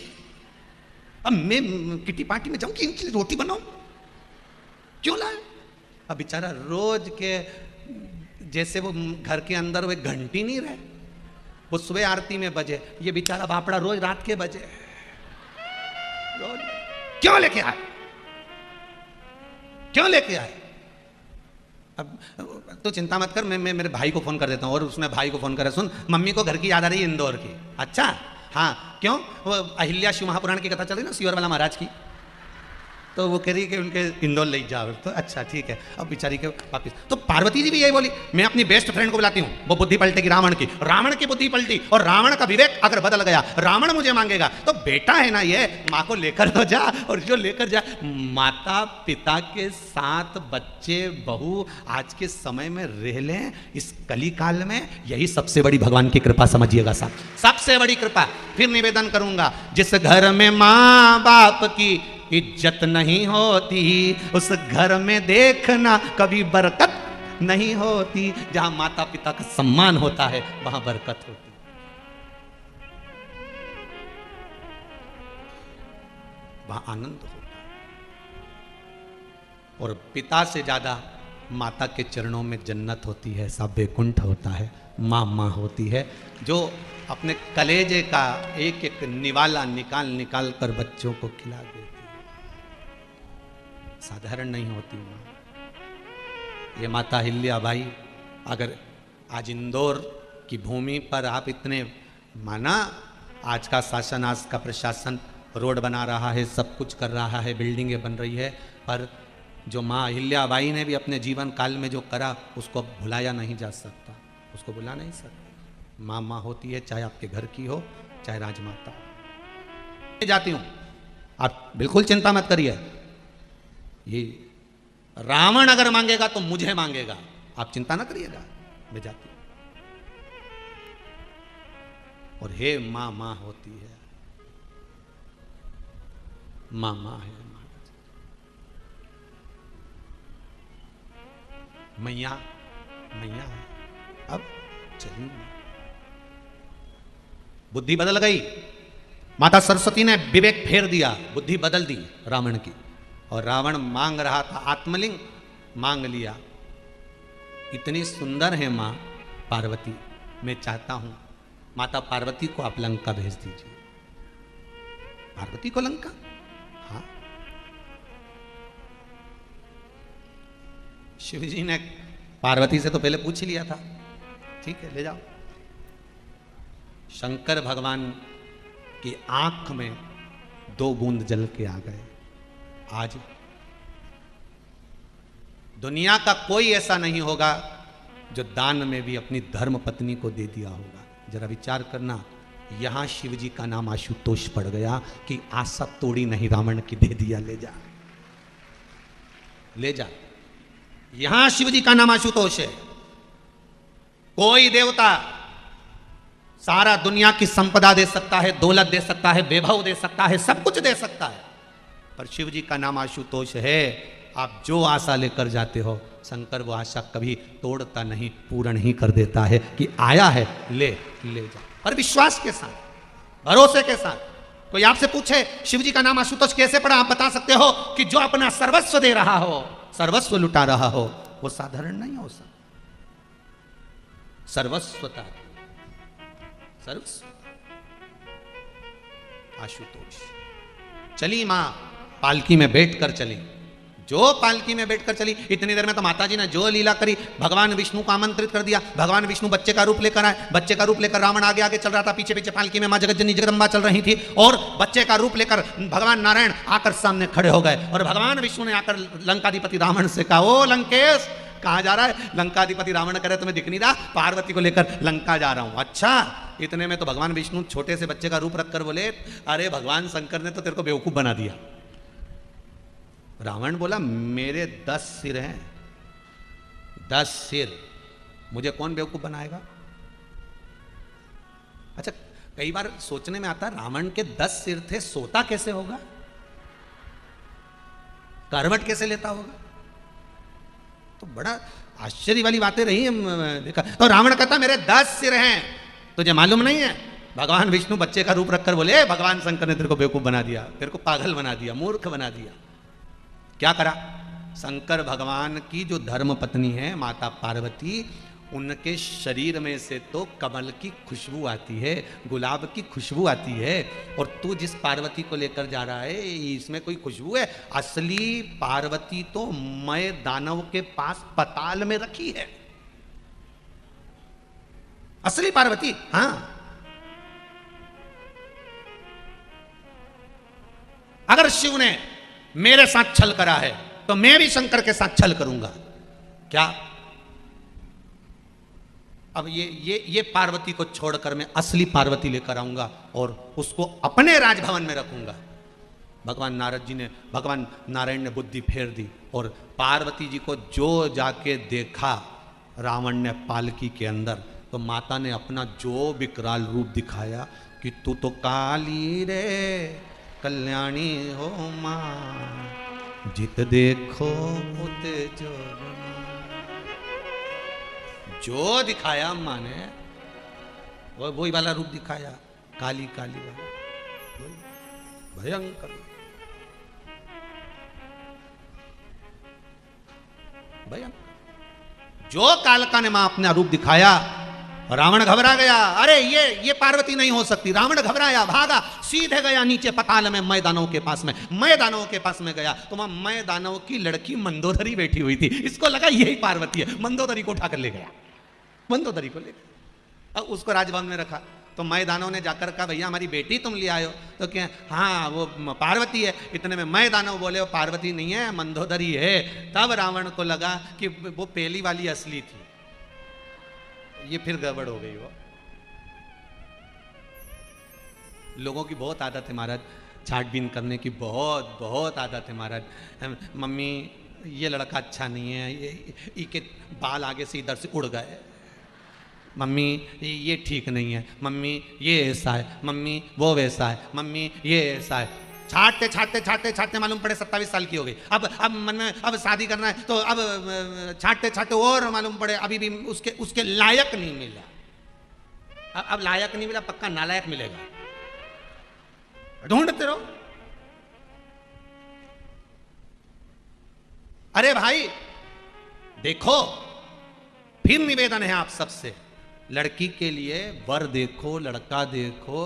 अब मैं किटी पार्टी में जाऊंगी, इनके लिए रोटी बनाऊं, क्यों लाए? अब बेचारा रोज के जैसे वो घर के अंदर वो घंटी नहीं रहे, वो सुबह आरती में बजे, ये बेचारा बापड़ा रोज रात के बजे, रोज क्यों लेके आए, क्यों लेके आए? अब तो चिंता मत कर, मैं मेरे भाई को फोन कर देता हूँ। और उसने भाई को फोन करा, सुन मम्मी को घर की याद आ रही है इंदौर की। अच्छा हाँ, क्यों? वो अहिल्या शिव महापुराण की कथा चल रही ना, सियोर वाला महाराज की, तो वो कह रही कि उनके इंदौर ले जाओ, तो अच्छा ठीक है। अब बेचारी के वापिस, तो पार्वती जी भी यही बोली, मैं अपनी बेस्ट फ्रेंड को बुलाती हूँ, वो बुद्धि पलटेगी रावण की, रावण की बुद्धि पलटी, और रावण का विवेक अगर बदल गया, रावण मुझे मांगेगा, तो बेटा है ना ये, माँ को लेकर तो जा, और जो लेकर जा, माता पिता के साथ बच्चे बहू आज के समय में रह लें इस कली काल में, यही सबसे बड़ी भगवान की कृपा समझिएगा साहब, सबसे बड़ी कृपा। फिर निवेदन करूंगा, जिस घर में माँ बाप की इज्जत नहीं होती, उस घर में देखना कभी बरकत नहीं होती। जहां माता पिता का सम्मान होता है वहां बरकत होती, वहां आनंद होता है। और पिता से ज्यादा माता के चरणों में जन्नत होती है, सब वैकुंठ होता है। माँ माँ होती है जो अपने कलेजे का एक एक निवाला निकाल निकाल कर बच्चों को खिला देती है, साधारण नहीं होती माँ। ये माता हिल्याबाई, अगर आज इंदौर की भूमि पर आप इतने माना, आज का शासन, आज का प्रशासन रोड बना रहा है, सब कुछ कर रहा है, बिल्डिंगें बन रही है, पर जो माँ अहिल्याबाई ने भी अपने जीवन काल में जो करा उसको भुलाया नहीं जा सकता, उसको भुला नहीं सकता। माँ माँ होती है, चाहे आपके घर की हो, चाहे राजमाता हो। जाती हूँ, आप बिल्कुल चिंता मत करिए, ये रावण अगर मांगेगा तो मुझे मांगेगा, आप चिंता ना करिएगा, मैं जाती हूँ। और हे माँ माँ होती है, माँ माँ है, मैया मैया है। अब चलिए, बुद्धि बदल गई, माता सरस्वती ने विवेक फेर दिया, बुद्धि बदल दी रावण की, और रावण मांग रहा था आत्मलिंग, मांग लिया। इतनी सुंदर है मां पार्वती, मैं चाहता हूं माता पार्वती को आप लंका भेज दीजिए। पार्वती को लंका? हाँ। शिव जी ने पार्वती से तो पहले पूछ ही लिया था, ठीक है ले जाओ। शंकर भगवान की आंख में 2 बूंद जल के आ गए। आज दुनिया का कोई ऐसा नहीं होगा जो दान में भी अपनी धर्म पत्नी को दे दिया होगा। जरा विचार करना, यहां शिव जी का नाम आशुतोष पड़ गया कि आशा तोड़ी नहीं रावण की, दे दिया, ले जा ले जा। यहां शिव जी का नाम आशुतोष है। कोई देवता सारा दुनिया की संपदा दे सकता है, दौलत दे सकता है, वैभव दे सकता है, सब कुछ दे सकता है, पर शिव जी का नाम आशुतोष है। आप जो आशा लेकर जाते हो, शंकर वो आशा कभी तोड़ता नहीं, पूर्ण ही कर देता है कि आया है ले जा। और विश्वास के साथ, भरोसे के साथ। कोई आपसे पूछे शिव जी का नाम आशुतोष कैसे पड़ा, आप बता सकते हो कि जो अपना सर्वस्व दे रहा हो, सर्वस्व लुटा रहा हो, वो साधारण नहीं हो सकता। सर्वस्वता, सर्वस्व आशुतोष। चली मां पालकी में बैठकर चली, जो पालकी में बैठकर चली, इतनी देर में तो माताजी ने जो लीला करी, भगवान विष्णु को आमंत्रित कर दिया। भगवान विष्णु बच्चे का रूप लेकर आए, बच्चे का रूप लेकर रावण आगे आगे चल रहा था, पीछे पीछे पालकी में मां जगज्जननी जगदम्बा चल रही थी, और बच्चे का रूप लेकर भगवान नारायण आकर सामने खड़े हो गए। और भगवान विष्णु ने आकर लंकाधिपति रावण से कहा, ओ लंकेश कहां जा रहा है? लंकाधिपति रावण करे तुम्हें दिख नहीं रहा, पार्वती को लेकर लंका जा रहा हूं। अच्छा, इतने में तो भगवान विष्णु छोटे से बच्चे का रूप रखकर बोले, अरे भगवान शंकर ने तो तेरे को बेवकूफ बना दिया। रावण बोला, मेरे 10 सिर हैं, 10 सिर, मुझे कौन बेवकूफ बनाएगा? अच्छा, कई बार सोचने में आता, रावण के 10 सिर थे, सोता कैसे होगा, करवट कैसे लेता होगा? तो बड़ा आश्चर्य वाली बातें रही है देखा। तो रावण कहता, मेरे 10 सिर हैं, तुझे मालूम नहीं है? भगवान विष्णु बच्चे का रूप रखकर बोले, भगवान शंकर ने तेरे को बेवकूफ बना दिया, तेरे को पागल बना दिया, मूर्ख बना दिया। क्या करा? शंकर भगवान की जो धर्म पत्नी है माता पार्वती, उनके शरीर में से तो कमल की खुशबू आती है, गुलाब की खुशबू आती है, और तू जिस पार्वती को लेकर जा रहा है इसमें कोई खुशबू है? असली पार्वती तो मय दानव के पास पताल में रखी है, असली पार्वती। हाँ, अगर शिव ने मेरे साथ छल करा है तो मैं भी शंकर के साथ छल करूंगा। क्या अब ये पार्वती को छोड़कर मैं असली पार्वती लेकर आऊंगा और उसको अपने राजभवन में रखूंगा। भगवान नारद जी ने, भगवान नारायण ने बुद्धि फेर दी और पार्वती जी को जो जाके देखा रावण ने पालकी के अंदर, तो माता ने अपना जो विकराल रूप दिखाया कि तू तो काली रे कल्याणी हो मां, जित देखो उते जो दिखाया मां ने वही वाला रूप दिखाया, काली काली वाला, भयंकर भयंकर। जो कालका ने मां अपना रूप दिखाया, रावण घबरा गया। अरे ये पार्वती नहीं हो सकती। रावण घबराया, भागा, सीधे गया नीचे पताल में, मैं दानव के पास में। मैं दानव के पास में गया तो वहां मैं दानव की लड़की मंदोदरी बैठी हुई थी। इसको लगा यही पार्वती है, मंदोदरी को उठाकर ले गया, मंदोदरी को ले गया। अब उसको राजभवन में रखा तो मैं दानव ने जाकर कहा भैया हमारी बेटी तुम ले आयो। तो क्या, हाँ वो पार्वती है। इतने में मैं दानव बोले वो पार्वती नहीं है, मंदोदरी है। तब रावण को लगा कि वो पहली वाली असली थी, ये फिर गड़बड़ हो गई। वो लोगों की बहुत आदत है महाराज, छाटबीन करने की बहुत बहुत आदत है महाराज। मम्मी ये लड़का अच्छा नहीं है, ये बाल आगे से इधर से उड़ गए, मम्मी ये ठीक नहीं है, मम्मी ये ऐसा है, मम्मी वो वैसा है, मम्मी ये ऐसा है। छाटते छाटते छाटते छाटते मालूम पड़े 27 साल की हो गई। अब मन में अब शादी करना है तो अब छाटते छाटते और मालूम पड़े अभी भी उसके लायक नहीं मिला। अब लायक नहीं मिला, पक्का नालायक मिलेगा, ढूंढते रहो। अरे भाई देखो, फिर निवेदन है आप सबसे, लड़की के लिए वर देखो, लड़का देखो,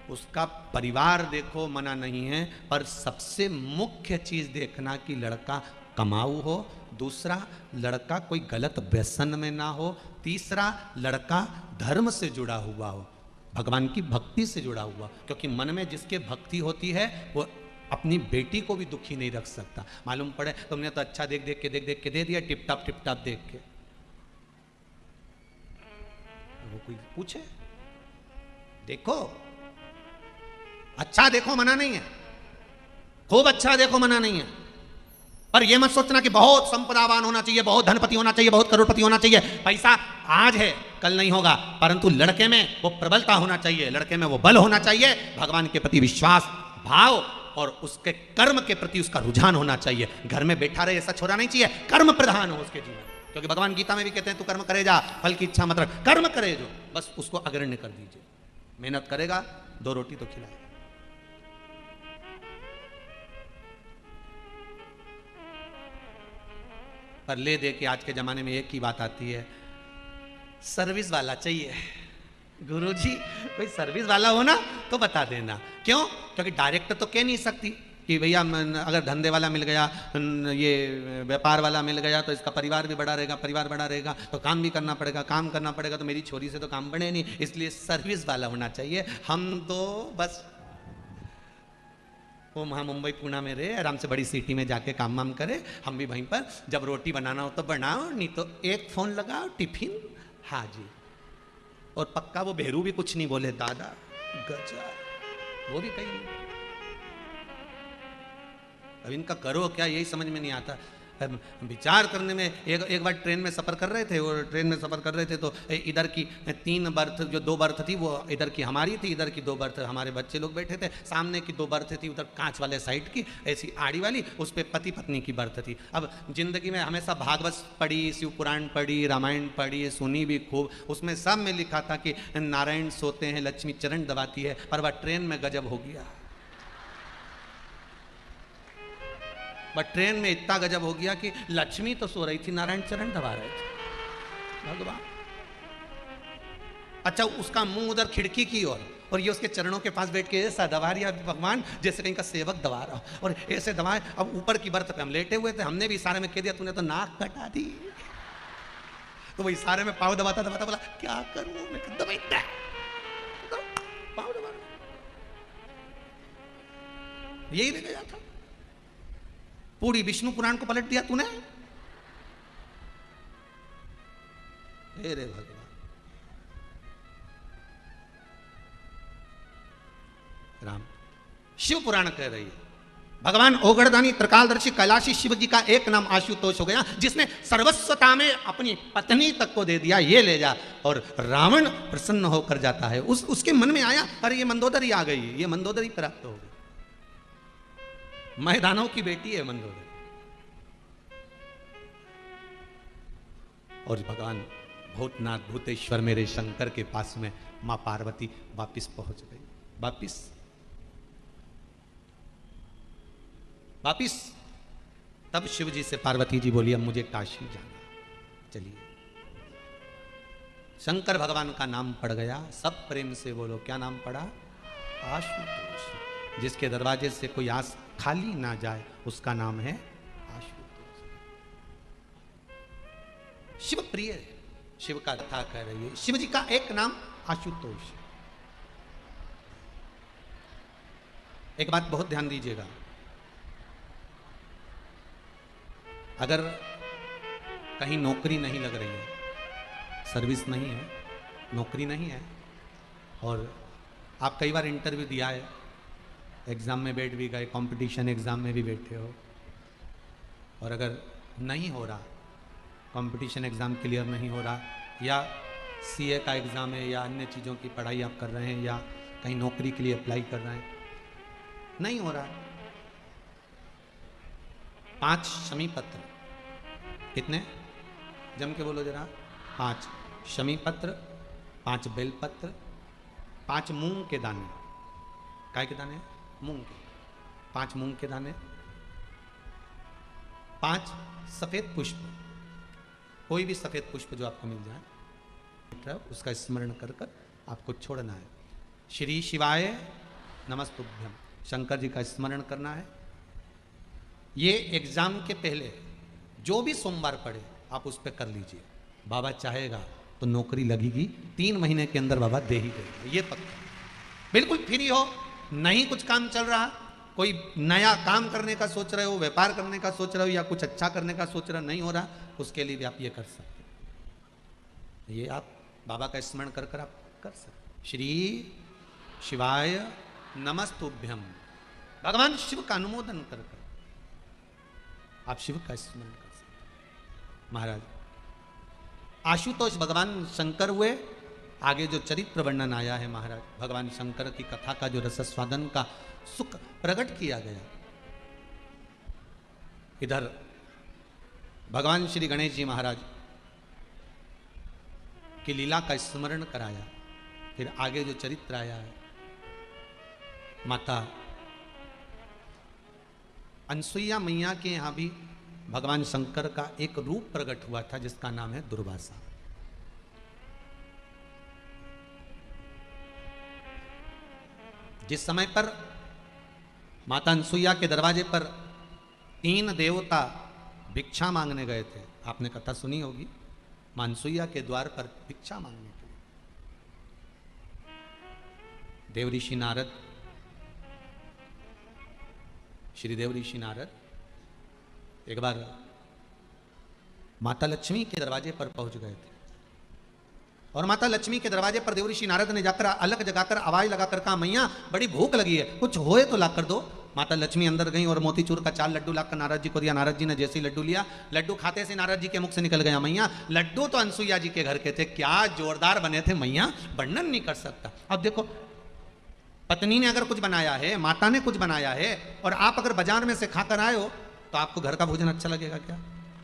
उसका परिवार देखो, मना नहीं है, पर सबसे मुख्य चीज देखना कि लड़का कमाऊ हो, दूसरा लड़का कोई गलत व्यसन में ना हो, तीसरा लड़का धर्म से जुड़ा हुआ हो, भगवान की भक्ति से जुड़ा हुआ। क्योंकि मन में जिसके भक्ति होती है वो अपनी बेटी को भी दुखी नहीं रख सकता। मालूम पड़े तुमने तो अच्छा देख देख के दे दिया, टिप टाप देख के। वो कोई पूछे, देखो अच्छा देखो मना नहीं है, खूब अच्छा देखो मना नहीं है, पर यह मत सोचना कि बहुत संपदावान होना चाहिए, बहुत धनपति होना चाहिए, बहुत करोड़पति होना चाहिए। पैसा आज है कल नहीं होगा, परंतु लड़के में वो प्रबलता होना चाहिए, लड़के में वो बल होना चाहिए, भगवान के प्रति विश्वास भाव और उसके कर्म के प्रति उसका रुझान होना चाहिए। घर में बैठा रहे ऐसा छोरा नहीं चाहिए, कर्म प्रधान हो उसके जीवन। क्योंकि भगवान गीता में भी कहते हैं तू कर्म करे जा, फल की इच्छा मत रख, कर्म करे जो, बस उसको अग्रण्य कर दीजिए। मेहनत करेगा 2 रोटी तो खिलाएगा। पर ले दे के आज के जमाने में एक ही बात आती है, सर्विस वाला चाहिए। गुरुजी कोई सर्विस वाला हो ना तो बता देना। क्यों? क्योंकि डायरेक्ट तो कह नहीं सकती कि भैया अगर धंधे वाला मिल गया, ये व्यापार वाला मिल गया तो इसका परिवार भी बड़ा रहेगा, परिवार बड़ा रहेगा तो काम भी करना पड़ेगा, काम करना पड़ेगा तो मेरी छोरी से तो काम बने नहीं, इसलिए सर्विस वाला होना चाहिए। हम तो बस वो वहाँ मुंबई पुणे में रहे, आराम से बड़ी सिटी में जाके काम वाम करे, हम भी वहीं पर जब रोटी बनाना हो तो बनाओ, नहीं तो एक फोन लगाओ, टिफिन हाजिर। और पक्का वो भेरू भी कुछ नहीं बोले, दादा गजब, वो भी कहीं नहीं। अब इनका करो क्या यही समझ में नहीं आता। विचार करने में एक बार ट्रेन में सफ़र कर रहे थे, और ट्रेन में सफ़र कर रहे थे तो इधर की 3 बर्थ, जो 2 बर्थ थी वो इधर की हमारी थी, इधर की 2 बर्थ हमारे बच्चे लोग बैठे थे, सामने की 2 बर्थ थी उधर कांच वाले साइड की, ऐसी आड़ी वाली, उस पर पति पत्नी की बर्थ थी। अब जिंदगी में हमेशा भागवत पढ़ी, शिव पुराण पढ़ी, रामायण पढ़ी, सुनी भी खूब, उसमें सब में लिखा था कि नारायण सोते हैं, लक्ष्मी चरण दबाती है, पर वह ट्रेन में गजब हो गया। बट ट्रेन में इतना गजब हो गया कि लक्ष्मी तो सो रही थी, नारायण चरण दबा रहे थे। भगवान, अच्छा उसका मुंह उधर खिड़की की और ये उसके चरणों के पास बैठ के ऐसा दबा रहा भगवान जैसे कहीं का सेवक दबा रहा, और ऐसे दबाए। अब ऊपर की बर्थ पे हम लेटे हुए थे, हमने भी इशारे में कह दिया तूने तो नाक कटा दी, तो वो इशारे में पाँव दबाता दबाता बोला क्या करूं मैं, दबाई पाँव दबा, यही रह गया था। पूरी विष्णु पुराण को पलट दिया तूने। अरे भगवान, राम शिव पुराण कह रही है भगवान ओगड़दानी त्रिकालदर्शी कैलाशी शिव जी का एक नाम आशुतोष हो गया, जिसने सर्वस्वता में अपनी पत्नी तक को दे दिया, ये ले जा। और रावण प्रसन्न होकर जाता है। उसके मन में आया, अरे ये मंदोदरी आ गई, ये मंदोदरी प्राप्त हो गई, मैदानों की बेटी है मंदोदरी। और भगवान भूतनाथ भूतेश्वर मेरे शंकर के पास में मां पार्वती वापिस पहुंच गई। वापिस तब शिव जी से पार्वती जी बोली, अब मुझे काशी जाना, चलिए। शंकर भगवान का नाम पड़ गया। सब प्रेम से बोलो, क्या नाम पड़ा? आशुतोष। जिसके दरवाजे से कोई आस खाली ना जाए उसका नाम है आशुतोष। शिव प्रिय है, शिव का कथा कह रही है। शिव जी का एक नाम आशुतोष। एक बात बहुत ध्यान दीजिएगा, अगर कहीं नौकरी नहीं लग रही है, सर्विस नहीं है, नौकरी नहीं है, और आप कई बार इंटरव्यू दिया है, एग्ज़ाम में बैठ भी गए, कंपटीशन एग्ज़ाम में भी बैठे हो, और अगर नहीं हो रहा, कंपटीशन एग्ज़ाम क्लियर नहीं हो रहा, या सीए का एग्ज़ाम है, या अन्य चीज़ों की पढ़ाई आप कर रहे हैं, या कहीं नौकरी के लिए अप्लाई कर रहे हैं, नहीं हो रहा, 5 शमी पत्र, कितने? जम के बोलो जरा। 5 शमी पत्र, 5 बेल पत्र, 5 मूंग के दाने। काय के दाने? मूंग के। 5 मूंग के दाने, 5 सफेद पुष्प, कोई भी सफेद पुष्प जो आपको मिल जाए, उसका स्मरण कर कर आपको छोड़ना है। श्री शिवाय नमस्तुभ्यम, शंकर जी का स्मरण करना है। ये एग्जाम के पहले जो भी सोमवार पड़े आप उस पर कर लीजिए। बाबा चाहेगा तो नौकरी लगेगी, 3 महीने के अंदर बाबा दे ही देंगे, ये पक्का। बिल्कुल फ्री हो, नहीं कुछ काम चल रहा, कोई नया काम करने का सोच रहे हो, व्यापार करने का सोच रहे हो, या कुछ अच्छा करने का सोच रहे हो, नहीं हो रहा, उसके लिए भी आप ये कर सकते हो। ये आप बाबा का स्मरण कर कर आप कर सकते। श्री शिवाय नमस्तुभ्यम, भगवान शिव का अनुमोदन कर कर आप शिव का स्मरण कर सकते। महाराज आशुतोष भगवान शंकर हुए। आगे जो चरित्र वर्णन आया है महाराज, भगवान शंकर की कथा का जो रसस्वादन का सुख प्रकट किया गया, इधर भगवान श्री गणेश जी महाराज की लीला का स्मरण कराया। फिर आगे जो चरित्र आया है, माता अनसुईया मैया के यहां भी भगवान शंकर का एक रूप प्रकट हुआ था, जिसका नाम है दुर्वासा। जिस समय पर माता अनसुईया के दरवाजे पर 3 देवता भिक्षा मांगने गए थे, आपने कथा सुनी होगी, मां अनसुईया के द्वार पर भिक्षा मांगने के लिए देव ऋषि नारद, श्री देव ऋषि नारद एक बार माता लक्ष्मी के दरवाजे पर पहुंच गए थे, और माता लक्ष्मी के दरवाजे पर देव ऋषि नारद ने जाकर अलग जगाकर आवाज लगाकर कहा, मैया बड़ी भूख लगी है, कुछ होए तो ला कर दो। माता लक्ष्मी अंदर गई और मोतीचूर का 4 लड्डू लाकर नारद जी को दिया। नारद जी ने जैसे ही लड्डू लिया, लड्डू खाते से नारद जी के मुख से निकल गया, मैया लड्डू तो अनसुईया जी के घर के थे, क्या जोरदार बने थे मैया, वर्णन नहीं कर सकता। अब देखो, पत्नी ने अगर कुछ बनाया है, माता ने कुछ बनाया है, और आप अगर बाजार में से खाकर आए हो, तो आपको घर का भोजन अच्छा लगेगा क्या?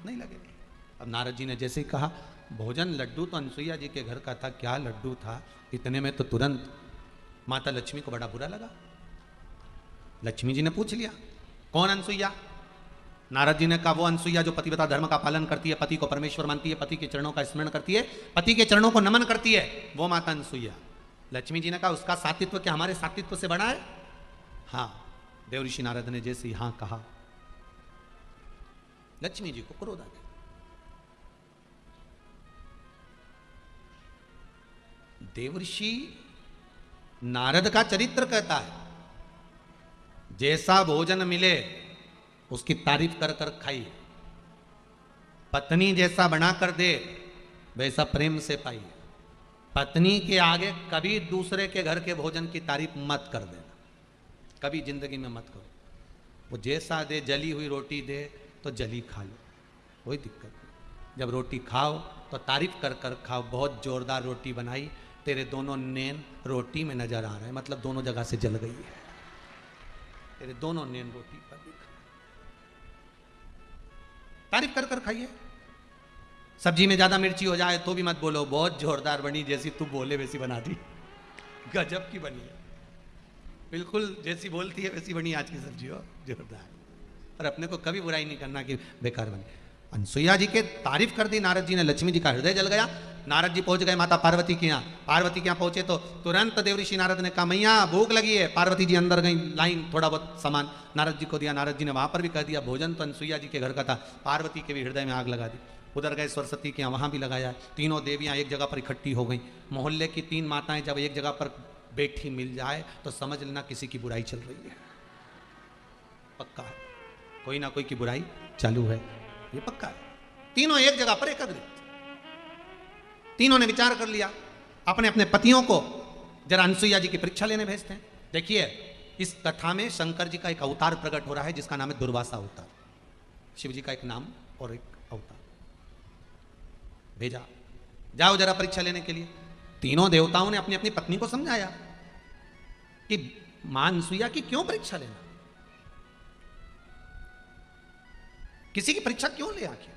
नहीं लगेगा। अब नारद जी ने जैसे ही कहा, भोजन लड्डू तो अनसुईया जी के घर का था, क्या लड्डू था, इतने में तो तुरंत माता लक्ष्मी को बड़ा बुरा लगा। लक्ष्मी जी ने पूछ लिया, कौन अनसुईया? नारद जी ने कहा, वो अनसुईया जो पतिव्रता धर्म का पालन करती है, पति को परमेश्वर मानती है, पति के चरणों का स्मरण करती है, पति के चरणों को नमन करती है, वो माता अनसुईया। लक्ष्मी जी ने कहा, उसका सात्वित्व क्या हमारे सात्वित्व से बड़ा है? हाँ। देव ऋषि नारद ने जैसे ही हाँ कहा, लक्ष्मी जी को क्रोध आ गया। देवर्षि नारद का चरित्र कहता है, जैसा भोजन मिले उसकी तारीफ कर कर खाइए। पत्नी जैसा बना कर दे वैसा प्रेम से पाइए। पत्नी के आगे कभी दूसरे के घर के भोजन की तारीफ मत कर देना, कभी जिंदगी में मत करो। वो जैसा दे, जली हुई रोटी दे तो जली खा लो, कोई दिक्कत नहीं। जब रोटी खाओ तो तारीफ कर कर खाओ। बहुत जोरदार रोटी बनाई, तेरे दोनों नैन रोटी में नजर आ रहे हैं, मतलब दोनों जगह से जल गई है, तेरे दोनों नैन रोटी पर दिख। तारीफ कर कर खाइए। सब्जी में ज्यादा मिर्ची हो जाए तो भी मत बोलो बहुत जोरदार बनी, जैसी तू बोले वैसी बना दी, गजब की बनी है, बिल्कुल जैसी बोलती है वैसी बनी आज की सब्जी हो, जोरदार। और अपने को कभी बुराई नहीं करना कि बेकार बनी। अनसुईया जी के तारीफ कर दी नारद जी ने, लक्ष्मी जी का हृदय जल गया। नारद जी पहुंच गए माता पार्वती के यहाँ। पार्वती के यहाँ पहुंचे तो तुरंत देवऋषि नारद ने कहा मैया भूख लगी है। पार्वती जी अंदर गई, लाइन थोड़ा बहुत सामान नारद जी को दिया। नारद जी ने वहां पर भी कह दिया भोजन तो अनसुईया जी के घर का था। पार्वती के भी हृदय में आग लगा दी। उधर गए सरस्वती के यहाँ, वहां भी लगाया। तीनों देवियां एक जगह पर इकट्ठी हो गई। मोहल्ले की 3 माताएं जब एक जगह पर बैठी मिल जाए तो समझ लेना किसी की बुराई चल रही है, पक्का है, कोई ना कोई की बुराई चालू है, ये पक्का है। तीनों एक जगह पर एकत्रित, तीनों ने विचार कर लिया अपने अपने पतियों को जरा अनसुईया जी की परीक्षा लेने भेजते हैं। देखिए इस कथा में शंकर जी का एक अवतार प्रकट हो रहा है जिसका नाम है दुर्वासा अवतार। शिव जी का एक नाम और एक अवतार भेजा, जाओ जरा परीक्षा लेने के लिए। तीनों देवताओं ने अपनी अपनी पत्नी को समझाया कि मां अनसुईया की क्यों परीक्षा लेना, किसी की परीक्षा क्यों ले आखिर।